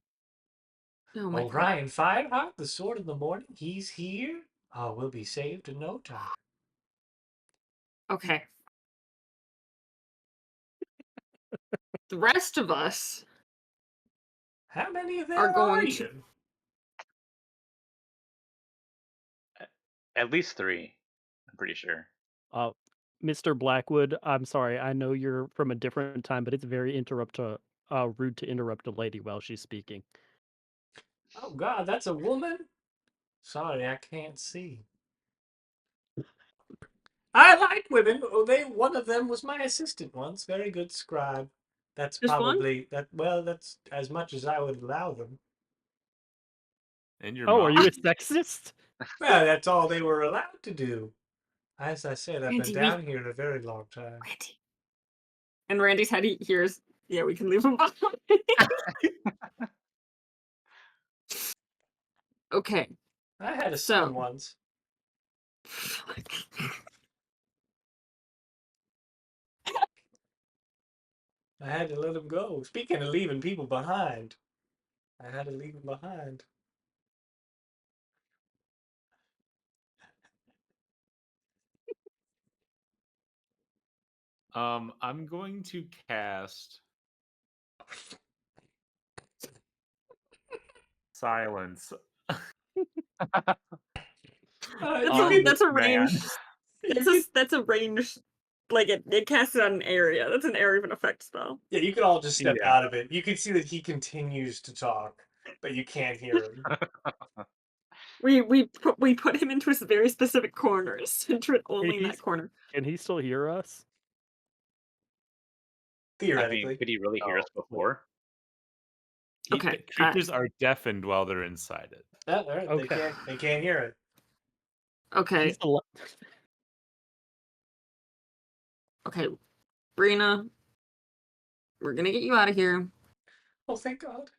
C: Oh my god.
A: Orion 5-Heart, the Sword of the Morning. He's here. Oh, we'll be saved in no time.
C: Okay. The rest of us
A: How many of them
C: are
A: are
C: going
A: you?
C: to-
E: At least 3. I'm pretty sure.
B: Mr. Blackwood, I'm sorry. I know you're from a different time, but it's very rude to interrupt a lady while she's speaking.
A: Oh God, that's a woman? Sorry, I can't see. I like women. Oh, one of them was my assistant once. Very good scribe. That's
C: Just one?
A: probably that. Well, that's as much as I would allow them.
D: And your
B: Oh,
D: mom.
B: are you a sexist?
A: Well, that's all they were allowed to do. As I said, I've
C: Randy,
A: been down here in a very long time.
C: Randy. And Randy's head hears, yeah, we can leave him behind. Okay.
A: I had a
C: So-
A: son once. I had to let him go. Speaking of leaving people behind, I had to leave him behind.
D: I'm going to cast silence.
C: That's a
E: man.
C: range. That's a range. Like it casts it on an area. That's an area of an effect spell.
A: Yeah, you can all just step
D: Yeah.
A: out of it. You can see that he continues to talk. but you can't hear him.
C: We put him into a very specific corner, centered only in that
B: he's-
C: corner.
B: Can he still hear us?
E: I mean,
A: Theoretically.
E: could he really hear us before?
C: Okay,
D: Creatures are deafened while they're inside it.
A: Oh, all right.
B: Okay.
A: They can't hear it.
C: Okay,
B: He's al-
C: okay, Brina, we're gonna get you out of here.
A: Oh, thank God.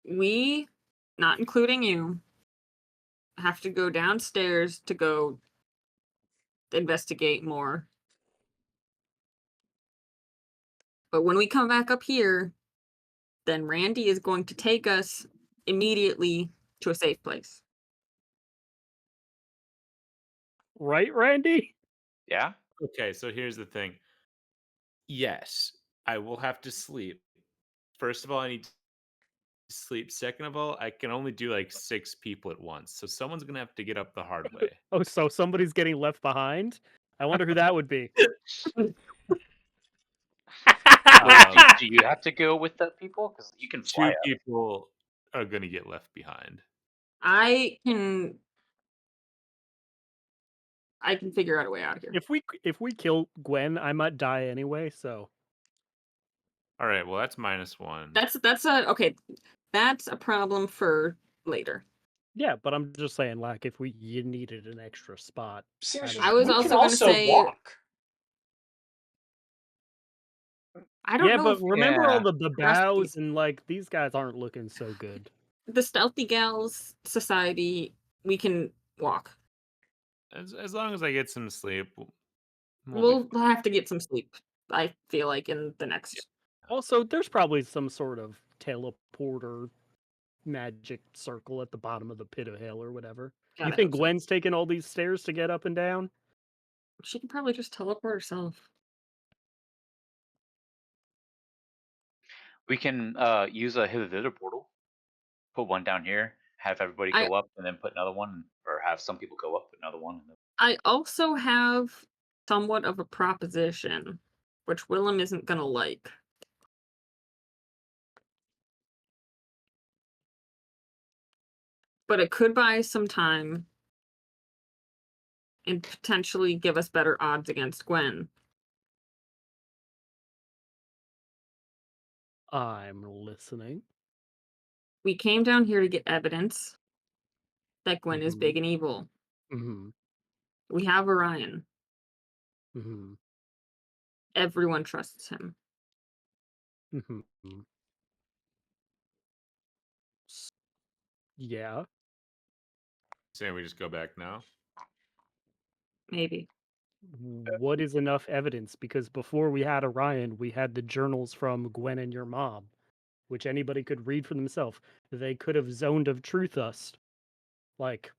C: We, not including you, have to go downstairs to go investigate more. But when we come back up here, then Randy is going to take us immediately to a safe place.
B: right, Randy?
E: Yeah.
D: Okay, so here's the thing. Yes, I will have to sleep. First of all, I need to sleep. Second of all, I can only do like 6 people at once. So someone's going to have to get up the hard way.
B: Oh, so somebody's getting left behind? I wonder who that would be.
E: Do you have to go with the people? Because you can fly
D: 2
E: up.
D: people are going to get left behind.
C: I can figure out a way out of here.
B: If we kill Gwen, I might die anyway, so
D: All right, well that's -1.
C: That's a problem for later.
B: yeah, but I'm just saying, like, if you needed an extra spot.
A: Seriously,
C: I was
A: we
C: also
A: can
C: gonna say-
A: walk.
C: I don't
B: Yeah,
C: know
B: but
C: if
B: remember all
E: Yeah.
B: the
C: Rusty.
B: bows and like these guys aren't looking so good.
C: the Stealthy Gals Society, we can walk.
D: As long as I get some sleep, we'll be
C: We'll
D: fine.
C: have to get some sleep, I feel like, in the next.
B: Also, there's probably some sort of teleporter magic circle at the bottom of the pit of hell or whatever.
C: God,
B: You
C: I
B: think
C: hope so.
B: Gwen's taking all these stairs to get up and down?
C: She can probably just teleport herself.
E: We can use a hither portal. Put one down here. Have everybody
C: I-
E: go up, and then put another one, or have some people go up, put another one. And then...
C: I also have somewhat of a proposition, which Willem isn't gonna like. But it could buy us some time and potentially give us better odds against Gwen.
B: I'm listening.
C: We came down here to get evidence that Gwen is
B: Mhm.
C: big and evil.
B: Mm-hmm.
C: We have Orion.
B: Mm-hmm.
C: Everyone trusts him.
B: Mm-hmm. Yeah.
D: Saying we just go back now.
C: Maybe.
B: What is enough evidence? Because before we had Orion, we had the journals from Gwen and your mom, which anybody could read for themselves. They could have zoned of truth us. Like,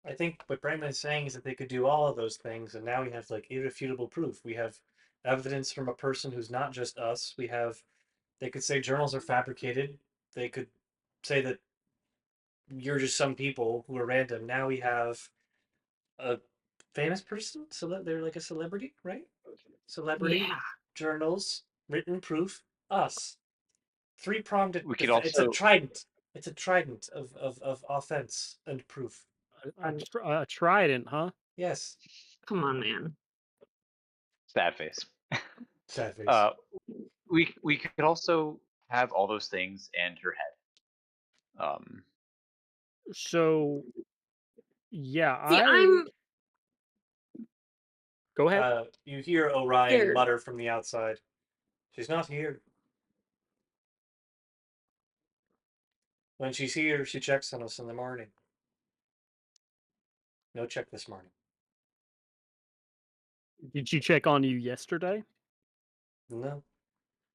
A: I think what Brandon is saying is that they could do all of those things, and now we have like irrefutable proof. We have evidence from a person who's not just us. They could say journals are fabricated. They could say that you're just some people who are random. Now we have a famous person, so that they're like a celebrity, right? Celebrity
C: Yeah.
A: journals, written proof, us. Three-pronged.
E: We could
A: It's a
E: also-
A: trident. It's a trident of offense and proof.
B: a trident, huh?
A: Yes.
C: Come on, man.
E: Sad face.
A: Sad face.
E: We could also have all those things and her head.
B: So, yeah,
C: See, I'm
B: Go ahead.
A: You hear Orion
C: scared.
A: mutter from the outside. She's not here. When she's here, she checks on us in the morning. No check this morning.
B: Did she check on you yesterday?
A: No.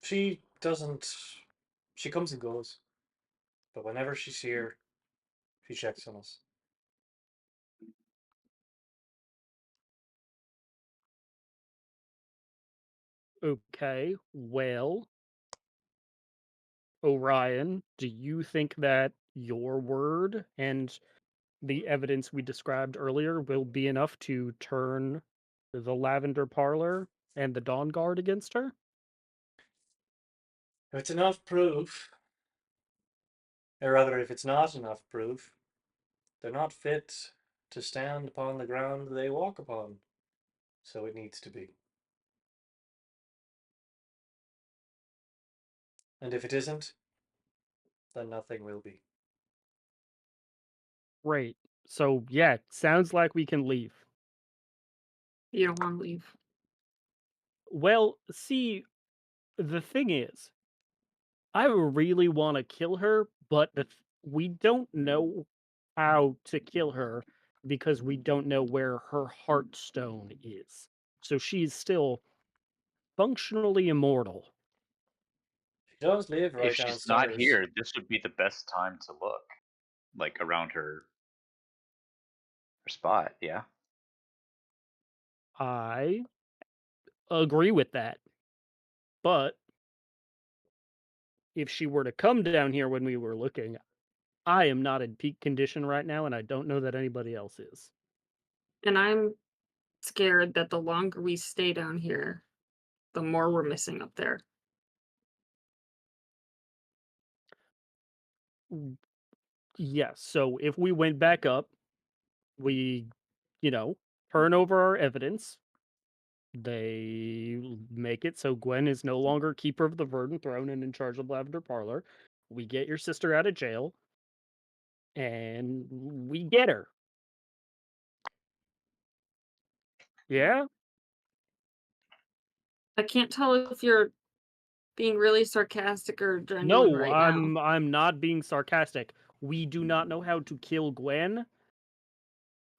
A: She doesn't. She comes and goes. But whenever she's here, she checks on us.
B: Okay, well, Orion, do you think that your word and the evidence we described earlier will be enough to turn the Lavender Parlor and the Dawn Guard against her?
A: If it's enough proof, Or rather, if it's not enough proof, they're not fit to stand upon the ground they walk upon. So it needs to be. And if it isn't, then nothing will be.
B: Great. So yeah, sounds like we can leave.
C: You don't want to leave.
B: Well, see, the thing is, I really want to kill her, but we don't know how to kill her because we don't know where her heartstone is. So she's still functionally immortal.
A: She does live right
E: If she's
A: downstairs.
E: not here, this would be the best time to look, like around her spot. Yeah.
B: I agree with that. But if she were to come down here when we were looking, I am not in peak condition right now, and I don't know that anybody else is.
C: And I'm scared that the longer we stay down here, the more we're missing up there.
B: Yes, so if we went back up, we, turn over our evidence. They make it so Gwen is no longer keeper of the Verdant Throne and in charge of Lavender Parlor. We get your sister out of jail, and we get her. Yeah?
C: I can't tell if you're being really sarcastic or genuine
B: No,
C: right now.
B: I'm not being sarcastic. We do not know how to kill Gwen.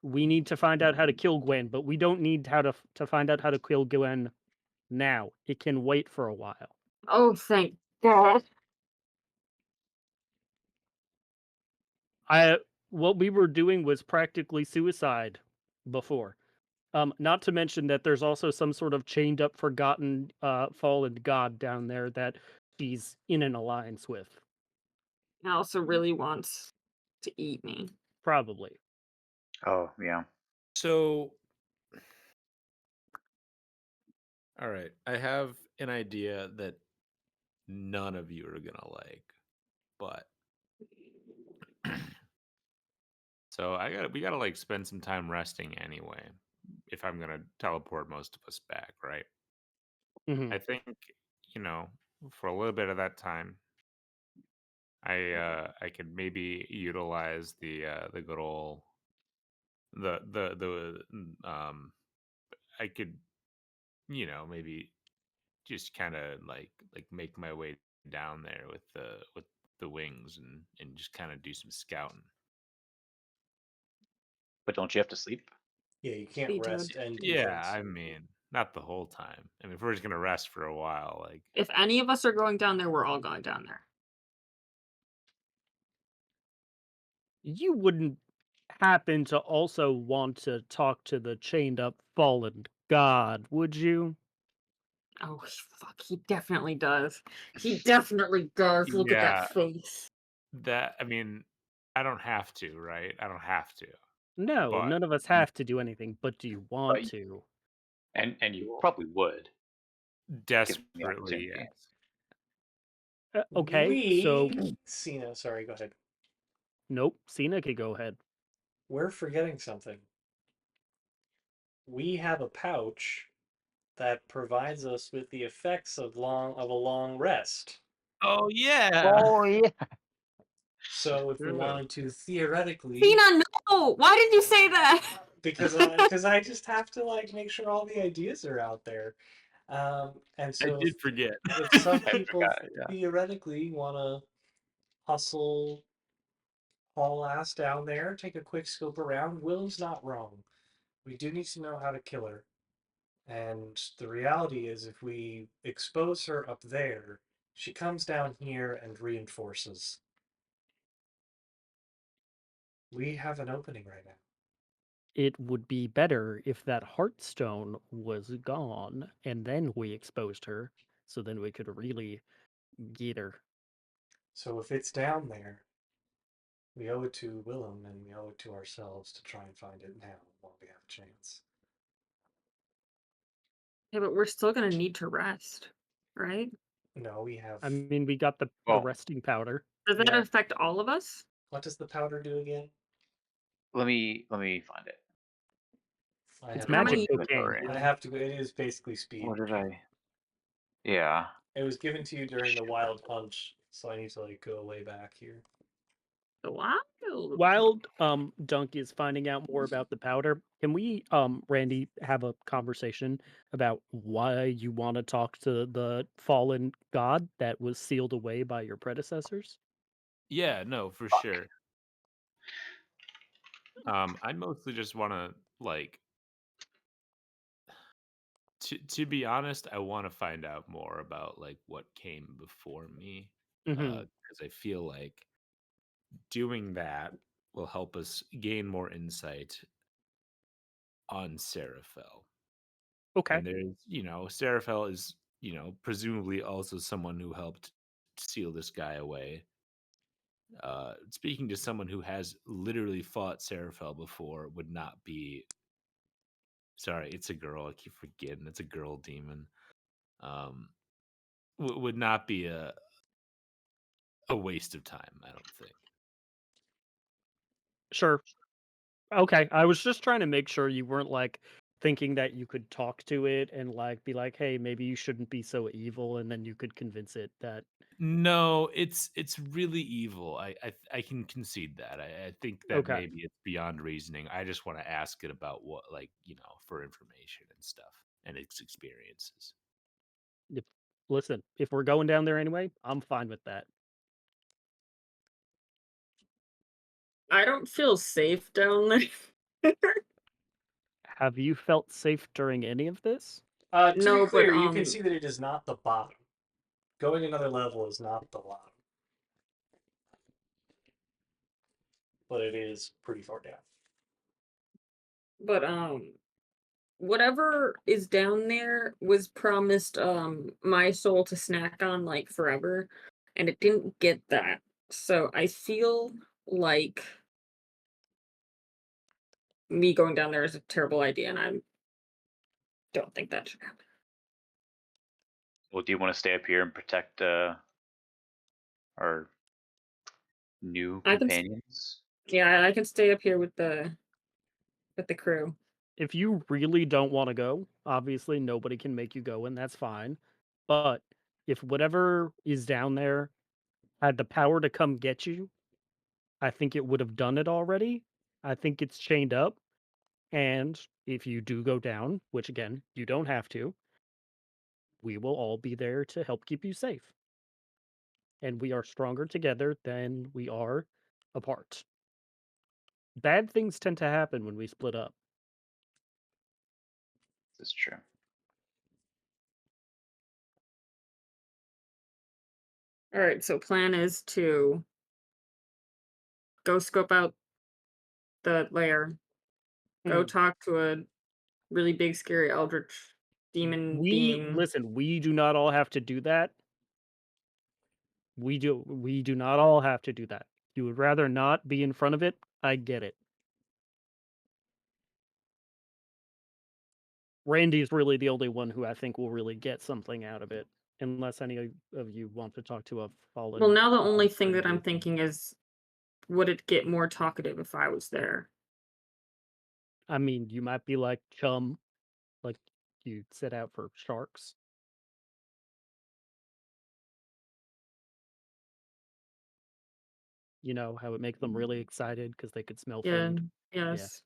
B: We need to find out how to kill Gwen, but we don't need how to find out how to kill Gwen now. It can wait for a while.
C: Oh, thank God.
B: What we were doing was practically suicide before. Not to mention that there's also some sort of chained up, forgotten, fallen god down there that she's in an alliance with.
C: He also really wants to eat me.
B: Probably.
E: Oh, yeah.
F: So, all right, I have an idea that none of you are gonna like, but so we gotta like spend some time resting anyway. If I'm gonna teleport most of us back, right?
B: Mhm.
F: I think for a little bit of that time, I could maybe utilize the good old the I could maybe just kind of like make my way down there with the wings and just kind of do some scouting.
E: But don't you have to sleep?
A: Yeah, you can't
C: Be
A: rest
C: dead.
A: and do
F: Yeah,
A: things.
F: I mean, not the whole time. I mean, if we're just gonna rest for a while, like
C: If any of us are going down there, we're all going down there.
B: You wouldn't happen to also want to talk to the chained up fallen god, would you?
C: Oh, fuck, he definitely does. He definitely does. Look at
F: yeah,
C: that face.
F: that I mean, I don't have to, right? I don't have to,
B: No,
F: but
B: none of us have to do anything, but do you want
E: But
B: to?
E: and you probably would, given the
F: desperately
E: opportunity.
F: yes.
B: Okay, so
A: Cena, sorry, go ahead.
B: nope, Cena could go ahead.
A: We're forgetting something. We have a pouch that provides us with the effects of a long rest.
F: Oh yeah.
E: Oh yeah.
A: So if we
F: True.
A: wanted to theoretically,
C: Cena, no! Why did you say that?
A: because I just have to like make sure all the ideas are out there. And
F: I
A: so
F: did forget.
A: if some
E: I
A: people
E: forgot. Yeah.
A: theoretically want to hustle, haul ass down there, take a quick scope around, Will's not wrong. We do need to know how to kill her. And the reality is, if we expose her up there, she comes down here and reinforces. We have an opening right now.
B: It would be better if that heartstone was gone and then we exposed her, so then we could really get her.
A: So if it's down there, we owe it to Willem and we owe it to ourselves to try and find it now while we have a chance.
C: Yeah, but we're still gonna need to rest, right?
A: No, we have.
B: I mean, we got the
E: Well,
B: resting powder.
C: Does that
A: Yeah.
C: affect all of us?
A: What does the powder do again?
E: Let me find it.
A: I
B: It's
A: have
C: How
B: magic
C: many-
B: cocaine.
A: I have to. It is basically speed.
E: What did I? Yeah.
A: It was given to you during the wild punch, so I need to like go way back here.
C: The wild.
B: While Dunk is finding out more about the powder, can we Randy have a conversation about why you want to talk to the fallen god that was sealed away by your predecessors?
D: Yeah, no, for
E: Fuck.
D: sure. I mostly just want to like to be honest, I want to find out more about like what came before me,
B: Mm-hmm.
D: because I feel like doing that will help us gain more insight on Seraphel.
B: Okay.
D: And there's, Seraphel is, presumably also someone who helped seal this guy away. Speaking to someone who has literally fought Seraphel before would not be. Sorry, it's a girl. I keep forgetting it's a girl demon. Um, would not be a waste of time. I don't think.
B: Sure. Okay. I was just trying to make sure you weren't like thinking that you could talk to it and like be like, hey, maybe you shouldn't be so evil, and then you could convince it that
D: No, it's really evil. I can concede that. I think that
B: okay.
D: maybe it's beyond reasoning. I just want to ask it about what, like, for information and stuff and its experiences.
B: If, listen, if we're going down there anyway, I'm fine with that.
C: I don't feel safe down there.
B: Have you felt safe during any of this?
A: To
C: No,
A: be
C: but,
A: clear, you can see that it is not the bottom. Going another level is not the bottom, but it is pretty far down.
C: But whatever is down there was promised my soul to snack on like forever, and it didn't get that. So I feel like me going down there is a terrible idea, and I don't think that should happen.
E: Well, do you want to stay up here and protect our new
C: I can
E: companions?
C: Yeah, I can stay up here with the crew.
B: If you really don't want to go, obviously nobody can make you go, and that's fine. But if whatever is down there had the power to come get you, I think it would have done it already. I think it's chained up. And if you do go down, which again, you don't have to, we will all be there to help keep you safe. And we are stronger together than we are apart. Bad things tend to happen when we split up.
E: This is true.
C: All right, so plan is to go scope out the lair, go
B: Mhm.
C: talk to a really big, scary eldritch demon being.
B: Listen, we do not all have to do that. We do not all have to do that. You would rather not be in front of it. I get it. Randy's really the only one who I think will really get something out of it, unless any of you want to talk to a fallen.
C: Well, now the only thing
B: friend
C: that I'm
B: with me.
C: thinking is, would it get more talkative if I was there?
B: I mean, you might be like chum, like you set out for sharks. You know how it makes them really excited because they could smell
C: Yeah.
B: food.
C: Yes.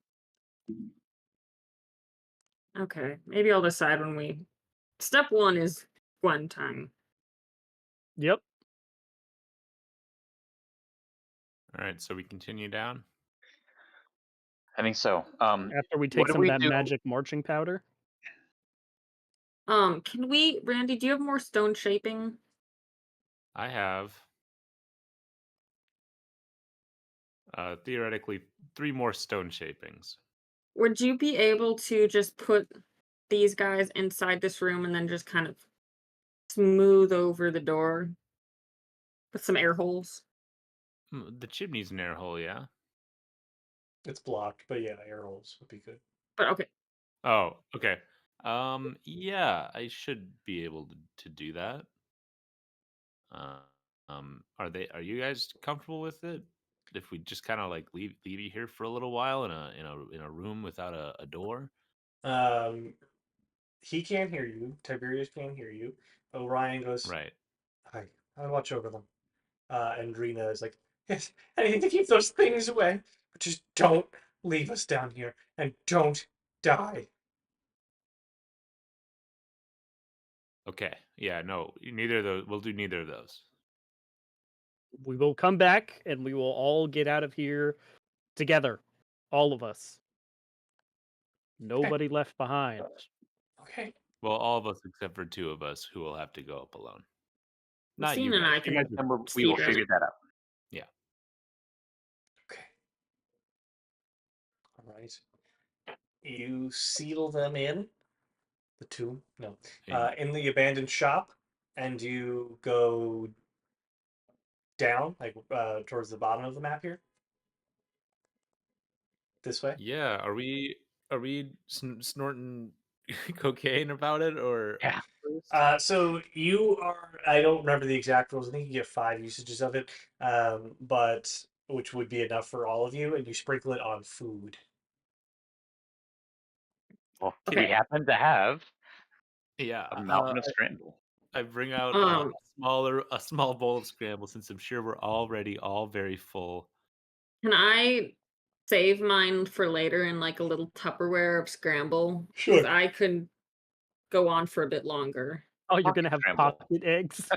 C: Okay. Maybe I'll decide when we. Step one is one time.
B: Yep.
D: All right, so we continue down.
E: I think so.
B: After we
E: what
B: take
E: do
B: some
E: we
B: of that
E: do?
B: magic marching powder.
C: Can we, Randy? Do you have more stone shaping?
D: I have theoretically 3 more stone shapings.
C: Would you be able to just put these guys inside this room and then just kind of smooth over the door with some air holes?
D: The chimney's an air hole, yeah.
A: It's blocked, but yeah, air holes would be good.
C: But okay.
D: Oh, okay. Yeah, I should be able to do that. Are you guys comfortable with it? If we just kind of like leave you here for a little while in a room without a door?
A: Um, he can't hear you. Tiberius can't hear you. Orion goes,
D: Right.
A: "Hi, I'll watch over them." And Rena is like, "Yes, anything to keep those things away, but just don't leave us down here and don't die."
D: Okay. Yeah, no, neither of those. We'll do neither of those.
B: We will come back and we will all get out of here together. All of us. Nobody left behind.
A: Okay.
D: Well, all of us except for two of us who will have to go up alone. Not you
C: Christine and
D: guys.
C: I
D: You
C: can
D: guys
E: And we
C: speed
E: will
C: run
E: figure
C: it.
E: that out.
D: yeah.
A: Okay. All right. You seal them in the tomb. No, in the abandoned shop, and you go down, like towards the bottom of the map here. This way.
D: Yeah. Are we snorting cocaine about it or
E: Yeah.
A: So you are. I don't remember the exact rules. I think you get 5 usages of it, but which would be enough for all of you, and you sprinkle it on food.
E: Well, we
C: Okay.
E: happen to have
D: Yeah.
E: a mountain of scramble.
D: I bring out
C: Um,
D: a small bowl of scramble since I'm sure we're already all very full.
C: Can I save mine for later in like a little Tupperware of scramble?
A: Sure.
C: Because I could go on for a bit longer.
B: Oh, you're
E: Pocket
B: gonna have
E: scramble.
B: pocket eggs.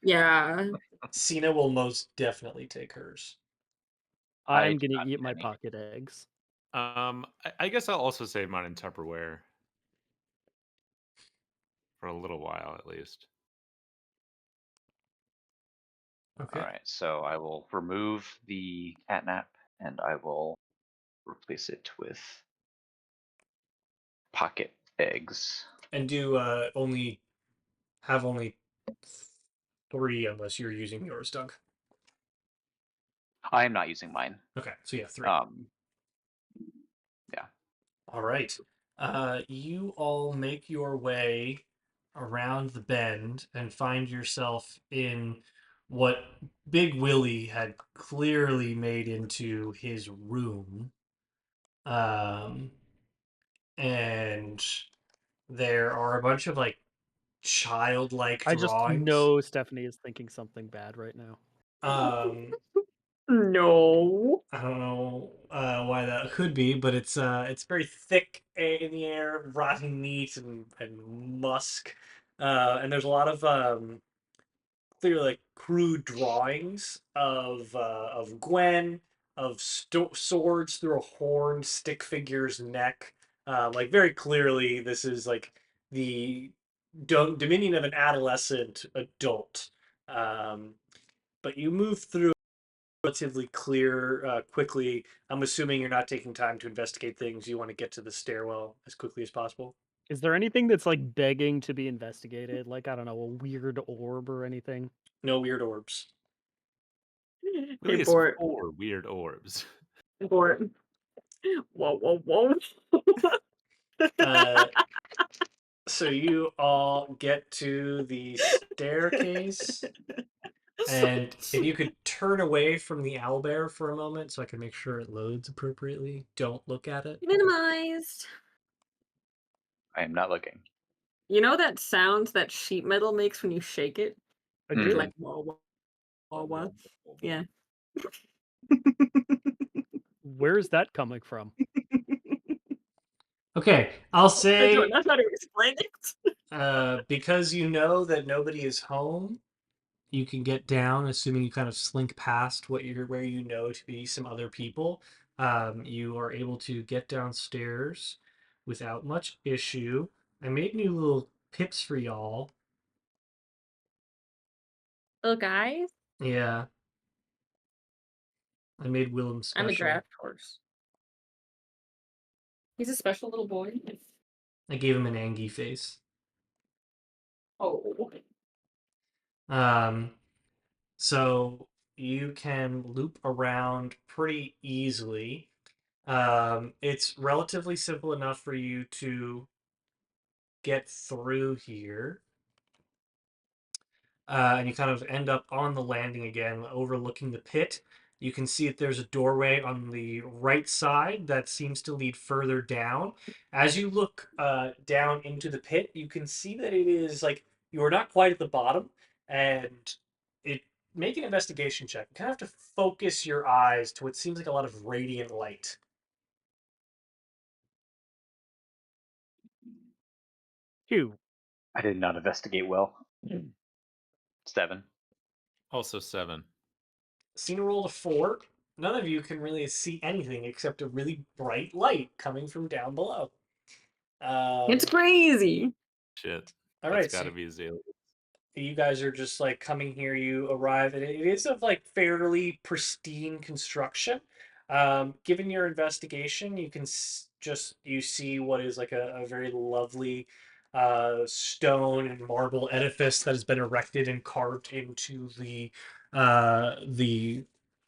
C: Yeah.
A: Cena will most definitely take hers.
B: I'm
E: do
B: gonna
E: not
B: eat
E: need
B: my
E: any.
B: pocket eggs.
D: I guess I'll also save mine in Tupperware for a little while at least.
A: Okay.
E: All right, so I will remove the catnap and I will replace it with pocket eggs.
A: And do only have only 3 unless you're using yours, Doug.
E: I am not using mine.
A: Okay, so you have 3.
E: Yeah.
A: All right. You all make your way around the bend and find yourself in what Big Willy had clearly made into his room. Um, and there are a bunch of like childlike
B: I just
A: drawings.
B: know Stephanie is thinking something bad right now.
A: Um,
C: No.
A: I don't know why that could be, but it's very thick in the air, rotting meat and musk, and there's a lot of clearly like crude drawings of Gwen, of swords through a horned stick figure's neck. Like very clearly, this is like the dominion of an adolescent adult. Um, but you move through relatively quickly. I'm assuming you're not taking time to investigate things. You want to get to the stairwell as quickly as possible.
B: Is there anything that's like begging to be investigated? Like, I don't know, a weird orb or anything?
A: No weird orbs.
D: Really,
C: Hey,
D: it's
C: Bort.
D: 4 weird orbs.
C: Bort. Whoa, whoa, whoa.
A: So you all get to the staircase, and if you could turn away from the owlbear for a moment so I can make sure it loads appropriately. Don't look at it.
C: Minimized.
E: I am not looking.
C: You know that sound that sheet metal makes when you shake it?
B: I
E: Mhm.
B: do.
C: Like whoa, whoa, whoa, whoa. Yeah.
B: Where's that coming from?
A: Okay, I'll
C: I
A: say
C: don't know how to explain it.
A: because you know that nobody is home, you can get down, assuming you kind of slink past where you know to be some other people. You are able to get downstairs without much issue. I made new little pips for y'all.
C: Little guys,
A: Yeah, I made Willem
C: I'm a
A: special.
C: draft horse. He's a special little boy.
A: I gave him an Angie face.
C: Oh.
A: So you can loop around pretty easily. It's relatively simple enough for you to get through here. and you kind of end up on the landing again, overlooking the pit. You can see that there's a doorway on the right side that seems to lead further down. As you look down into the pit, you can see that it is like you are not quite at the bottom, and it make an investigation check. You kind of have to focus your eyes to what seems like a lot of radiant light.
B: Two.
E: I did not investigate well. 7.
D: Also 7.
A: Cena rolled a 4. None of you can really see anything except a really bright light coming from down below.
C: It's crazy.
D: Shit.
A: All
D: That's
A: right,
D: got to
A: so
D: be Azalea.
A: you guys are just like coming here. You arrive, and it is of like fairly pristine construction. Given your investigation, you can just you see what is like a very lovely stone and marble edifice that has been erected and carved into the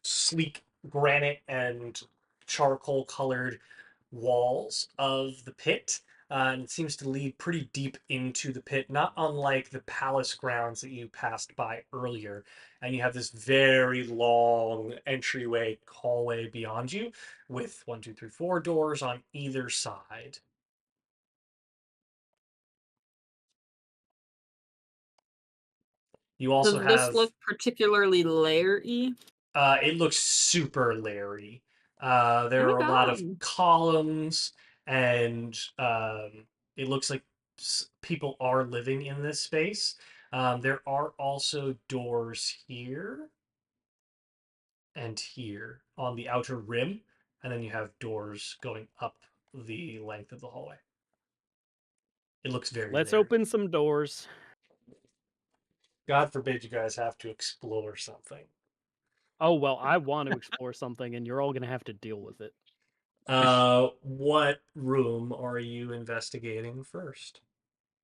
A: sleek granite and charcoal colored walls of the pit. And it seems to lead pretty deep into the pit, not unlike the palace grounds that you passed by earlier. And you have this very long entryway hallway beyond you with 1, 2, 3, 4 doors on either side. You also
C: Does this
A: have
C: look particularly layery?
A: it looks super Larry.
C: Oh
A: There
C: my
A: are a lot of
C: god.
A: columns, and it looks like people are living in this space. There are also doors here and here on the outer rim, and then you have doors going up the length of the hallway. It looks very
B: Let's
A: Larry.
B: open some doors.
A: God forbid you guys have to explore something.
B: Oh, well, I want to explore something, and you're all going to have to deal with it.
A: What room are you investigating first?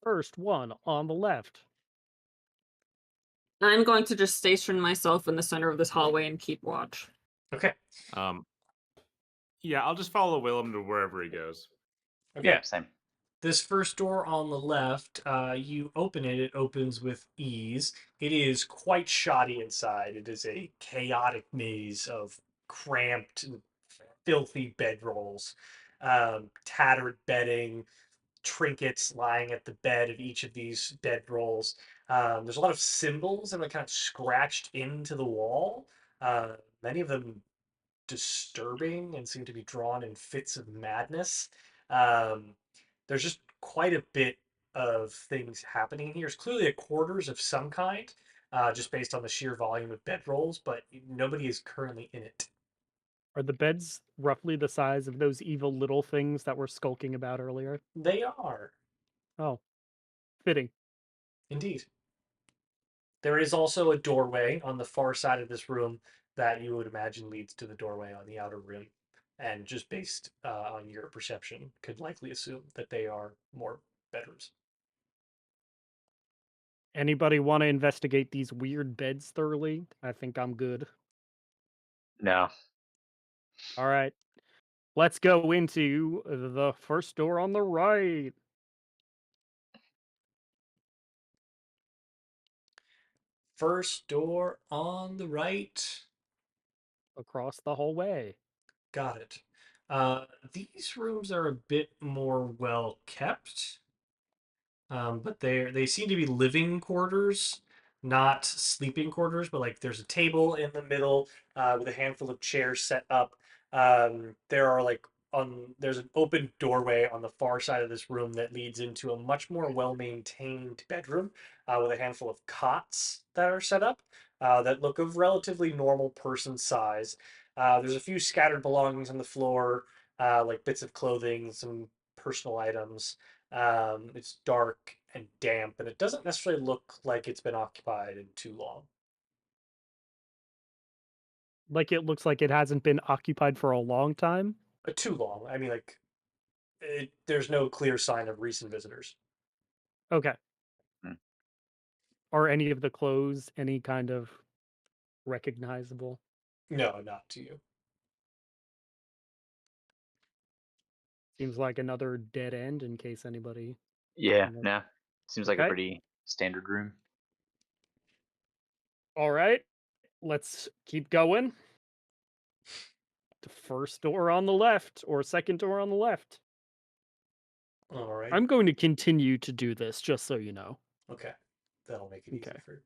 B: First one on the left.
C: I'm going to just station myself in the center of this hallway and keep watch.
A: Okay.
D: Yeah, I'll just follow Willem to wherever he goes.
A: Okay.
E: Yeah, same.
A: This first door on the left, you open it, it opens with ease. It is quite shoddy inside. It is a chaotic maze of cramped and filthy bedrolls, tattered bedding, trinkets lying at the bed of each of these bedrolls. There's a lot of symbols that are kind of scratched into the wall, many of them disturbing and seem to be drawn in fits of madness. Um, there's just quite a bit of things happening here. It's clearly a quarters of some kind, just based on the sheer volume of bedrolls, but nobody is currently in it.
B: Are the beds roughly the size of those evil little things that were skulking about earlier?
A: They are,
B: Oh, fitting.
A: indeed. There is also a doorway on the far side of this room that you would imagine leads to the doorway on the outer rim. And just based on your perception, could likely assume that they are more bedrooms.
B: Anybody want to investigate these weird beds thoroughly? I think I'm good.
E: No.
B: All right. Let's go into the first door on the right.
A: First door on the right.
B: Across the hallway.
A: Got it. These rooms are a bit more well kept, but they seem to be living quarters, not sleeping quarters. But like, there's a table in the middle with a handful of chairs set up. There are like there's an open doorway on the far side of this room that leads into a much more well maintained bedroom with a handful of cots that are set up that look of relatively normal person size. There's a few scattered belongings on the floor, like bits of clothing, some personal items. It's dark and damp, and it doesn't necessarily look like it's been occupied in too long.
B: Like it looks like it hasn't been occupied for a long time.
A: Too long. I mean, like, there's no clear sign of recent visitors.
B: Okay.
E: Hmm.
B: Are any of the clothes any kind of recognizable?
A: No, not to you.
B: Seems like another dead end in case anybody.
E: Yeah,
B: No.
E: no. Seems like a
B: Okay.
E: pretty standard room.
B: All right, let's keep going. The first door on the left, or second door on the left.
A: All right.
B: I'm going to continue to do this, just so you know.
A: Okay. That'll make it easy
B: Okay.
A: for you.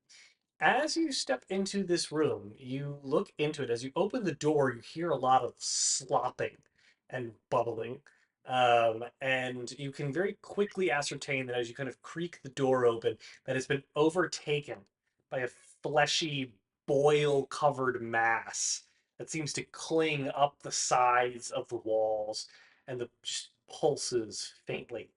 A: As you step into this room, you look into it. As you open the door, you hear a lot of slopping and bubbling. And you can very quickly ascertain that as you kind of creak the door open, that it's been overtaken by a fleshy, boil covered mass that seems to cling up the sides of the walls and the just pulses faintly.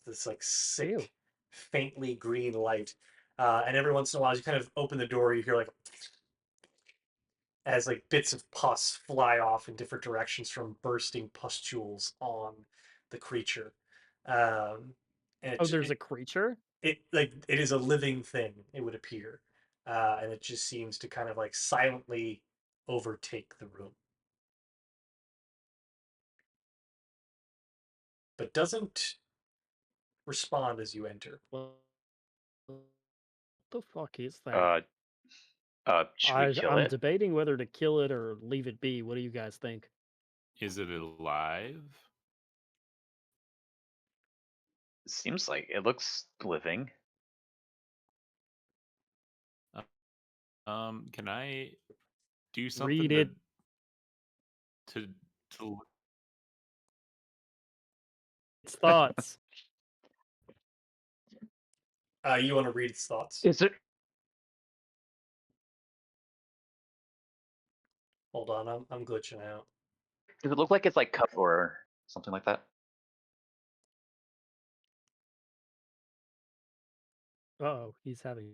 A: This like sick,
B: Ew.
A: faintly green light. And every once in a while, as you kind of open the door, you hear like as like bits of pus fly off in different directions from bursting pustules on the creature. Um, and
B: Oh, there's a creature?
A: it is a living thing, it would appear, and it just seems to kind of like silently overtake the room, but doesn't respond as you enter.
B: What the fuck is that?
E: Should we kill
B: I'm
E: it?
B: debating whether to kill it or leave it be. What do you guys think?
D: Is it alive?
E: Seems like it looks living.
D: Can I do something
B: Read it.
D: to
B: Its thoughts.
A: You want to read its thoughts?
E: Is it?
A: Hold on, I'm glitching out.
E: Does it look like it's like cut or something like that?
B: Oh, he's having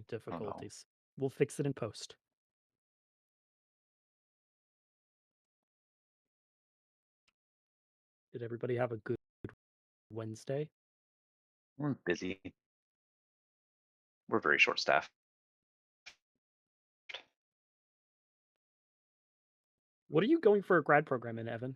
B: difficulties. We'll fix it in post. Did everybody have a good Wednesday?
E: We're busy. We're very short staffed.
B: What are you going for a grad program in, Evan?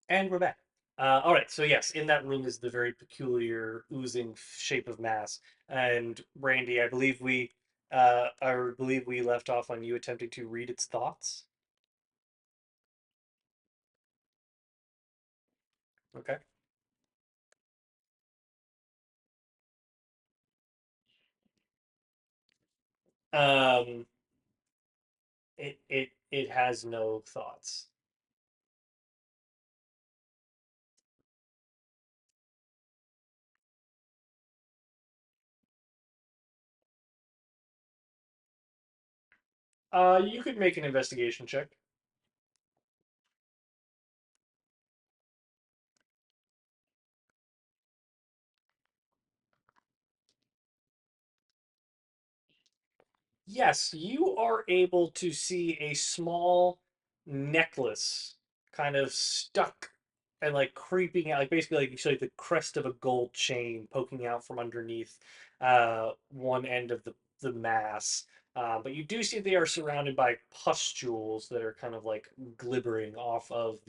A: And we're back. All right, so yes, in that room is the very peculiar oozing shape of mass. And Randy, I believe we left off on you attempting to read its thoughts. Okay. Um, it has no thoughts. You could make an investigation check. Yes, you are able to see a small necklace kind of stuck and like creeping out, like basically like you see like the crest of a gold chain poking out from underneath one end of the mass. But you do see they are surrounded by pustules that are kind of like glibbering off of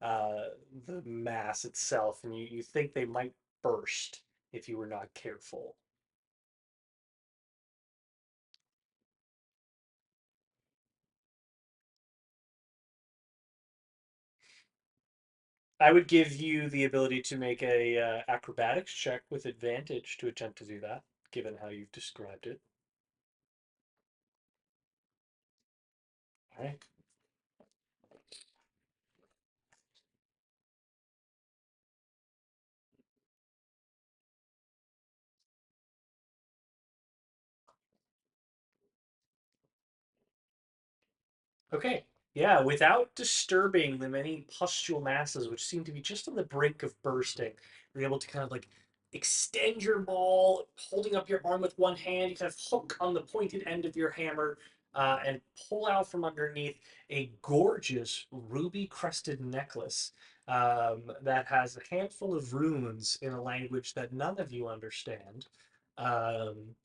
A: uh, the mass itself, and you think they might burst if you were not careful. I would give you the ability to make a acrobatics check with advantage to attempt to do that, given how you've described it. All right. Okay. Yeah, without disturbing the many pustule masses which seem to be just on the brink of bursting, you're able to kind of like extend your ball, holding up your arm with one hand. You kind of hook on the pointed end of your hammer and pull out from underneath a gorgeous ruby crested necklace that has a handful of runes in a language that none of you understand. Um,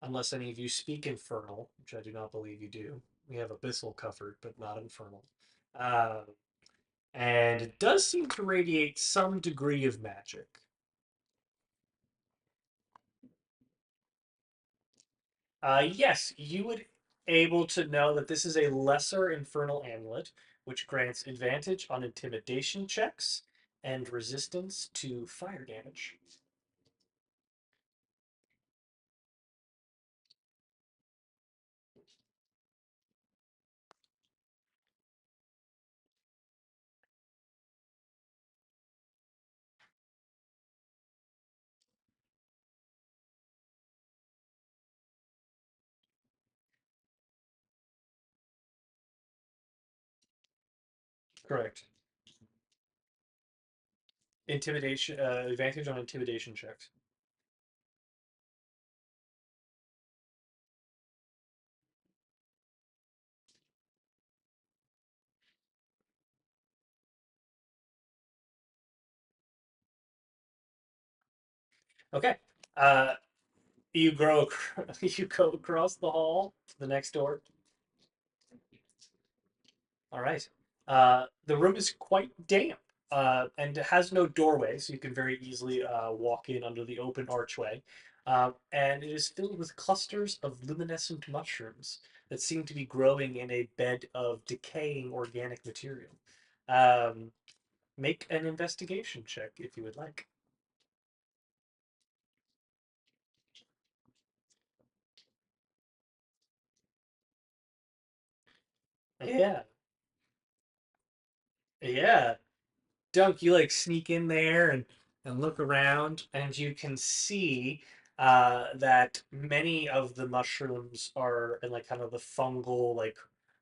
A: unless any of you speak Infernal, which I do not believe you do. We have Abyssal covered, but not Infernal. Uh, and it does seem to radiate some degree of magic. Yes, you would able to know that this is a lesser Infernal amulet, which grants advantage on intimidation checks and resistance to fire damage. Correct. Intimidation, advantage on intimidation checks. Okay. Uh, you grow. You go across the hall to the next door. All right. The room is quite damp and it has no doorway, so you can very easily walk in under the open archway. And it is filled with clusters of luminescent mushrooms that seem to be growing in a bed of decaying organic material. Um, make an investigation check if you would like. Yeah, yeah. Dunk, you like sneak in there and look around, and you can see that many of the mushrooms are in like kind of the fungal like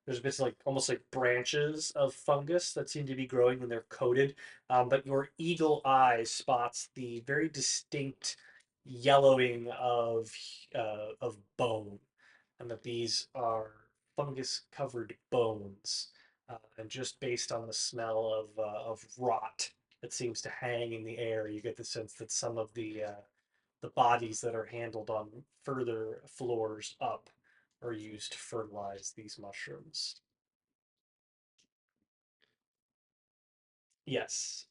A: there's bits like almost like branches of fungus that seem to be growing and they're coated. But your eagle eye spots the very distinct yellowing of bone, and that these are fungus covered bones and just based on the smell of rot that seems to hang in the air, you get the sense that some of the bodies that are handled on further floors up are used to fertilize these mushrooms. Yes.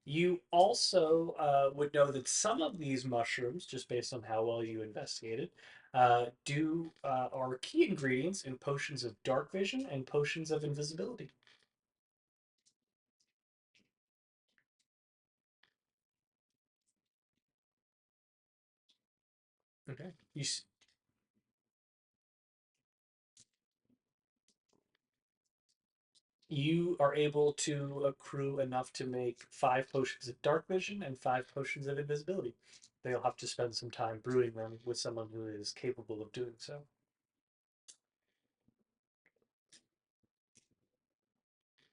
A: You also would know that some of these mushrooms, just based on how well you investigated, are key ingredients in potions of dark vision and potions of invisibility. Okay. You are able to accrue enough to make 5 potions of dark vision and 5 potions of invisibility. They'll have to spend some time brewing them with someone who is capable of doing so.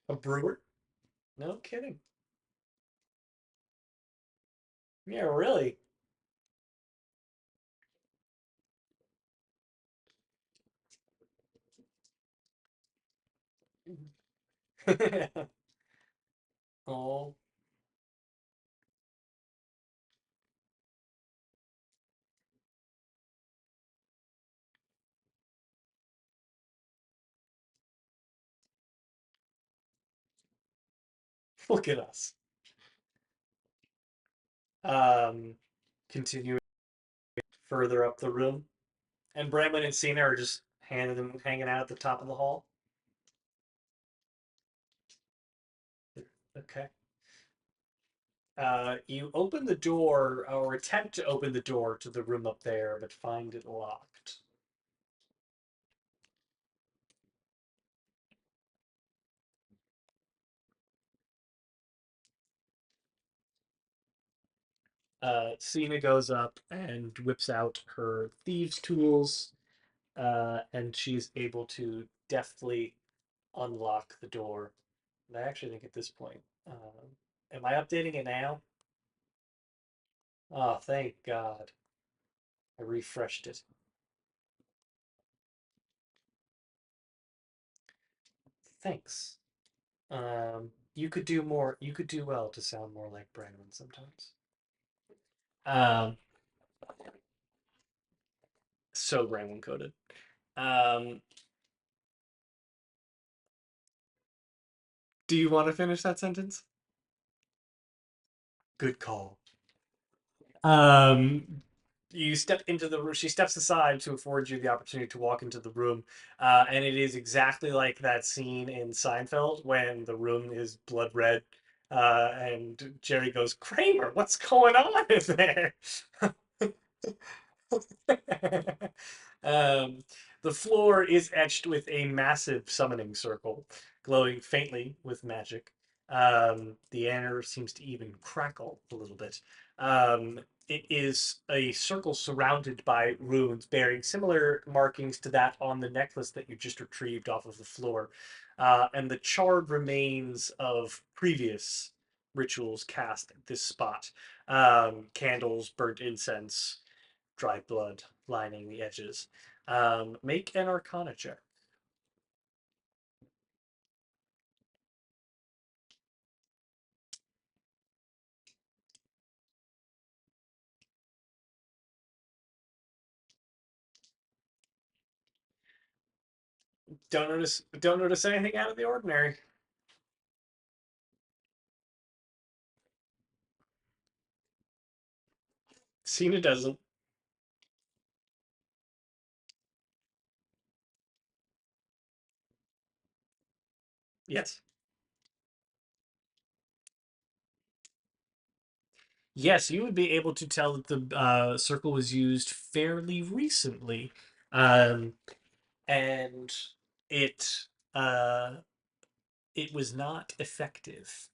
A: A brewer? No kidding. Yeah, really. Oh, look at us. Um, Continuing further up the room, and Bramlin and Cena are just hanging out at the top of the hall. Okay. You open the door, or attempt to open the door to the room up there, but find it locked. Cena goes up and whips out her thieves' tools, and she's able to deftly unlock the door. And I actually think at this point, am I updating it now? Oh, thank God. I refreshed it. Thanks. You could do more. You could do well to sound more like Brandon sometimes. Um, so Brandon coded. Um, do you want to finish that sentence? Good call. Um, you step into the room. She steps aside to afford you the opportunity to walk into the room, and it is exactly like that scene in Seinfeld when the room is blood red, and Jerry goes, "Kramer, what's going on in there?" um, the floor is etched with a massive summoning circle, glowing faintly with magic. The air seems to even crackle a little bit. It is a circle surrounded by runes bearing similar markings to that on the necklace that you just retrieved off of the floor, and the charred remains of previous rituals cast at this spot. Candles, burnt incense, dried blood lining the edges. Make an Arcana check. Don't notice anything out of the ordinary. Cena doesn't. Yes. Yes, you would be able to tell that the circle was used fairly recently, um, and it uh, it was not effective.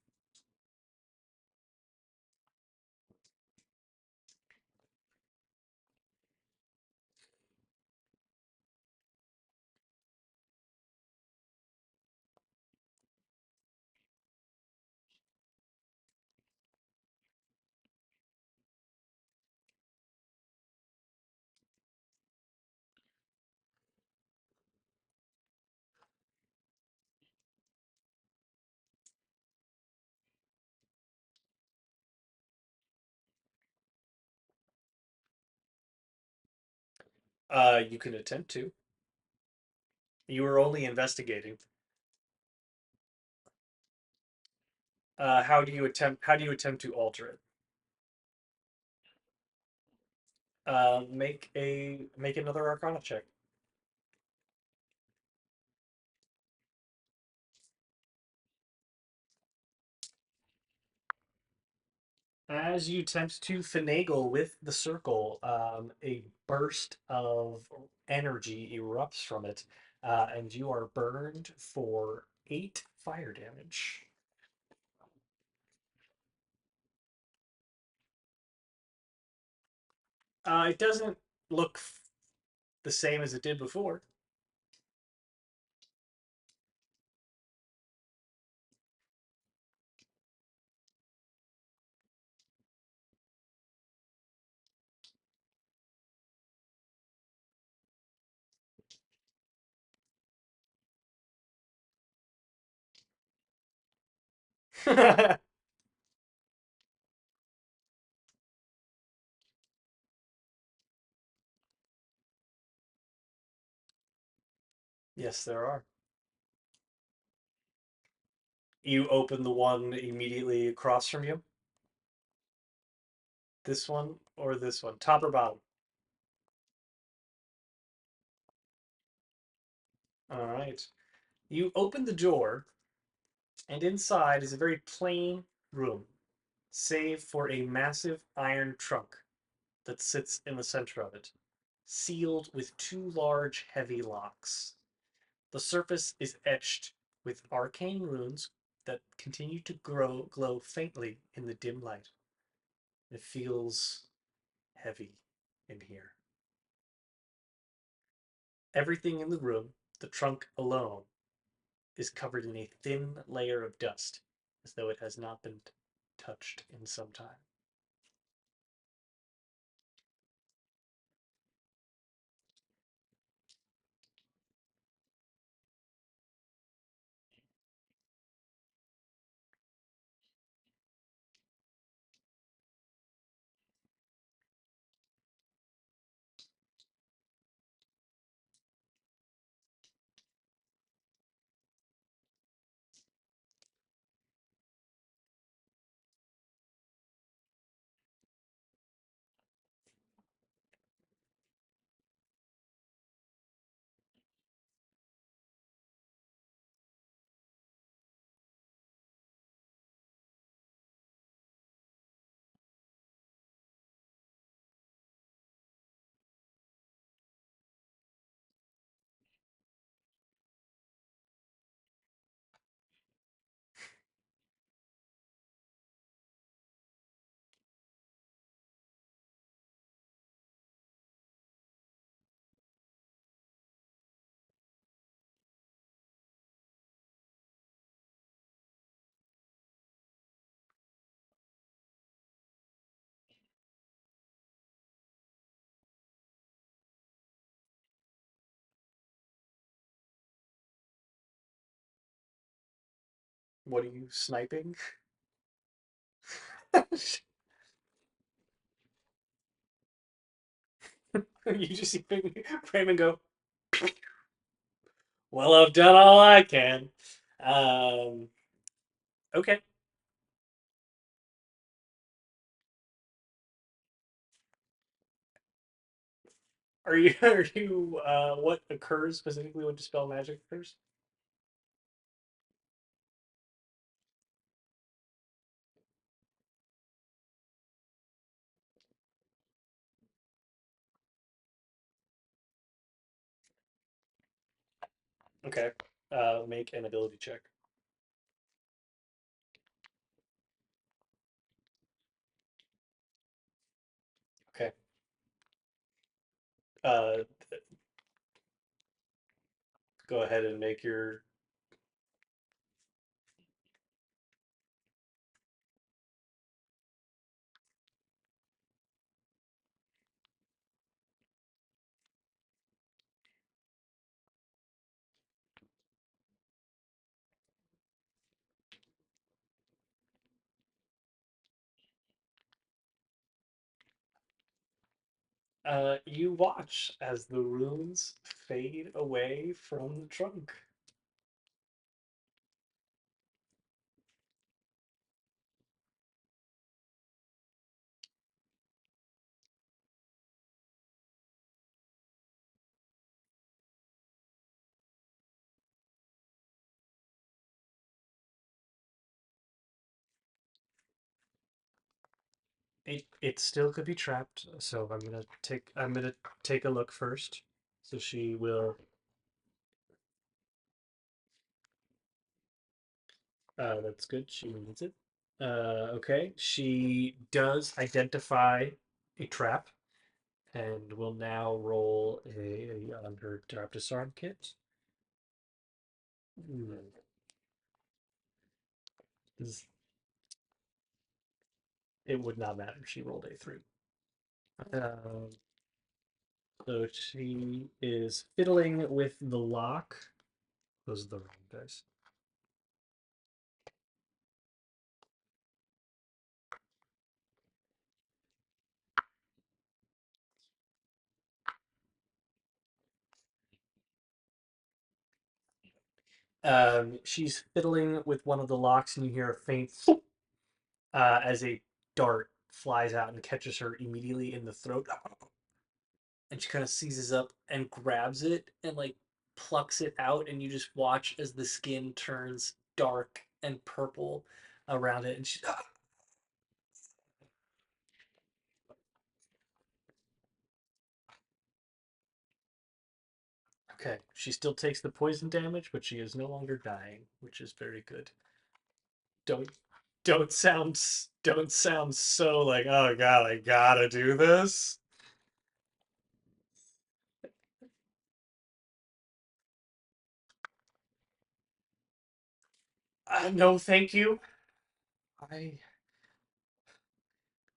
A: You can attempt to. You were only investigating. How do you attempt to alter it? Make another Arcana check. As you attempt to finagle with the circle, a burst of energy erupts from it, and you are burned for 8 fire damage. It doesn't look the same as it did before. Yes, there are. You open the one immediately across from you. This one or this one? Top or bottom? All right. You open the door, and inside is a very plain room, save for a massive iron trunk that sits in the center of it, sealed with 2 large, heavy locks. The surface is etched with arcane runes that continue to glow faintly in the dim light. It feels heavy in here. Everything in the room, the trunk alone, is covered in a thin layer of dust, as though it has not been touched in some time. What are you sniping? You just see Raymond go, well, I've done all I can. Okay. Are you, what occurs specifically when Dispel Magic occurs? Okay. Make an ability check. Okay. Uh, Go ahead and make your. You watch as the runes fade away from the trunk. It still could be trapped. So I'm gonna take a look first. So she will. That's good. She needs it. Okay. She does identify a trap, and will now roll on her trap disarm kit. Hmm. It would not matter. She rolled a 3. Um, so she is fiddling with the lock. Those are the wrong dice. She's fiddling with one of the locks, and you hear a faint as a dart flies out and catches her immediately in the throat. And she kind of seizes up and grabs it and like plucks it out, and you just watch as the skin turns dark and purple around it, and she. Okay, she still takes the poison damage, but she is no longer dying, which is very good. Don't don't sound so like, oh god, I gotta do this. No, thank you. I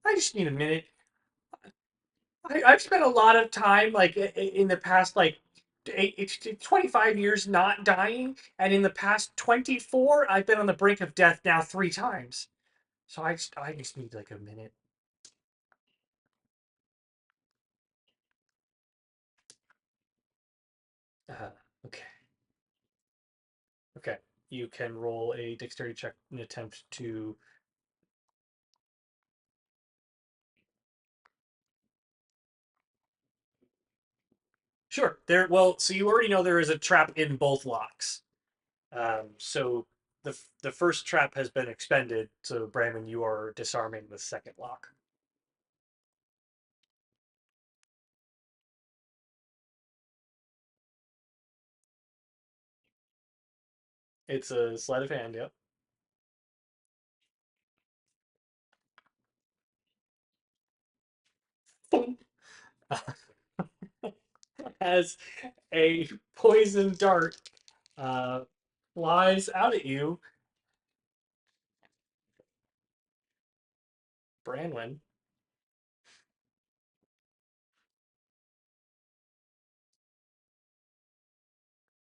A: I just need a minute. I've spent a lot of time like in the past like 25 years not dying, and in the past 24 I've been on the brink of death now 3 times. So I just need like a minute. Uh, okay. Okay. You can roll a dexterity check and attempt to. Sure. Well, so you already know there is a trap in both locks. So the first trap has been expended. So Brandon, you are disarming the second lock. It's a sleight of hand. Yep. Boom. As a poison dart uh, flies out at you, Branwyn.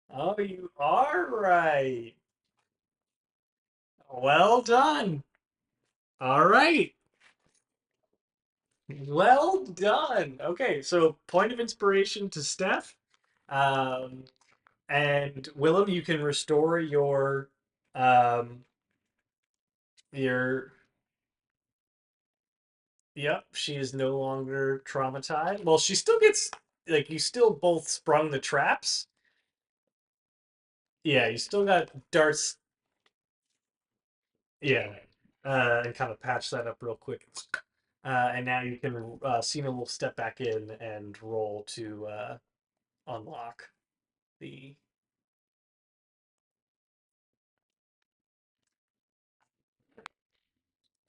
A: Oh, you are right. Well done. All right. Well done. Okay, so point of inspiration to Steph. Um, and Willem, you can restore um your yep, she is no longer traumatized. Well, she still gets like you still both sprung the traps. Yeah, you still got darts. Yeah. And kind of patch that up real quick. And now you can Cena will step back in and roll to unlock the.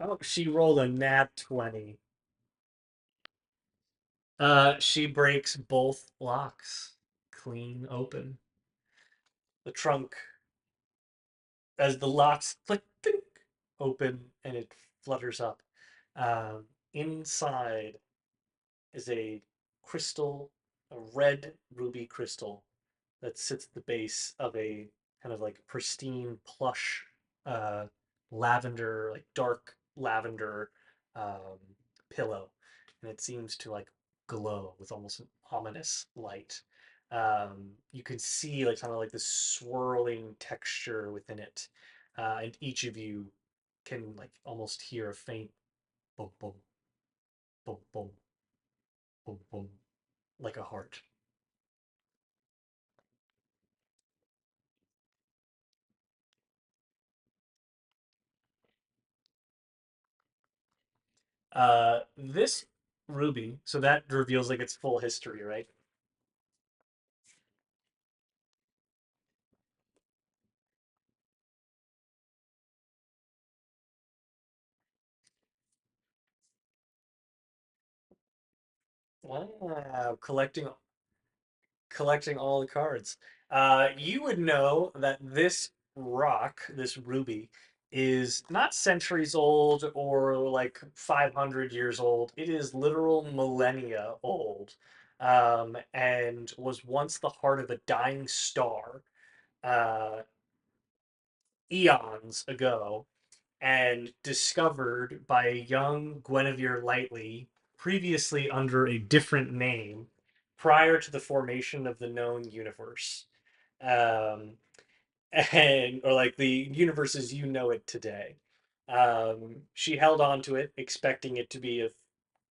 A: Oh, she rolled a nat 20. She breaks both locks clean open. The trunk, as the locks click, think, open, and it flutters up. Inside is a crystal, a red ruby crystal that sits at the base of a kind of like pristine plush uh, lavender, like dark lavender um, pillow, and it seems to like glow with almost an ominous light. You can see like kind of like this swirling texture within it, and each of you can like almost hear a faint boom, boom, boom, boom, boom, boom, like a heart. This ruby, so that reveals like its full history, right? Wow, collecting all the cards. You would know that this rock, this ruby, is not centuries old or like 500 years old. It is literal millennia old, and was once the heart of a dying star, uh, eons ago, and discovered by a young Guinevere Lightly, previously under a different name, prior to the formation of the known universe. Um, and or like the universe as you know it today. She held on to it, expecting it to be of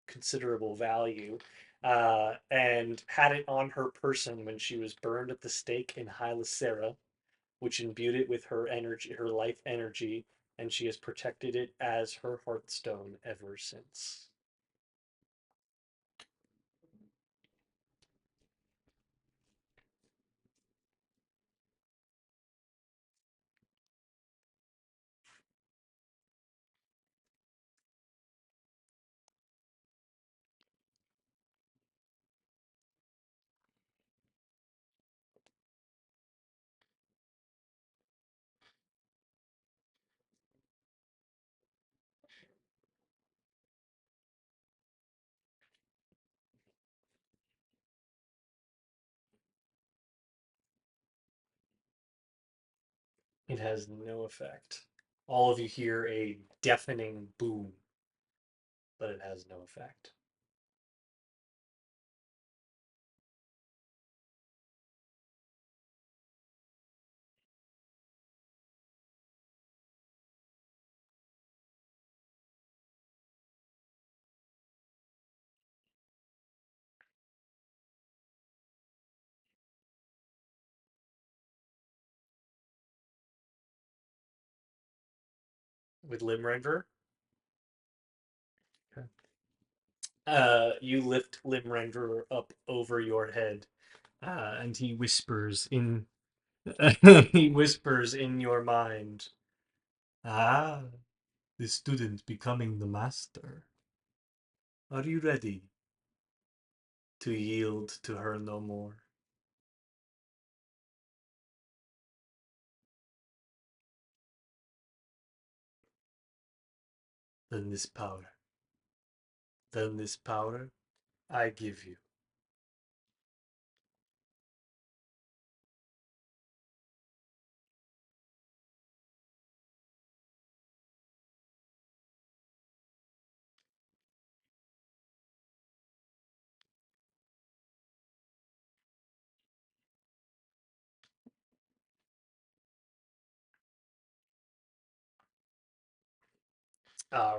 A: considerable value, and had it on her person when she was burned at the stake in Hylasera, which imbued it with her energy, her life energy, and she has protected it as her hearthstone ever since. It has no effect. All of you hear a deafening boom, but it has no effect. With Limrender, you lift Limrender up over your head, and he whispers in he whispers in your mind, "Ah, the student becoming the master. Are you ready to yield to her no more?" Then this power, then this power I give you.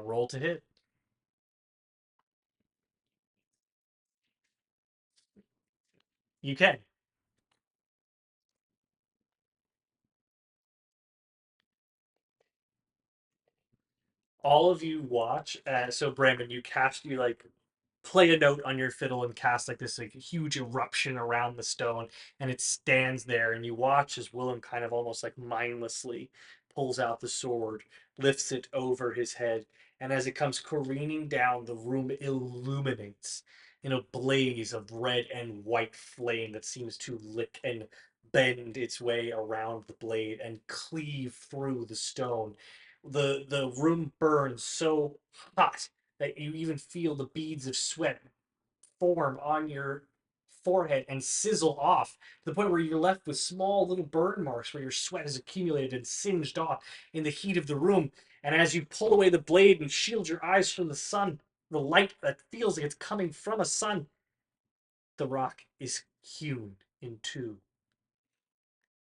A: Roll to hit. You can. All of you watch. So Brandon, you like play a note on your fiddle and cast like this like huge eruption around the stone, and it stands there, and you watch as Willem kind of almost like mindlessly pulls out the sword, lifts it over his head, and as it comes careening down, the room illuminates in a blaze of red and white flame that seems to lick and bend its way around the blade and cleave through the stone. The room burns so hot that you even feel the beads of sweat form on your forehead and sizzle off to the point where you're left with small little burn marks where your sweat has accumulated and singed off in the heat of the room. And as you pull away the blade and shield your eyes from the sun, the light that feels like it's coming from a sun, the rock is hewn in two.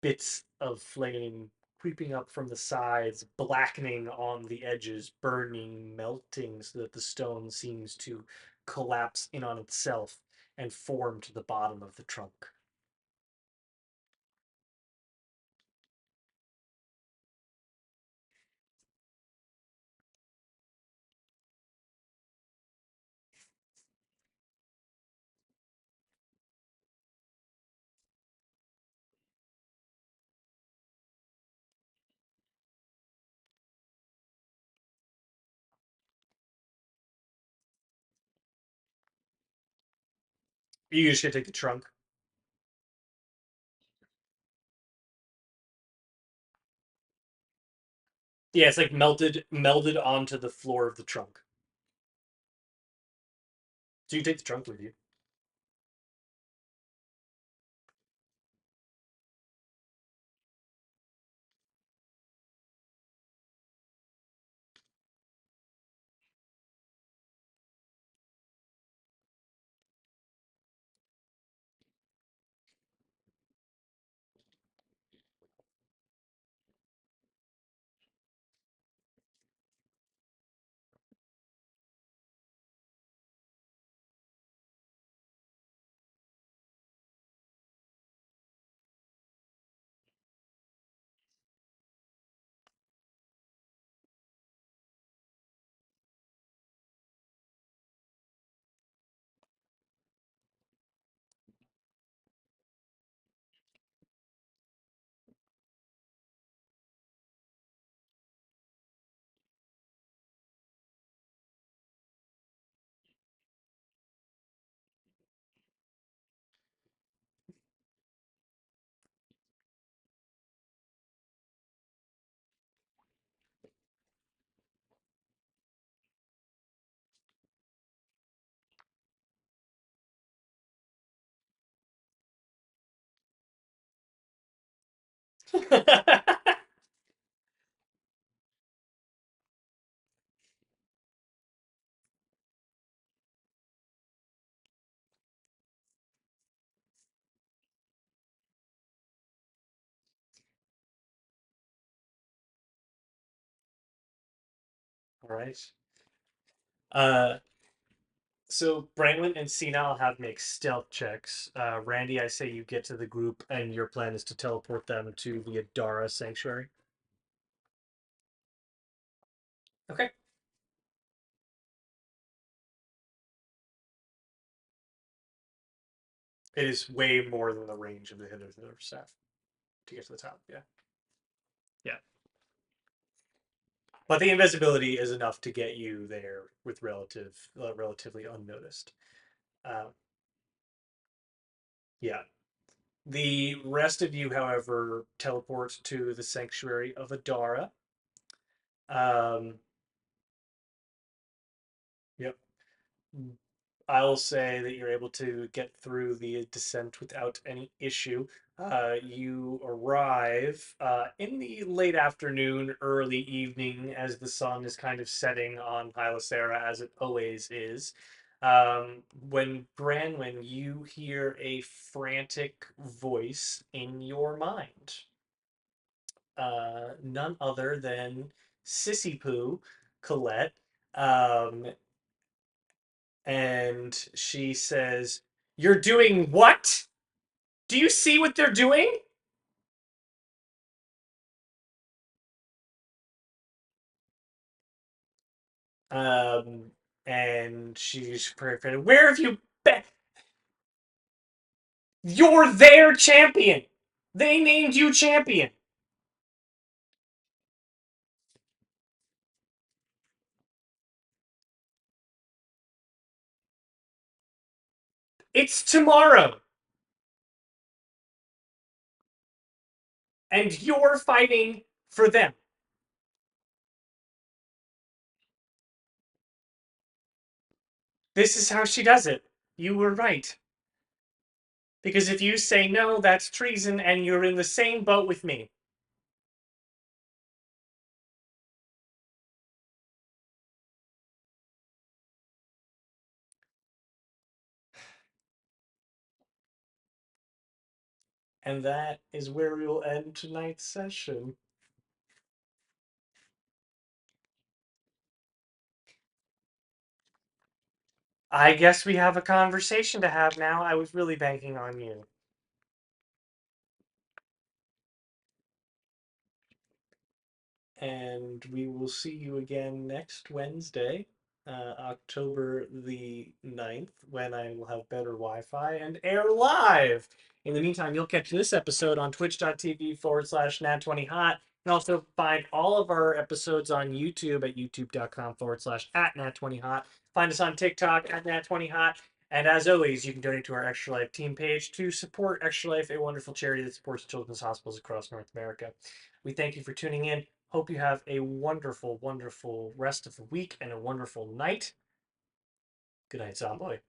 A: Bits of flame creeping up from the sides, blackening on the edges, burning, melting, so that the stone seems to collapse in on itself and form to the bottom of the trunk. You just gonna take the trunk. Yeah, it's like melded onto the floor of the trunk. So you take the trunk with you. All right. So Brantlin and Senile have make stealth checks. Randy, I say you get to the group, and your plan is to teleport them to the Adara Sanctuary. Okay. It is way more than the range of the Hither staff to get to the top. Yeah. Yeah. But the invisibility is enough to get you there with relatively unnoticed. Yeah. The rest of you, however, teleport to the sanctuary of Adara. Yep. I'll say that you're able to get through the descent without any issue. You arrive in the late afternoon, early evening, as the sun is kind of setting on Hylasera, as it always is. When Branwyn, you hear a frantic voice in your mind. None other than Sissy Poo, Colette. And she says, "You're doing what? Do you see what they're doing?" Um, and she's perfect. "Where have you been? You're their champion. They named you champion. It's tomorrow. And you're fighting for them." This is how she does it. You were right. Because if you say no, that's treason, and you're in the same boat with me. And that is where we will end tonight's session. I guess we have a conversation to have now. I was really banking on you. And we will see you again next Wednesday, October the 9th, when I will have better Wi-Fi and air live. In the meantime, you'll catch this episode on twitch.tv/Nat20Hot. You can also find all of our episodes on YouTube at youtube.com/@Nat20Hot. Find us on TikTok at Nat20Hot. And as always, you can donate to our Extra Life team page to support Extra Life, a wonderful charity that supports children's hospitals across North America. We thank you for tuning in. Hope you have a wonderful, wonderful rest of the week and a wonderful night. Good night, Zomboy.